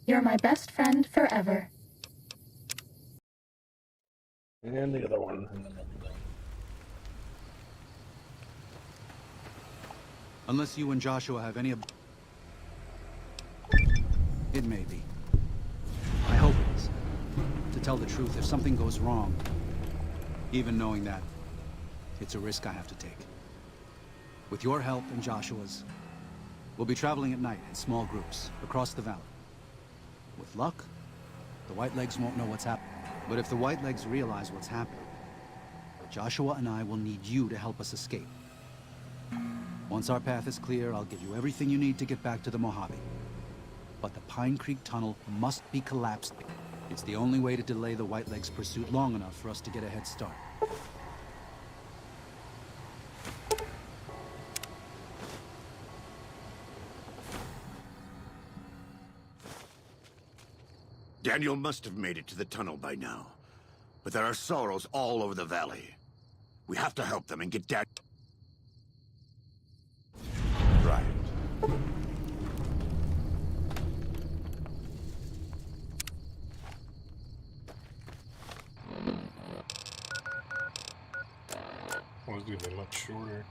You're my best friend forever. And the other one. Unless you and Joshua have any... It may be. I hope it is. To tell the truth, if something goes wrong, even knowing that, it's a risk I have to take. With your help and Joshua's, we'll be traveling at night in small groups across the valley. With luck, the Whitelegs won't know what's happening. But if the Whitelegs realize what's happening, Joshua and I will need you to help us escape. Once our path is clear, I'll give you everything you need to get back to the Mohave. But the Pine Creek Tunnel must be collapsed. It's the only way to delay the Whitelegs' pursuit long enough for us to get a head start. Daniel must have made it to the tunnel by now. But there are sorrows all over the valley. We have to help them and get Dad... Right. Well, it's gonna be much shorter.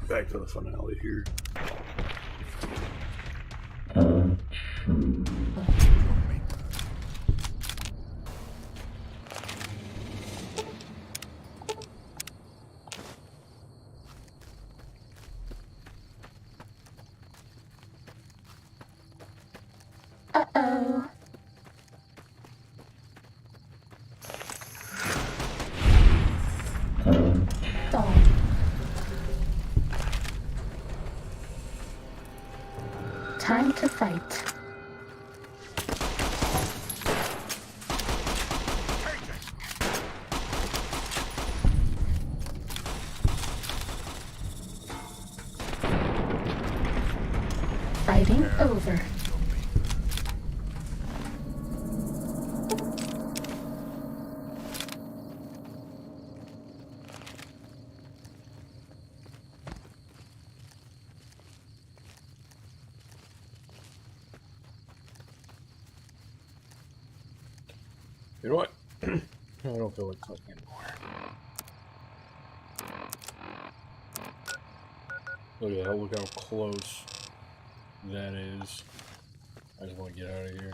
Back to the finale here. Uh-oh. Oh. Time to fight. Fighting over. You know what? I don't feel like cooking anymore. Look at that, look how close that is. I just want to get out of here.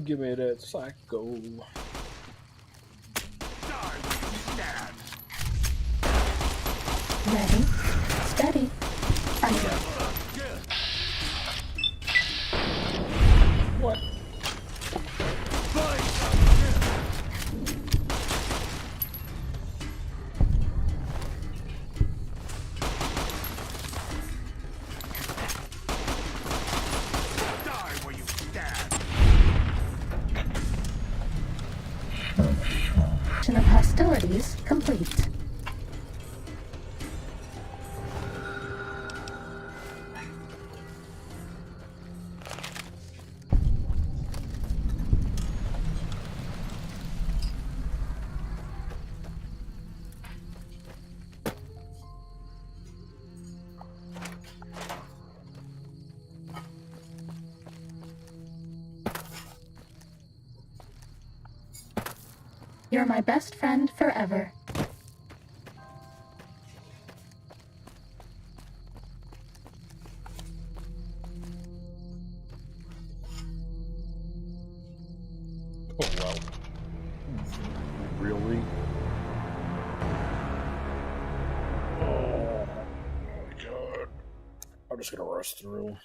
Give me that psycho. Ready, steady, fire. What? Of hostilities complete. You're my best friend forever. Oh, wow. Really? Oh my god. I'm just gonna rush through.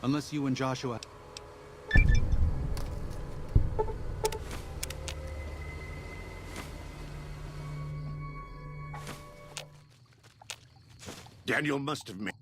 Unless you and Joshua... Daniel must have made...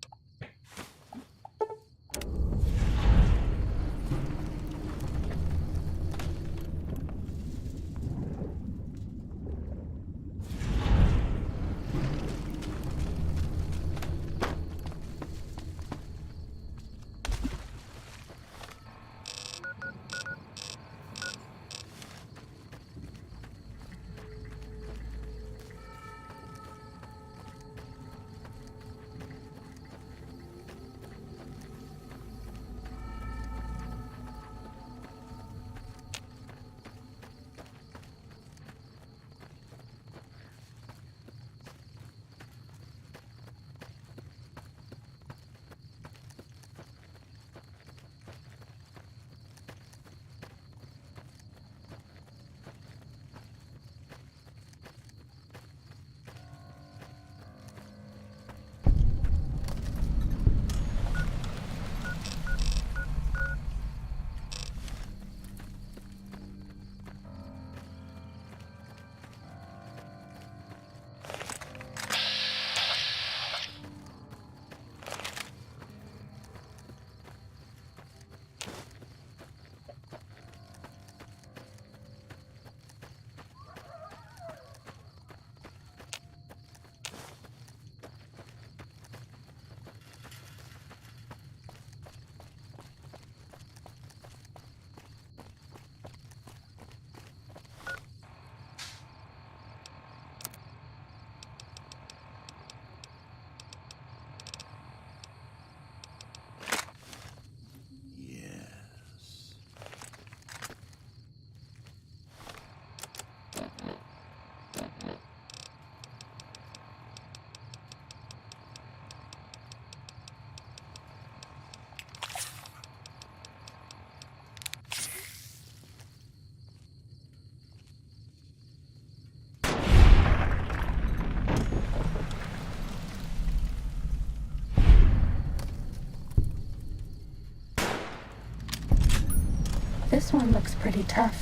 This one looks pretty tough.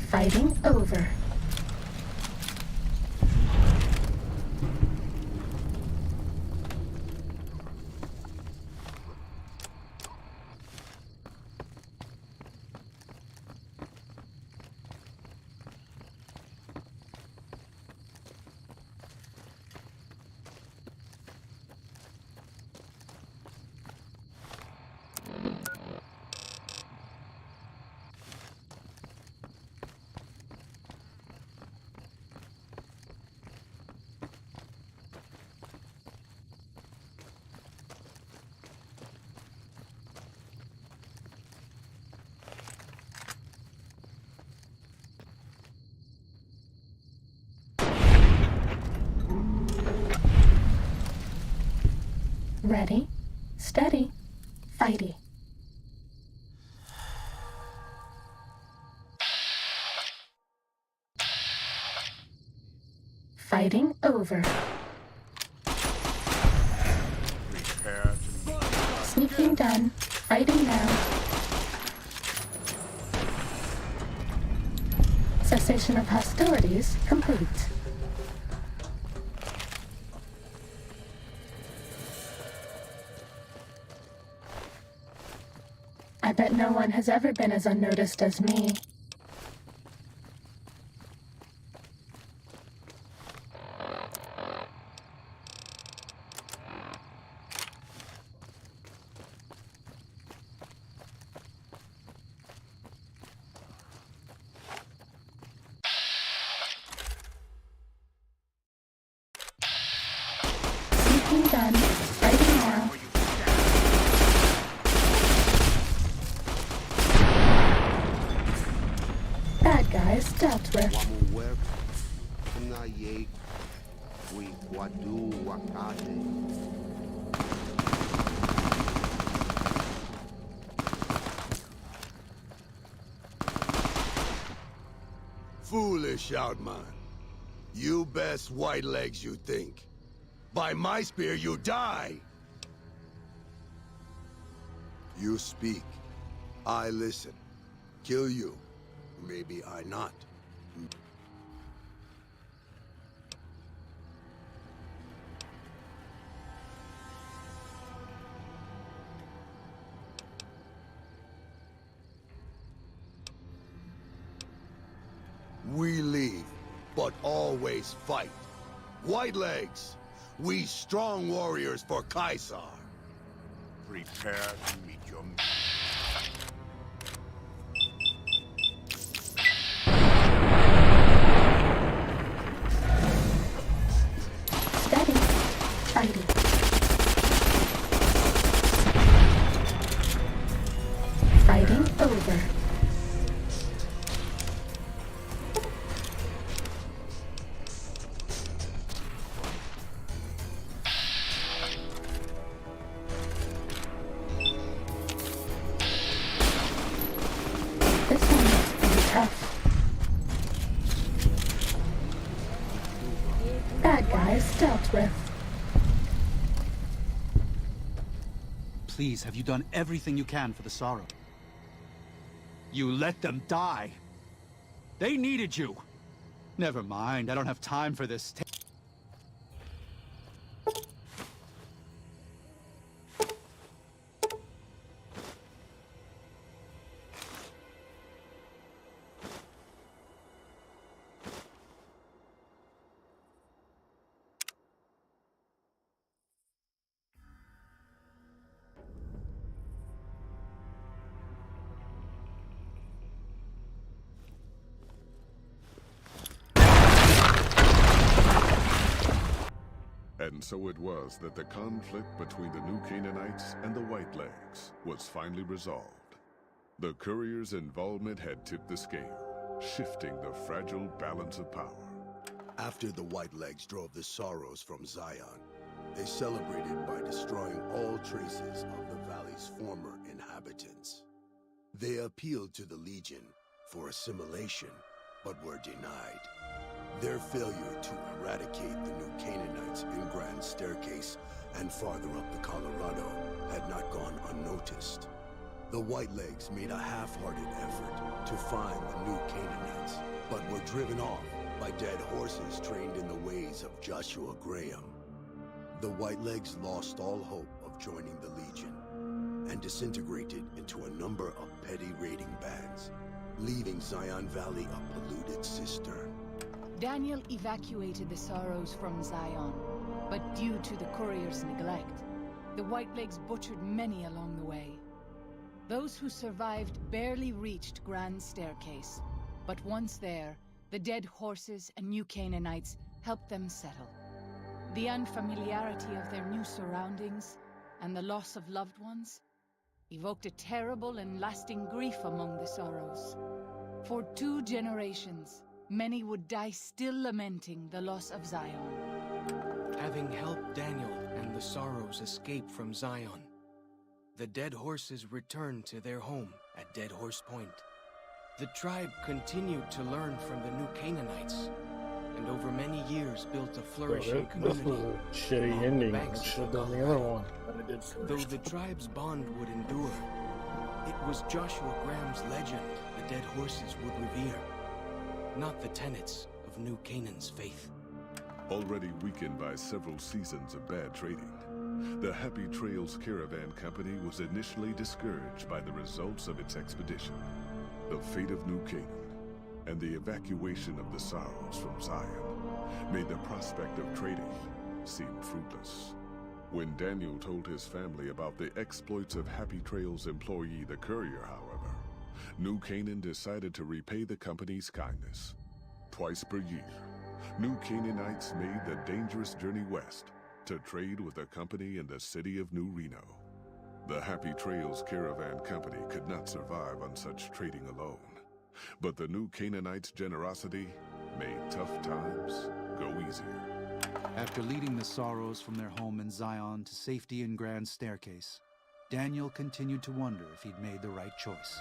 Fighting over. Ready, steady, fighty. Fighting over. Prepare to meet. Sneaking done. Fighting now. Cessation of hostilities complete. I bet no one has ever been as unnoticed as me. Sneaking done. Fighting now. Bad guys dealt with. Foolish, Outman. You best white legs you think. By my spear you die! You speak. I listen. Kill you. Maybe I not. We leave, but always fight. White legs, we strong warriors for Caesar. Prepare to meet your... Steady. Fighting. Fighting over. This one looks pretty tough. Bad guys dealt with. Please, have you done everything you can for the Sorrow? You let them die. They needed you. Never mind, I don't have time for this. And so it was that the conflict between the New Canaanites and the Whitelegs was finally resolved. The courier's involvement had tipped the scale, shifting the fragile balance of power. After the Whitelegs drove the Sorrows from Zion, they celebrated by destroying all traces of the valley's former inhabitants. They appealed to the Legion for assimilation, but were denied. Their failure to eradicate the New Canaanites Grand Staircase and farther up the Colorado had not gone unnoticed. The Whitelegs made a half-hearted effort to find the new Canaanites, but were driven off by dead horses trained in the ways of Joshua Graham. The Whitelegs lost all hope of joining the Legion and disintegrated into a number of petty raiding bands, leaving Zion Valley a polluted cistern. Daniel evacuated the Sorrows from Zion, but due to the courier's neglect, the Whitelegs butchered many along the way. Those who survived barely reached Grand Staircase, but once there, the dead horses and new Canaanites helped them settle. The unfamiliarity of their new surroundings and the loss of loved ones evoked a terrible and lasting grief among the Sorrows. For 2 generations, many would die still lamenting the loss of Zion. Having helped Daniel and the Sorrows escape from Zion, the dead horses returned to their home at Dead Horse Point. The tribe continued to learn from the new Canaanites, and over many years built a flourishing community. This was a shitty ending. I should have done the other one, but I did first. Though the tribe's bond would endure, it was Joshua Graham's legend the dead horses would revere, not the tenets of New Canaan's faith. Already weakened by several seasons of bad trading, the Happy Trails Caravan Company was initially discouraged by the results of its expedition. The fate of New Canaan and the evacuation of the Sorrows from Zion made the prospect of trading seem fruitless. When Daniel told his family about the exploits of Happy Trails employee the courier, however, New Canaan decided to repay the company's kindness. Twice per year, New Canaanites made the dangerous journey west to trade with a company in the city of New Reno. The Happy Trails Caravan Company could not survive on such trading alone, but the New Canaanites' generosity made tough times go easier. After leading the Sorrows from their home in Zion to safety in Grand Staircase, Daniel continued to wonder if he'd made the right choice.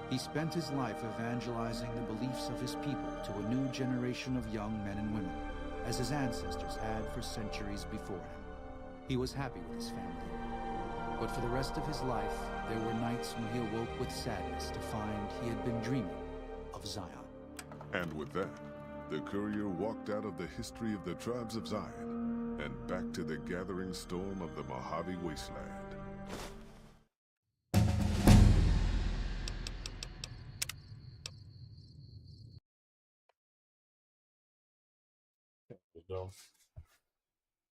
He spent his life evangelizing the beliefs of his people to a new generation of young men and women, as his ancestors had for centuries before him. He was happy with his family. But for the rest of his life, there were nights when he awoke with sadness to find he had been dreaming of Zion. And with that, the courier walked out of the history of the tribes of Zion and back to the gathering storm of the Mojave Wasteland. So